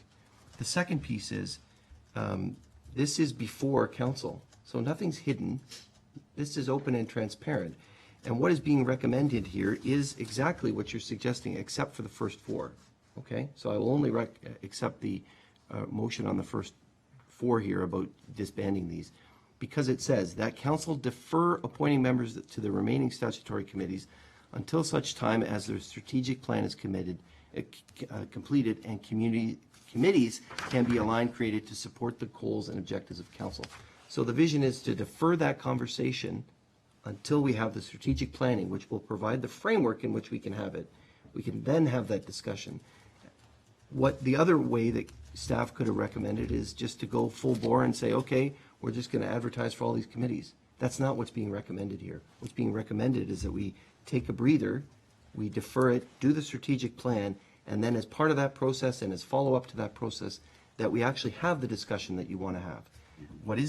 The second piece is, this is before council, so nothing's hidden. This is open and transparent. And what is being recommended here is exactly what you're suggesting, except for the first 4, okay? So I will only accept the motion on the first 4 here about disbanding these, because it says that council defer appointing members to the remaining statutory committees until such time as their strategic plan is completed and committees can be aligned, created to support the goals and objectives of council. So the vision is to defer that conversation until we have the strategic planning, which will provide the framework in which we can have it. We can then have that discussion. What the other way that staff could have recommended is just to go full bore and say, okay, we're just going to advertise for all these committees. That's not what's being recommended here. What's being recommended is that we take a breather, we defer it, do the strategic plan, and then as part of that process and as follow-up to that process, that we actually have the discussion that you want to have. What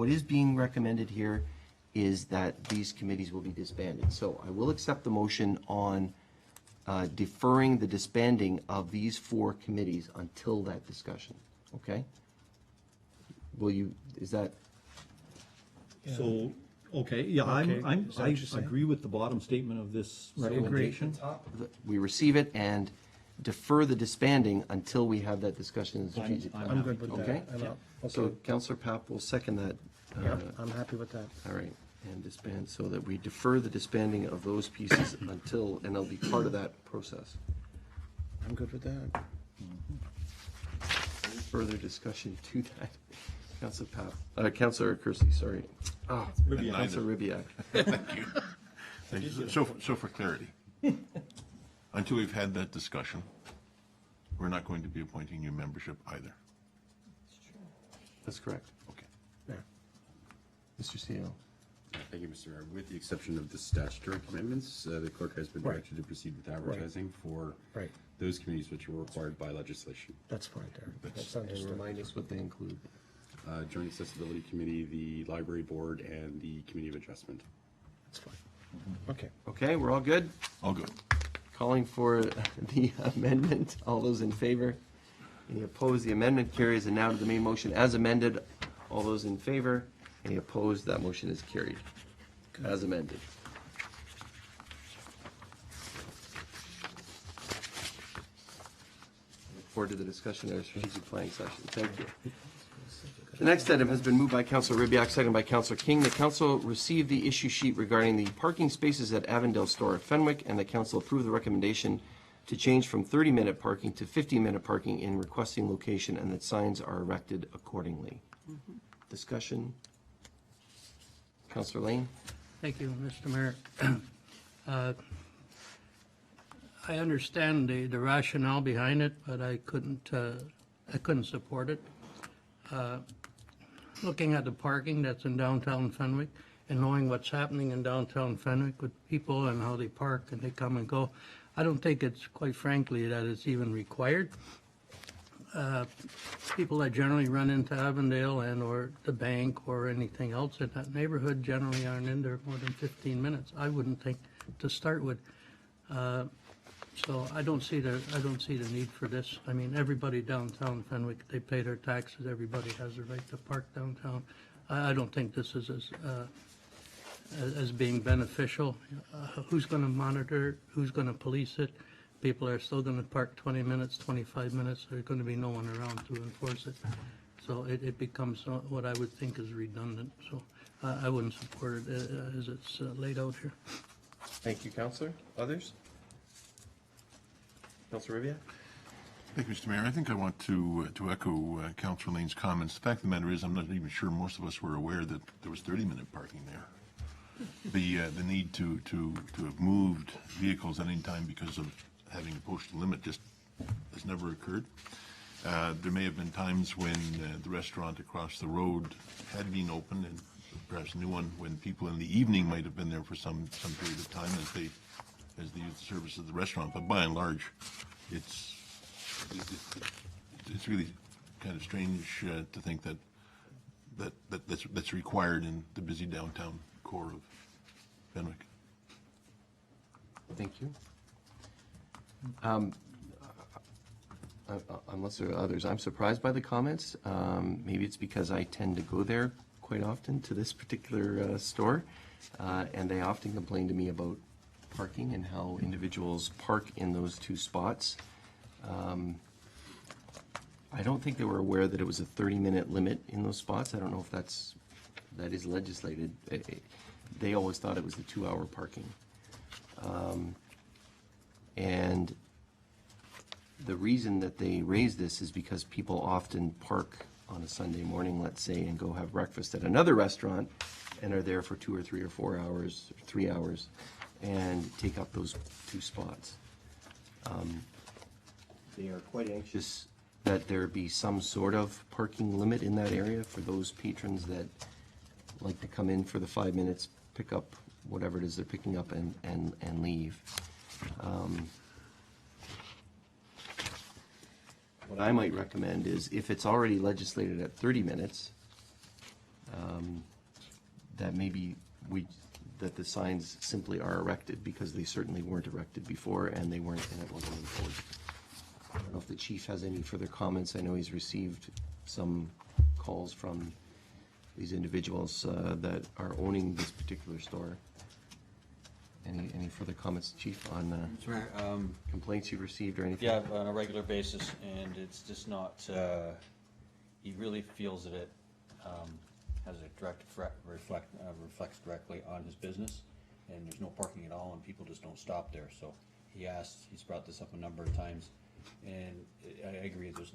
is being recommended here is that these committees will be disbanded. So I will accept the motion on deferring the disbanding of these 4 committees until that discussion, okay? Will you, is that? So, okay, yeah, I agree with the bottom statement of this recommendation. We receive it and defer the disbanding until we have that discussion in the strategic plan. I'm good with that. Okay? Okay. So Councillor Papp will second that. I'm happy with that. All right, and disband, so that we defer the disbanding of those pieces until, and they'll be part of that process. I'm good with that. Any further discussion to that? Councillor Papp, Councillor Kersey, sorry. Oh, Councillor Ribbiak. Thank you. Thank you. So for clarity, until we've had that discussion, we're not going to be appointing new membership either. That's correct. Okay. Yeah. Mr. CEO. Thank you, Mr. Mayor. With the exception of the statutory commitments, the clerk has been directed to proceed with advertising for those committees which are required by legislation. That's fine, Derek. That's And remind us what they include. Joint Accessibility Committee, the Library Board, and the Committee of Adjustment. That's fine. Okay. Okay, we're all good? All good. Calling for the amendment. All those in favor? Any opposed? The amendment carries. And now to the main motion as amended. All those in favor? Any opposed? That motion is carried as amended. Look forward to the discussion at our strategic planning session. Thank you. The next item has been moved by Councillor Ribbiak, seconded by Councillor King. The council received the issue sheet regarding the parking spaces at Avondale Store at Fenwick, and the council approved the recommendation to change from 30-minute parking to 15-minute parking in requesting location, and that signs are erected accordingly. Discussion? Councillor Lane? Thank you, Mr. Mayor. I understand the rationale behind it, but I couldn't support it. Looking at the parking that's in downtown Fenwick and knowing what's happening in downtown Fenwick with people and how they park and they come and go, I don't think it's, quite frankly, that it's even required. People that generally run into Avondale and or the bank or anything else in that neighborhood generally aren't in there more than 15 minutes. I wouldn't think to start with. So I don't see the need for this. I mean, everybody downtown Fenwick, they pay their taxes. Everybody has the right to park downtown. I don't think this is as being beneficial. Who's going to monitor? Who's going to police it? People are still going to park 20 minutes, 25 minutes. There's going to be no one around to enforce it. So it becomes what I would think is redundant. So I wouldn't support it as it's laid out here. Thank you, Councillor. Others? Councillor Rivia? Thank you, Mr. Mayor. I think I want to echo Councillor Lane's comments. The fact of the matter is, I'm not even sure most of us were aware that there was 30-minute parking there. The need to have moved vehicles at any time because of having a posted limit just has never occurred. There may have been times when the restaurant across the road had been open, and perhaps a new one when people in the evening might have been there for some period of time as they use the service of the restaurant. But by and large, it's really kind of strange to think that's required in the busy downtown core of Fenwick. Thank you. Unless there are others, I'm surprised by the comments. Maybe it's because I tend to go there quite often to this particular store, and they often complain to me about parking and how individuals park in those two spots. I don't think they were aware that it was a 30-minute limit in those spots. I don't know if that is legislated. They always thought it was the 2-hour parking. And the reason that they raised this is because people often park on a Sunday morning, let's say, and go have breakfast at another restaurant and are there for 2 or 3 or 4 hours, or 3 hours, and take up those 2 spots. They are quite anxious that there be some sort of parking limit in that area for those patrons that like to come in for the 5 minutes, pick up whatever it is they're picking up and leave. What I might recommend is if it's already legislated at 30 minutes, that maybe that the signs simply are erected, because they certainly weren't erected before and they weren't, and it wasn't enforced. I don't know if the chief has any further comments. I know he's received some calls from these individuals that are owning this particular store. Any further comments, Chief, on complaints you've received or anything? Yeah, on a regular basis, and it's just not, he really feels that it has a direct reflects directly on his business, and there's no parking at all, and people just don't stop there. So he's brought this up a number of times, and I agree, there's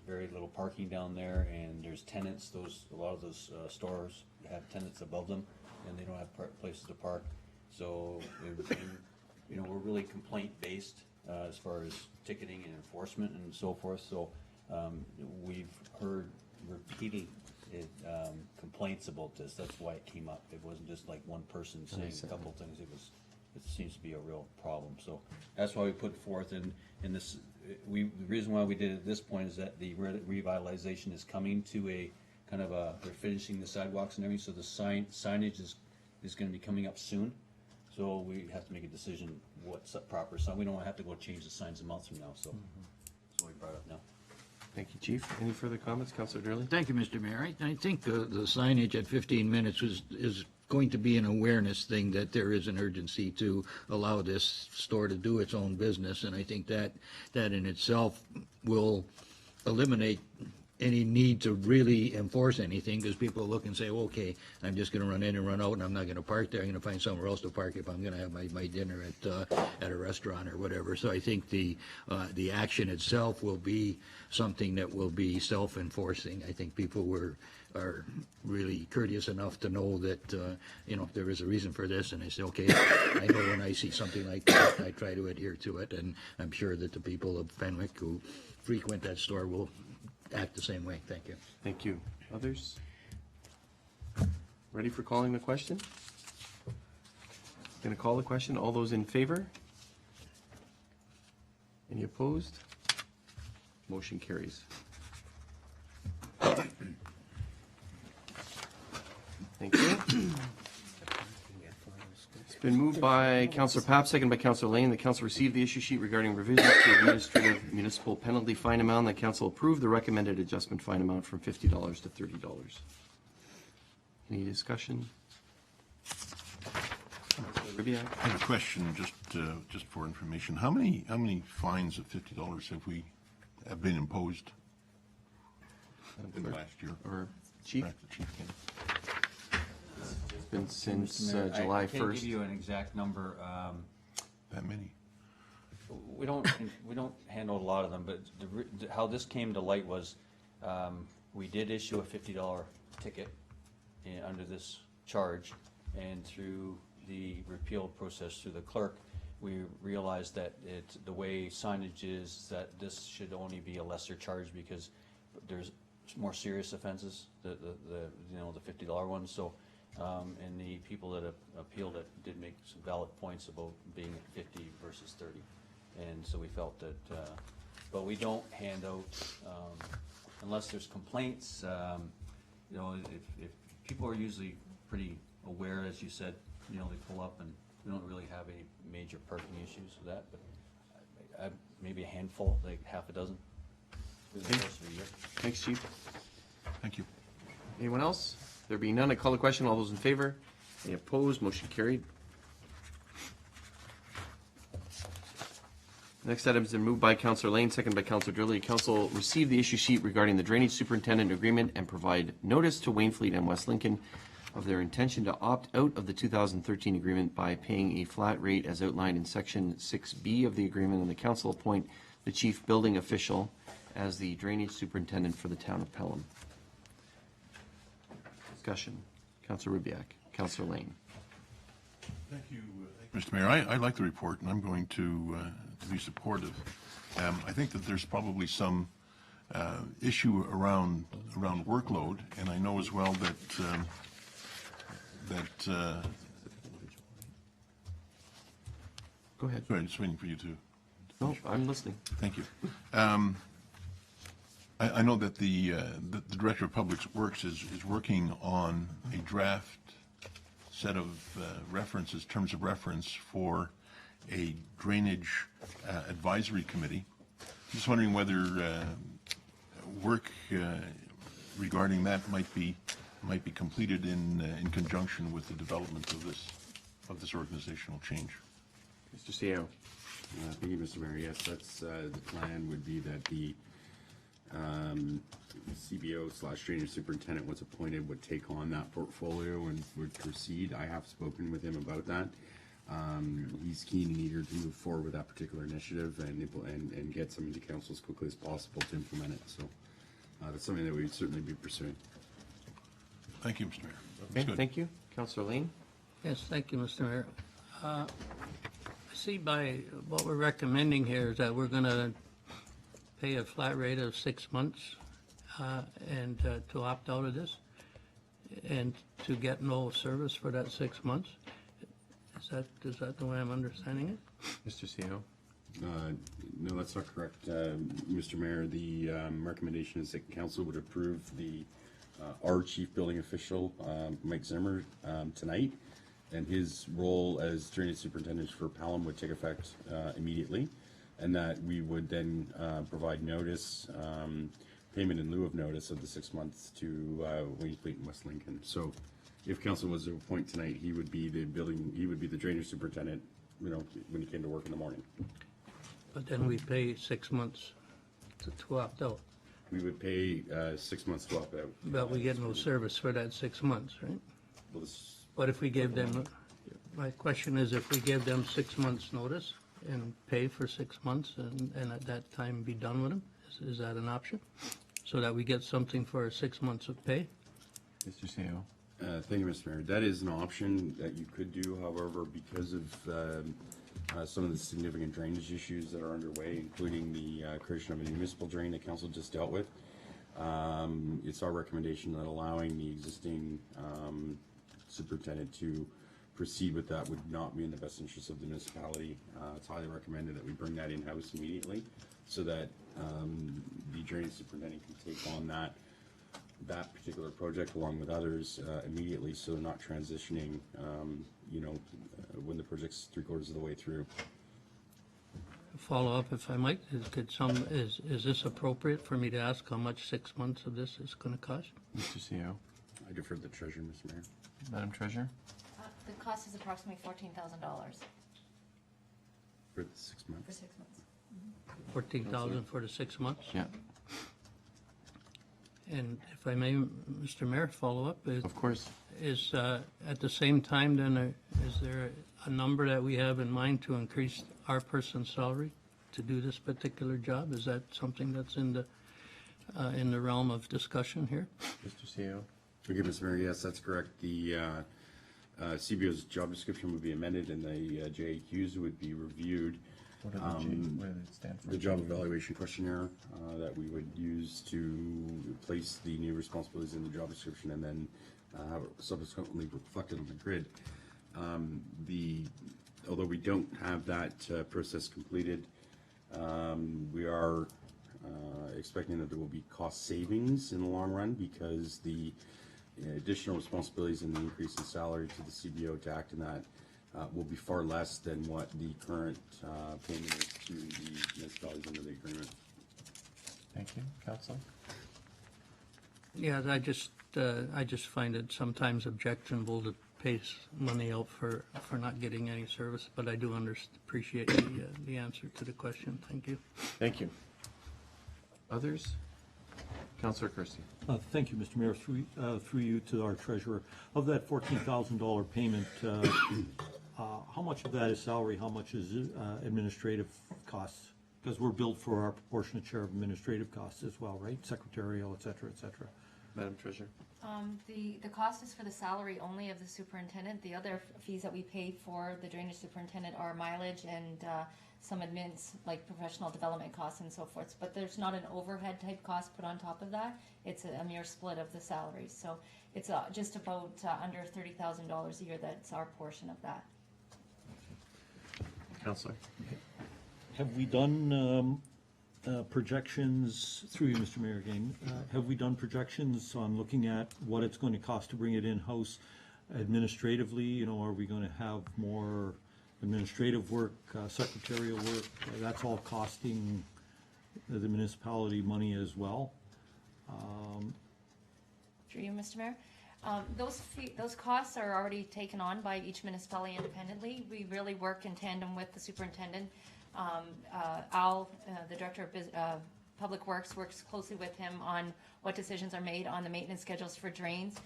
very little parking down there, and there's tenants, a lot of those stores have tenants above them, and they don't have places to park. So, we're really complaint-based as far as ticketing and enforcement and so forth. So we've heard repeated complaints about this. That's why it came up. It wasn't just like one person saying a couple of things. It seems to be a real problem. So that's why we put forth in this. The reason why we did it at this point is that the revitalization is coming to a kind of they're finishing the sidewalks and everything. So the signage is going to be coming up soon. So we have to make a decision what's a proper sign. We don't have to go change the signs a month from now, so that's why we brought it up now. Thank you, Chief. Any further comments, Councillor Durley? Thank you, Mr. Mayor. I think the signage at 15 minutes is going to be an awareness thing that there is an urgency to allow this store to do its own business, and I think that in itself will eliminate any need to really enforce anything, because people look and say, well, okay, I'm just going to run in and run out, and I'm not going to park there. I'm going to find somewhere else to park if I'm going to have my dinner at a restaurant or whatever. So I think the action itself will be something that will be self-enforcing. I think people are really courteous enough to know that there is a reason for this, and they say, okay, I know when I see something like that, I try to adhere to it, and I'm sure that the people of Fenwick who frequent that store will act the same way. Thank you. Thank you. Others? Ready for calling the question? Going to call the question. All those in favor? Any opposed? Motion carries. Thank you. It's been moved by Councillor Papp, seconded by Councillor Lane. The council received the issue sheet regarding revisions to administrative municipal penalty fine amount. The council approved the recommended adjustment fine amount from $50 to $30. Any discussion? I have a question, just for information. How many fines of $50 have been imposed in the last year? Or Chief? Back to Chief King. It's been since July 1st. I can't give you an exact number. That many? We don't handle a lot of them, but how this came to light was we did issue a $50 ticket under this charge, and through the repeal process through the clerk, we realized that the way signage is, that this should only be a lesser charge because there's more serious offenses, the $50 ones. So, and the people that appealed it did make some valid points about being at 50 versus 30, and so we felt that. But we don't hand out unless there's complaints. If people are usually pretty aware, as you said, they pull up, and we don't really have any major parking issues with that. But maybe a handful, like half a dozen. Through the course of a year. Thanks, Chief. Thank you. Anyone else? There being none, I call the question. All those in favor? Any opposed? Motion carried. Next item has been moved by Councillor Lane, second by Councillor Dudley. Council receive the issue sheet regarding the drainage superintendent agreement and provide notice to Waynfleet and West Lincoln of their intention to opt out of the 2013 agreement by paying a flat rate as outlined in Section 6B of the agreement, and the council appoint the chief building official as the drainage superintendent for the town of Pelham. Discussion. Councillor Rubiak. Councillor Lane. Thank you, Mr. Mayor. I like the report, and I'm going to be supportive. I think that there's probably some issue around workload, and I know as well that Go ahead. Sorry, I'm just waiting for you to. No, I'm listening. Thank you. I know that the Director of Public Works is working on a draft set of references, terms of reference for a drainage advisory committee. Just wondering whether work regarding that might be completed in conjunction with the development of this organizational change. Mr. CEO. Thank you, Mr. Mayor. Yes, that's the plan would be that the CBO/drainage superintendent was appointed would take on that portfolio and would proceed. I have spoken with him about that. He's keen and eager to move forward with that particular initiative and get something to council as quickly as possible to implement it. So that's something that we'd certainly be pursuing. Thank you, Mr. Mayor. Okay, thank you. Councillor Lane. Yes, thank you, Mr. Mayor. I see by what we're recommending here is that we're going to pay a flat rate of 6 months and to opt out of this and to get no service for that 6 months. Is that the way I'm understanding it? Mr. CEO. No, that's not correct, Mr. Mayor. The recommendation is that council would approve our chief building official, Mike Zimmer, tonight, and his role as drainage superintendent for Pelham would take effect immediately, and that we would then provide notice, payment in lieu of notice of the 6 months to Waynfleet and West Lincoln. So, if council was to appoint tonight, he would be the drainage superintendent, when he came to work in the morning. But then we pay 6 months to opt out. We would pay 6 months to opt out. But we get no service for that 6 months, right? Well, But if we gave them, my question is, if we give them 6 months' notice and pay for 6 months and at that time be done with them, is that an option? So that we get something for 6 months of pay? Mr. CEO. Thank you, Mr. Mayor. That is an option that you could do, however, because of some of the significant drainage issues that are underway, including the creation of a municipal drain that council just dealt with. It's our recommendation that allowing the existing superintendent to proceed with that would not be in the best interest of the municipality. It's highly recommended that we bring that in-house immediately so that the drainage superintendent can take on that particular project along with others immediately, so not transitioning, when the project's 3/4 of the way through. Follow up, if I might, is this appropriate for me to ask how much 6 months of this is going to cost? Mr. CEO. I defer to the treasurer, Mr. Mayor. Madam Treasurer. The cost is approximately $14,000 For the 6 months. for 6 months. 14,000 for the 6 months? Yeah. And if I may, Mr. Mayor, follow up? Of course. Is, at the same time, then, is there a number that we have in mind to increase our person's salary to do this particular job? Is that something that's in the realm of discussion here? Mr. CEO. Okay, Mr. Mayor, yes, that's correct. The CBO's job description would be amended and the JAQs would be reviewed. What did it stand for? The job evaluation questionnaire that we would use to place the new responsibilities in the job description and then have it subsequently reflected on the grid. Although we don't have that process completed, we are expecting that there will be cost savings in the long run because the additional responsibilities and the increase in salary to the CBO to act in that will be far less than what the current payment is to the municipalities under the agreement. Thank you. Council. Yeah, I just find it sometimes objectionable to pays money out for not getting any service, but I do appreciate the answer to the question. Thank you. Thank you. Others? Councillor Kirsty. Thank you, Mr. Mayor. Through you to our treasurer. Of that $14,000 payment, how much of that is salary? How much is administrative costs? Because we're billed for our proportionate share of administrative costs as well, right? Secretarial, et cetera, et cetera. Madam Treasurer. The cost is for the salary only of the superintendent. The other fees that we pay for the drainage superintendent are mileage and some admins, like professional development costs and so forth. But there's not an overhead type cost put on top of that. It's a mere split of the salaries. So it's just about under $30,000 a year. That's our portion of that. Councillor. Have we done projections, through you, Mr. Mayor, again, have we done projections on looking at what it's going to cost to bring it in-house administratively? You know, are we going to have more administrative work, secretarial work? That's all costing the municipality money as well. Through you, Mr. Mayor. Those costs are already taken on by each municipality independently. We really work in tandem with the superintendent. Al, the Director of Public Works, works closely with him on what decisions are made on the maintenance schedules for drains.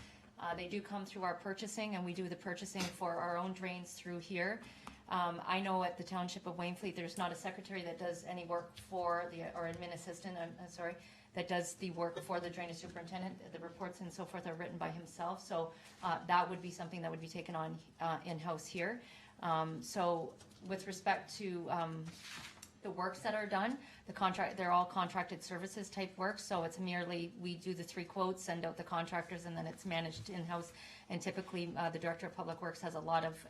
They do come through our purchasing, and we do the purchasing for our own drains through here. I know at the Township of Wainfleet, there's not a secretary that does any work for or admin assistant, that does the work for the drainage superintendent. The reports and so forth are written by himself, so that would be something that would be taken on in-house here. So with respect to the works that are done, they're all contracted services type work, so it's merely, we do the 3 quotes, send out the contractors, and then it's managed in-house. And typically, the Director of Public Works has a lot of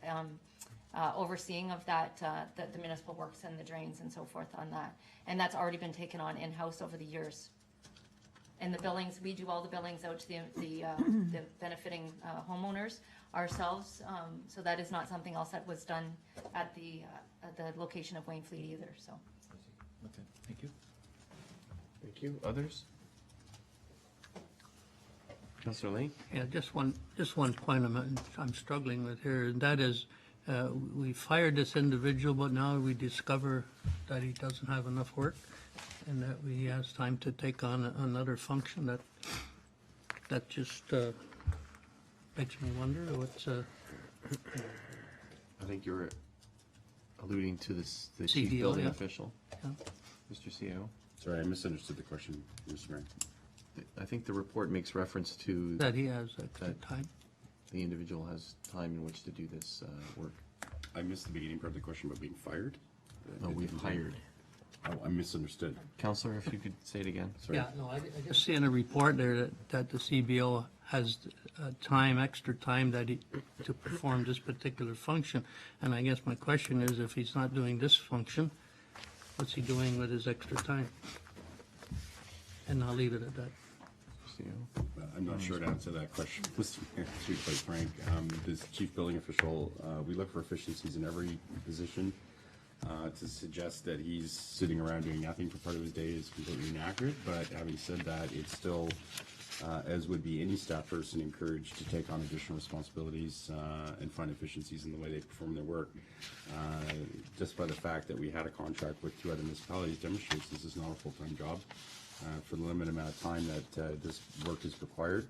overseeing of that, the municipal works and the drains and so forth on that. And that's already been taken on in-house over the years. And the billings, we do all the billings out to the benefiting homeowners ourselves. So that is not something else that was done at the location of Wainfleet either, so. Okay, thank you. Thank you. Others? Councillor Lane? Yeah, just one point I'm struggling with here, and that is, we fired this individual, but now we discover that he doesn't have enough work, and that he has time to take on another function. That just makes me wonder what's. I think you're alluding to this, the CDO, chief building yeah. official. Yeah. Mr. CEO? Sorry, I misunderstood the question, Mr. Mayor. I think the report makes reference to That he has extra time. the individual has time in which to do this work. I missed the beginning part of the question about being fired. No, we've hired. Oh, I misunderstood. Councillor, if you could say it again. Sorry. Yeah, no, I just see in a report there that the CBO has extra time to perform this particular function. And I guess my question is, if he's not doing this function, what's he doing with his extra time? And I'll leave it at that. I'm not sure to answer that question, Mr. Mayor, to be quite frank. This chief building official, we look for efficiencies in every position. To suggest that he's sitting around doing nothing for part of his day is completely inaccurate, but having said that, it's still, as would be any staff person, encouraged to take on additional responsibilities and find efficiencies in the way they perform their work. Just by the fact that we had a contract with 2 other municipalities demonstrates this is not a full-time job. For the limited amount of time that this work is required,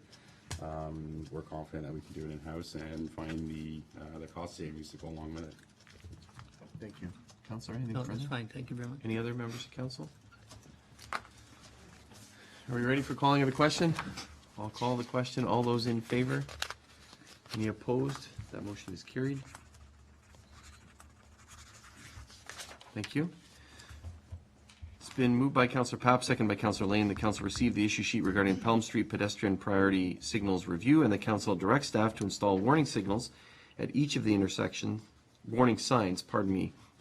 we're confident that we can do it in-house and find the cost savings to go along with it. Thank you. Councillor, anything No, further? that's fine. Thank you very much. Any other members of council? Are we ready for calling of the question? I'll call the question. All those in favor? Any opposed? That motion is carried. Thank you. It's been moved by Councillor Papp, second by Councillor Lane. The council received the issue sheet regarding Pelham Street pedestrian priority signals review, and the council directs staff to install warning signals at each of the intersections, warning signs,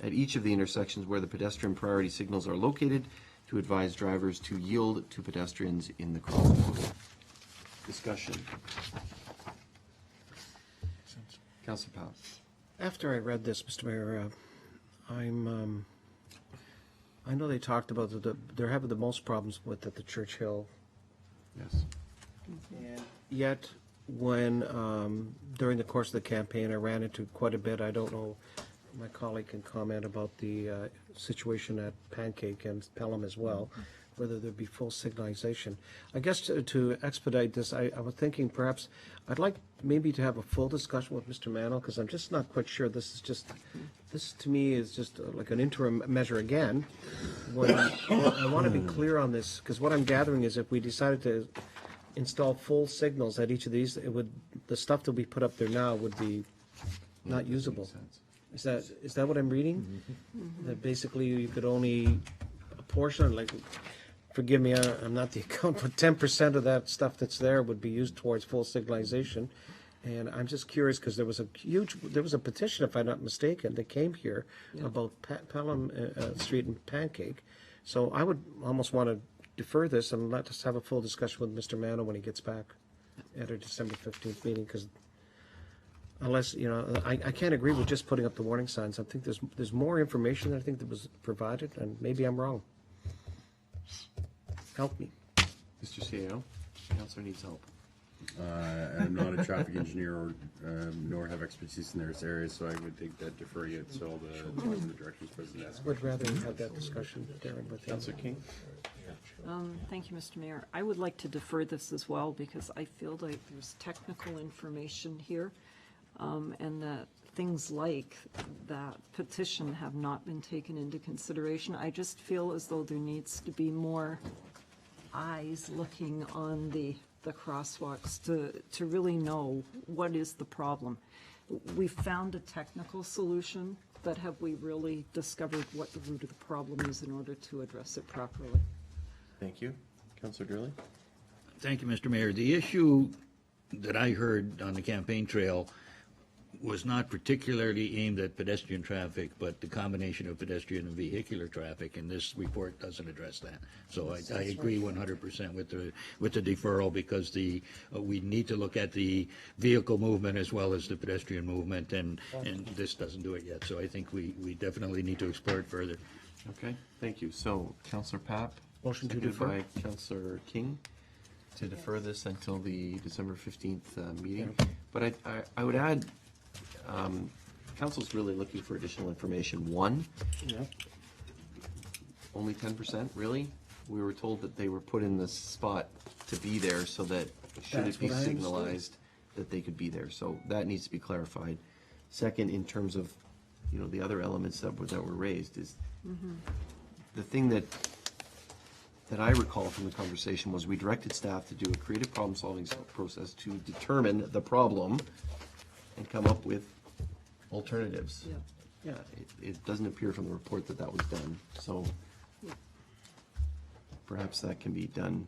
at each of the intersections where the pedestrian priority signals are located to advise drivers to yield to pedestrians in the crosswalk. Discussion. Councillor Powell. After I read this, Mr. Mayor, I know they talked about they're having the most problems with at the Church Hill. Yes. And yet, when, during the course of the campaign, I ran into quite a bit. I don't know, my colleague can comment about the situation at Pancake and Pelham as well, whether there'd be full signalization. I guess to expedite this, I was thinking perhaps, I'd like maybe to have a full discussion with Mr. Mano, because I'm just not quite sure. This to me is just like an interim measure again. When I want to be clear on this, because what I'm gathering is if we decided to install full signals at each of these, the stuff that we put up there now would be not usable. Is that what I'm reading? That basically you could only, a portion, like, forgive me, I'm not the accountant, but 10% of that stuff that's there would be used towards full signalization. And I'm just curious, because there was a petition, if I'm not mistaken, that came here about Pelham Street and Pancake. So I would almost want to defer this and let us have a full discussion with Mr. Mano when he gets back at our December 15th meeting, because unless, I can't agree with just putting up the warning signs. I think there's more information that I think that was provided, and maybe I'm wrong. Help me. Mr. CEO, Councilor needs help. I'm not a traffic engineer nor have expertise in this area, so I would think that defer it until the director's president asks. Would rather have that discussion, Darren, with Councilor King. Thank you, Mr. Mayor. I would like to defer this as well because I feel like there's technical information here, and that things like that petition have not been taken into consideration. I just feel as though there needs to be more eyes looking on the crosswalks to really know what is the problem. We've found a technical solution, but have we really discovered what the root of the problem is in order to address it properly? Thank you. Councilor Gurley. Thank you, Mr. Mayor. The issue that I heard on the campaign trail was not particularly aimed at pedestrian traffic, but the combination of pedestrian and vehicular traffic, and this report doesn't address that. So I agree 100% with the deferral, because we need to look at the vehicle movement as well as the pedestrian movement, and this doesn't do it yet. So I think we definitely need to explore it further. Okay, thank you. So, Councilor Papp. Motion to seconded defer. by Councilor King to defer this until the December 15th meeting. But I would add, Council's really looking for additional information. One, only 10%, really? We were told that they were put in this spot to be there so that should That's it be what I understood. signalized that they could be there. So that needs to be clarified. Second, in terms of, the other elements that were raised, is the thing that I recall from the conversation was we directed staff to do a creative problem-solving process to determine the problem and come up with alternatives. Yeah, it doesn't appear from the report that was done, so perhaps that can be done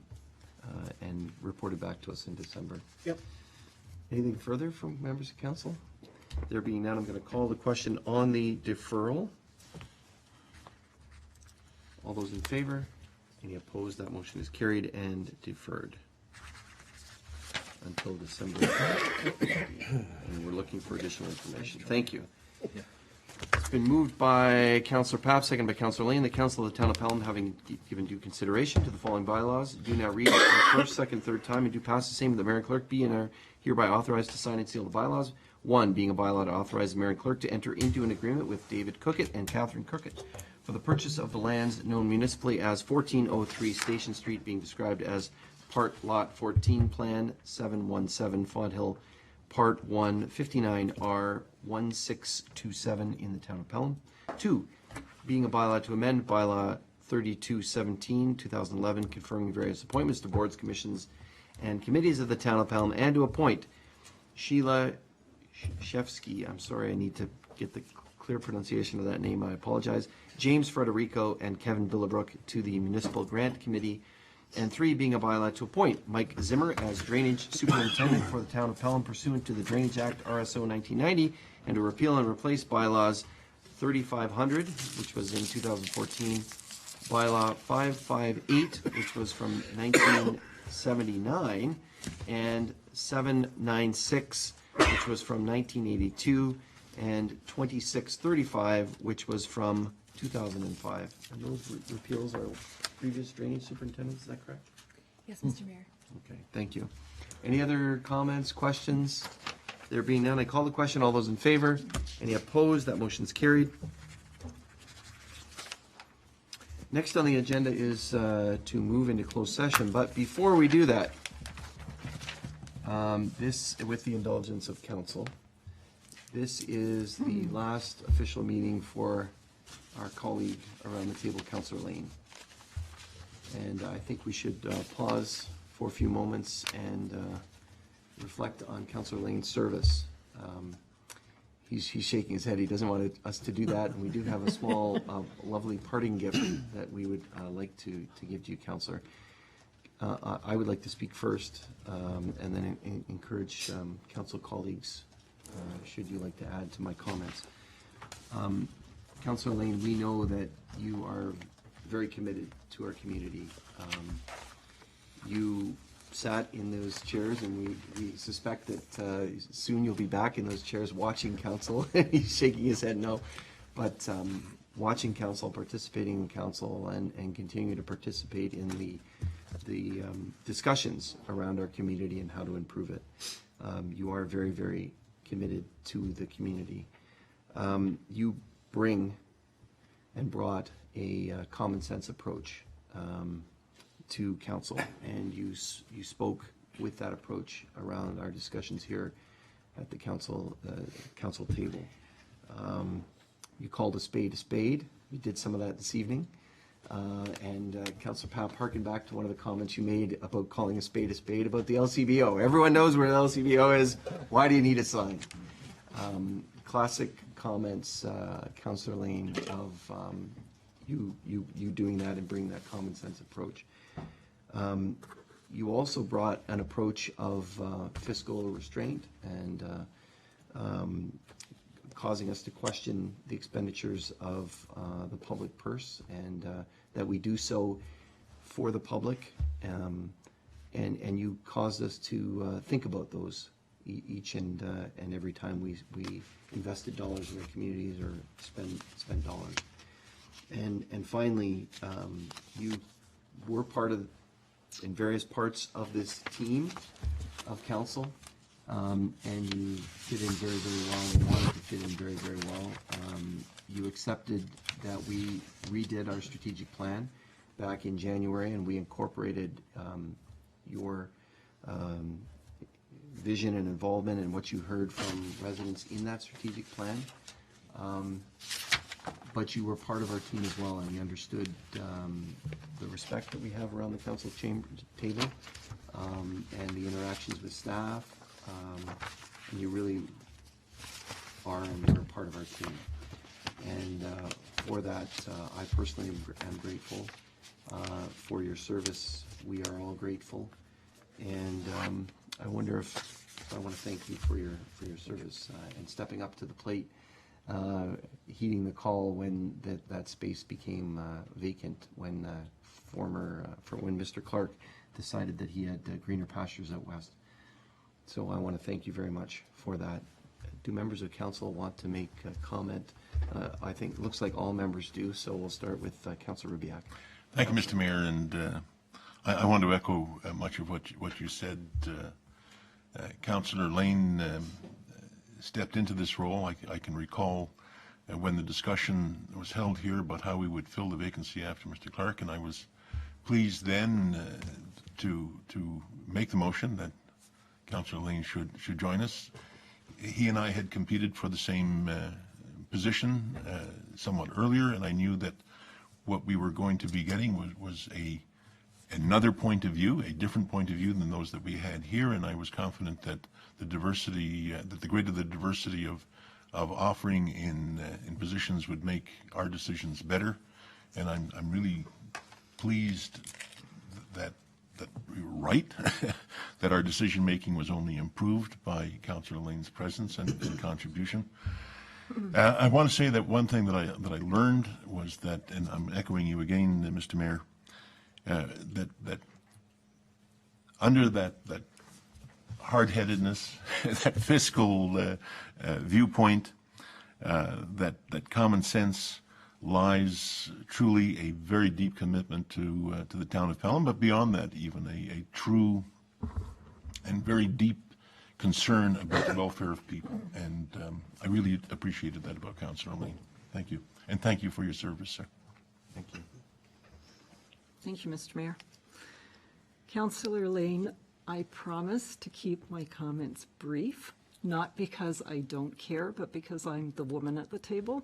and reported back to us in December. Yep. Anything further from members of council? There being none, I'm going to call the question on the deferral. All those in favor? Any opposed? That motion is carried and deferred until December. And we're looking for additional information. Thank you. It's been moved by Councillor Papp, seconded by Councillor Lane. The Council of the Town of Pelham, having given due consideration to the following bylaws, do now read it for the first, second, third time, and do pass the same to the mayor and clerk, be and are hereby authorized to sign and seal the bylaws. One, being a bylaw to authorize the mayor and clerk to enter into an agreement with David Cookett and Catherine Cookett for the purchase of the lands known municipally as 1403 Station Street, being described as Part Lot 14 Plan 717 Font Hill, Part 1 59R 1627 in the town of Pelham. 2, being a bylaw to amend bylaw 3217 2011, confirming various appointments to boards, commissions, and committees of the town of Pelham, and to appoint Sheila Shefsky, I'm sorry, I need to get the clear pronunciation of that name, I apologize, James Frederico and Kevin Billabrook to the Municipal Grant Committee. And 3, being a bylaw to appoint Mike Zimmer as Drainage Superintendent for the town of Pelham pursuant to the Drainage Act RSO 1990, and to repeal and replace bylaws 3500, which was in 2014, bylaw 558, which was from 1979, and 796, which was from 1982, and 2635, which was from 2005. And those repeals are previous drainage superintendents, is that correct? Yes, Mr. Mayor. Okay, thank you. Any other comments, questions? There being none, I call the question. All those in favor? Any opposed? That motion's carried. Next on the agenda is to move into closed session, but before we do that, this, with the indulgence of council, this is the last official meeting for our colleague around the table, Councillor Lane. And I think we should pause for a few moments and reflect on Councillor Lane's service. He's shaking his head. He doesn't want us to do that. And we do have a small, lovely parting gift that we would like to give to you, Councillor. I would like to speak first, and then encourage council colleagues, should you like to add to my comments. Councillor Lane, we know that you are very committed to our community. You sat in those chairs, and we suspect that soon you'll be back in those chairs watching council. He's shaking his head no, but watching council, participating in council, and continuing to participate in the discussions around our community and how to improve it. You are very, very committed to the community. You bring and brought a common sense approach to council, and you spoke with that approach around our discussions here at the council table. You called a spade a spade. We did some of that this evening. And Councillor Powell, harking back to one of the comments you made about calling a spade about the LCBO. Everyone knows where the LCBO is. Why do you need a sign? Classic comments, Councillor Lane, of you doing that and bringing that common sense approach. You also brought an approach of fiscal restraint and causing us to question the expenditures of the public purse, and that we do so for the public, and you caused us to think about those each and every time we invested dollars in our communities or spend dollars. And finally, you were part of, in various parts of this team of council, and you fit in very, very well, and wanted to fit in very, very well. You accepted that we redid our strategic plan back in January, and we incorporated your vision and involvement and what you heard from residents in that strategic plan. But you were part of our team as well, and we understood the respect that we have around the council table, and the interactions with staff, and you really are, and you're a part of our team. And for that, I personally am grateful for your service. We are all grateful, and I wonder if I want to thank you for your service and stepping up to the plate, heeding the call when that space became vacant when when Mr. Clark decided that he had greener pastures out west. So I want to thank you very much for that. Do members of council want to make a comment? I think it looks like all members do, so we'll start with Councillor Rubiak. Thank you, Mr. Mayor, and I want to echo much of what you said. Councillor Lane stepped into this role. I can recall when the discussion was held here about how we would fill the vacancy after Mr. Clark, and I was pleased then to make the motion that Councillor Lane should join us. He and I had competed for the same position somewhat earlier, and I knew that what we were going to be getting was another point of view, a different point of view than those that we had here, and I was confident that the diversity, that the greater the diversity of offering in positions would make our decisions better, and I'm really pleased that we were right, that our decision making was only improved by Councillor Lane's presence and contribution. I want to say that one thing that I learned was that, and I'm echoing you again, Mr. Mayor, that under that hard-headedness, that fiscal viewpoint, that common sense lies truly a very deep commitment to the town of Pelham, but beyond that, even a true and very deep concern about the welfare of people. And I really appreciated that about Councillor Lane. Thank you. And thank you for your service, sir. Thank you. Thank you, Mr. Mayor. Councillor Lane, I promise to keep my comments brief, not because I don't care, but because I'm the woman at the table.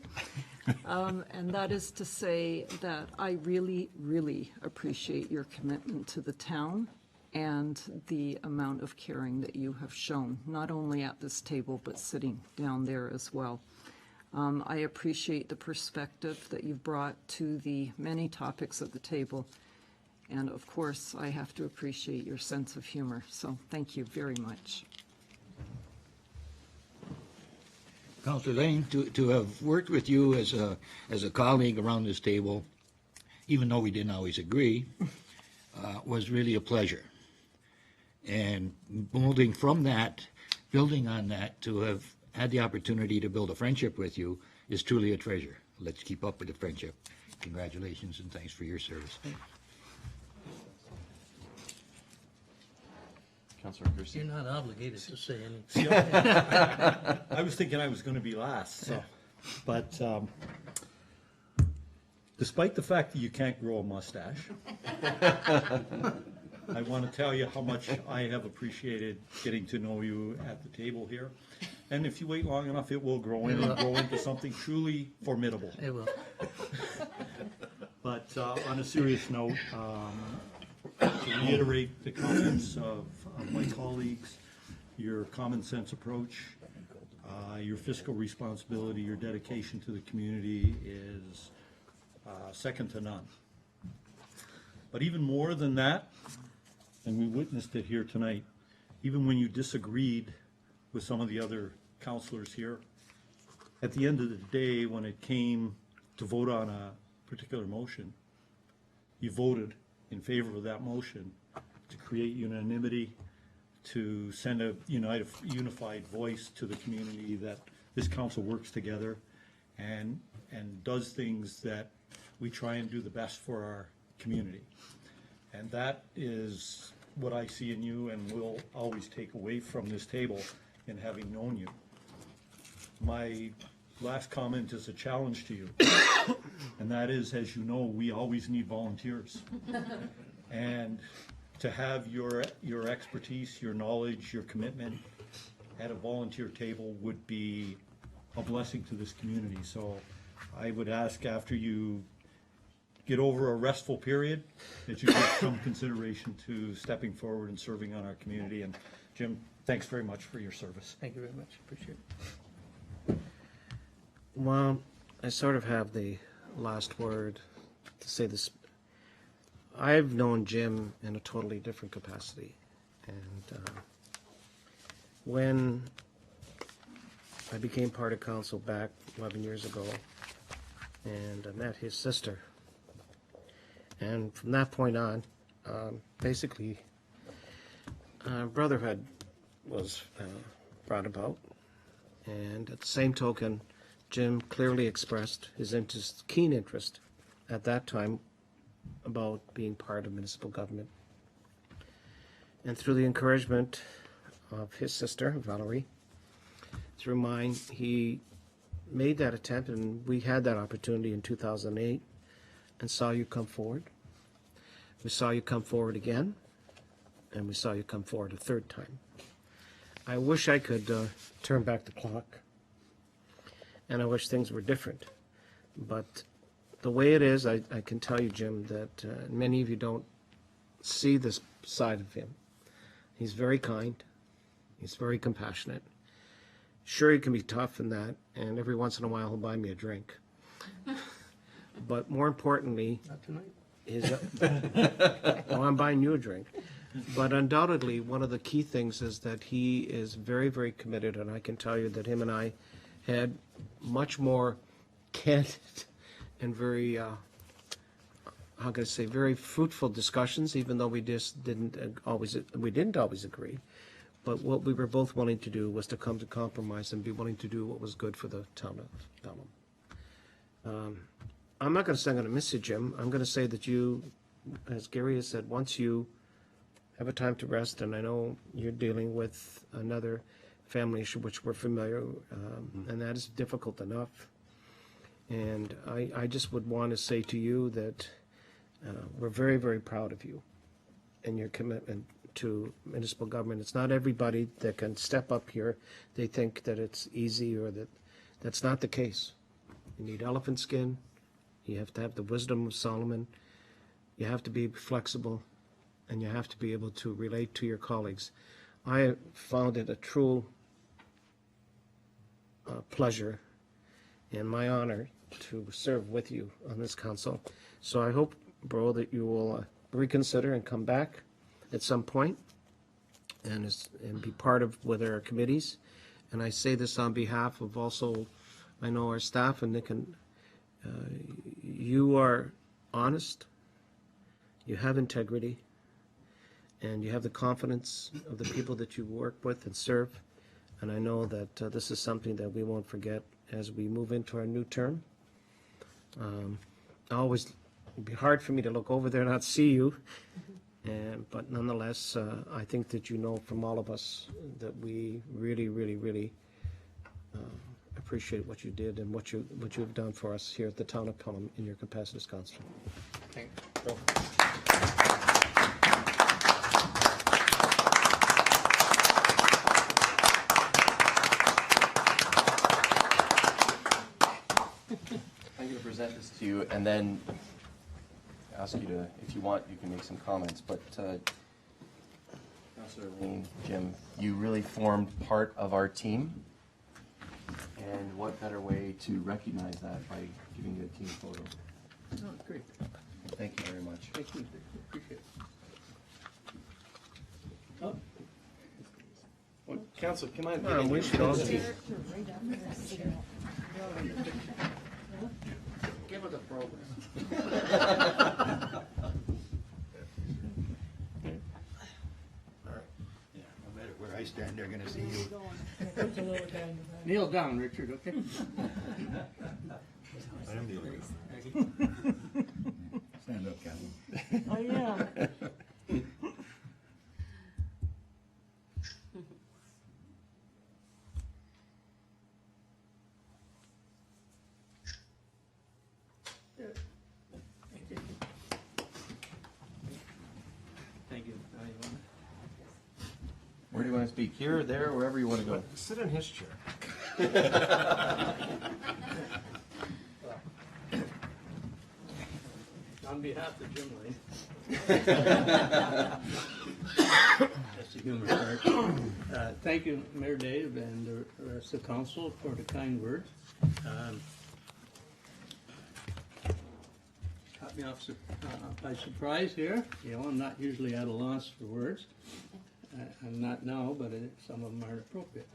And that is to say that I really, really appreciate your commitment to the town and the amount of caring that you have shown, not only at this table, but sitting down there as well. I appreciate the perspective that you've brought to the many topics at the table. And of course, I have to appreciate your sense of humor. So thank you very much. Councillor Lane, to have worked with you as a colleague around this table, even though we didn't always agree, was really a pleasure. And building from that, building on that, to have had the opportunity to build a friendship with you is truly a treasure. Let's keep up with the friendship. Congratulations and thanks for your service. Councillor Christie. You're not obligated to say anything. See, I was thinking I was going to be last, so. But despite the fact that you can't grow a mustache, I want to tell you how much I have appreciated getting to know you at the table here. And if you wait long enough, it will grow in and grow into something truly formidable. It will. But on a serious note, to reiterate the comments of my colleagues, your common sense approach, your fiscal responsibility, your dedication to the community is second to none. But even more than that, and we witnessed it here tonight, even when you disagreed with some of the other councillors here, at the end of the day, when it came to vote on a particular motion, you voted in favor of that motion to create unanimity, to send a unified voice to the community that this council works together and does things that we try and do the best for our community. And that is what I see in you and will always take away from this table in having known you. My last comment is a challenge to you. And that is, as you know, we always need volunteers. And to have your expertise, your knowledge, your commitment at a volunteer table would be a blessing to this community. So I would ask, after you get over a restful period, that you give some consideration to stepping forward and serving on our community. And Jim, thanks very much for your service. Thank you very much. Appreciate it. Well, I sort of have the last word to say this. I've known Jim in a totally different capacity. And when I became part of council back 11 years ago, and I met his sister, and from that point on, basically, brotherhood was brought about. And at the same token, Jim clearly expressed his interest, keen interest at that time about being part of municipal government. And through the encouragement of his sister, Valerie, through mine, he made that attempt, and we had that opportunity in 2008 and saw you come forward. We saw you come forward again, and we saw you come forward a third time. I wish I could turn back the clock, and I wish things were different. But the way it is, I can tell you, Jim, that many of you don't see this side of him. He's very kind. He's very compassionate. Sure, he can be tough in that, and every once in a while he'll buy me a drink. But more importantly, Not tonight. well, I'm buying you a drink. But undoubtedly, one of the key things is that he is very, very committed, and I can tell you that him and I had much more candid and very, how can I say, very fruitful discussions, even though we just didn't always agree. But what we were both willing to do was to come to compromise and be willing to do what was good for the town of Pelham. I'm not going to say I'm going to miss you, Jim. I'm going to say that you, as Gary has said, once you have a time to rest, and I know you're dealing with another family issue which we're familiar, and that is difficult enough. And I just would want to say to you that we're very, very proud of you and your commitment to municipal government. It's not everybody that can step up here. They think that it's easy, or that's not the case. You need elephant skin. You have to have the wisdom of Solomon. You have to be flexible, and you have to be able to relate to your colleagues. I found it a true pleasure and my honor to serve with you on this council. So I hope, bro, that you will reconsider and come back at some point and be part of with our committees. And I say this on behalf of also, I know our staff, and Nick, and you are honest, you have integrity, and you have the confidence of the people that you work with and serve. And I know that this is something that we won't forget as we move into our new term. It'd be hard for me to look over there and not see you. But nonetheless, I think that you know from all of us that we really, really, really appreciate what you did and what you've done for us here at the town of Pelham in your capacity as councillor. Thank you. I'm going to present this to you and then ask you to, if you want, you can make some comments. But Councillor Lane, Jim, you really formed part of our team. And what better way to recognize that by giving you a team photo? Oh, great. Thank you very much. Thank you. Appreciate it. Oh. Well, Council, come on. Oh, we should all see. Give it a program. No matter where I stand, they're gonna see you. Kneel down, Richard, okay? I am the other guy. Stand up, Captain. Oh, yeah. Thank you. Where do you want to speak? Here, there, wherever you want to go. Sit in his chair. On behalf of Jim Lane. That's the humor part. Thank you, Mayor Dave, and the rest of the council for the kind words. Caught me off by surprise here. You know, I'm not usually at a loss for words. I'm not now, but some of them aren't appropriate.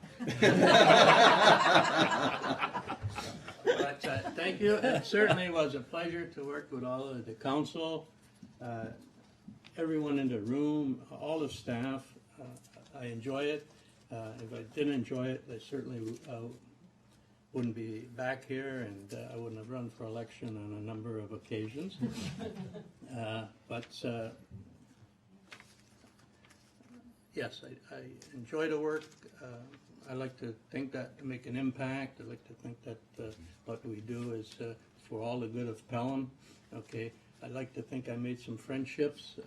But thank you. It certainly was a pleasure to work with all of the council, everyone in the room, all the staff. I enjoy it. If I didn't enjoy it, I certainly wouldn't be back here, and I wouldn't have run for election on a number of occasions. Yes, I enjoy the work. I like to think that to make an impact. I like to think that what we do is for all the good of Pelham. Okay, I like to think I made some friendships.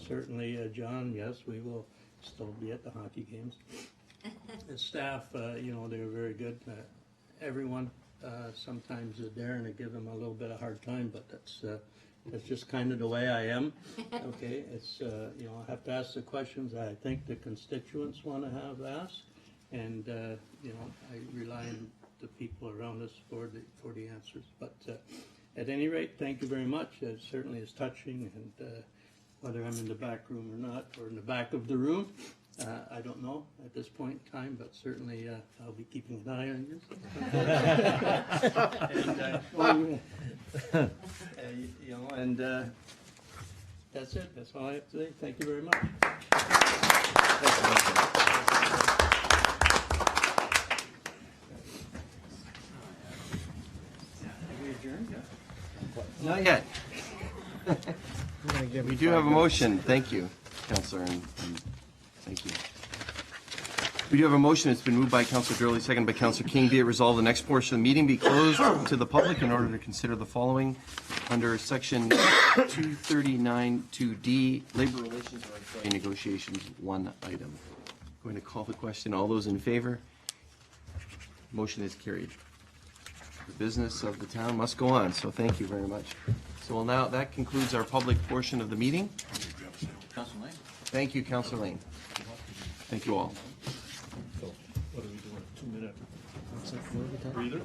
Certainly, John, yes, we will still be at the hockey games. The staff, you know, they were very good. Everyone, sometimes Darren, I give them a little bit of a hard time, but that's just kind of the way I am. Okay, it's you know, I have to ask the questions I think the constituents want to have asked, and you know, I rely on the people around us for the answers. But at any rate, thank you very much. It certainly is touching, and whether I'm in the back room or not, or in the back of the room, I don't know at this point in time, but certainly I'll be keeping an eye on you. You know, and that's it. That's all I have to say. Thank you very much. Not yet. We do have a motion. Thank you. Councillor, and thank you. We do have a motion. It's been moved by Councillor Droley, seconded by Councillor King. Be it resolved, the next portion of the meeting be closed to the public in order to consider the following under Section 239(2)D, Labor Relations or Employee Negotiations, one item. Going to call the question. All those in favor? Motion is carried. The business of the town must go on, so thank you very much. So well, now that concludes our public portion of the meeting. Councilor Lane? Thank you, Councillor Lane. Thank you all. So, what are we doing, 2 minute breather?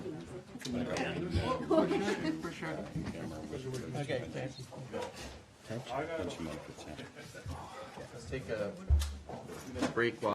Okay. Let's take a 2-minute break while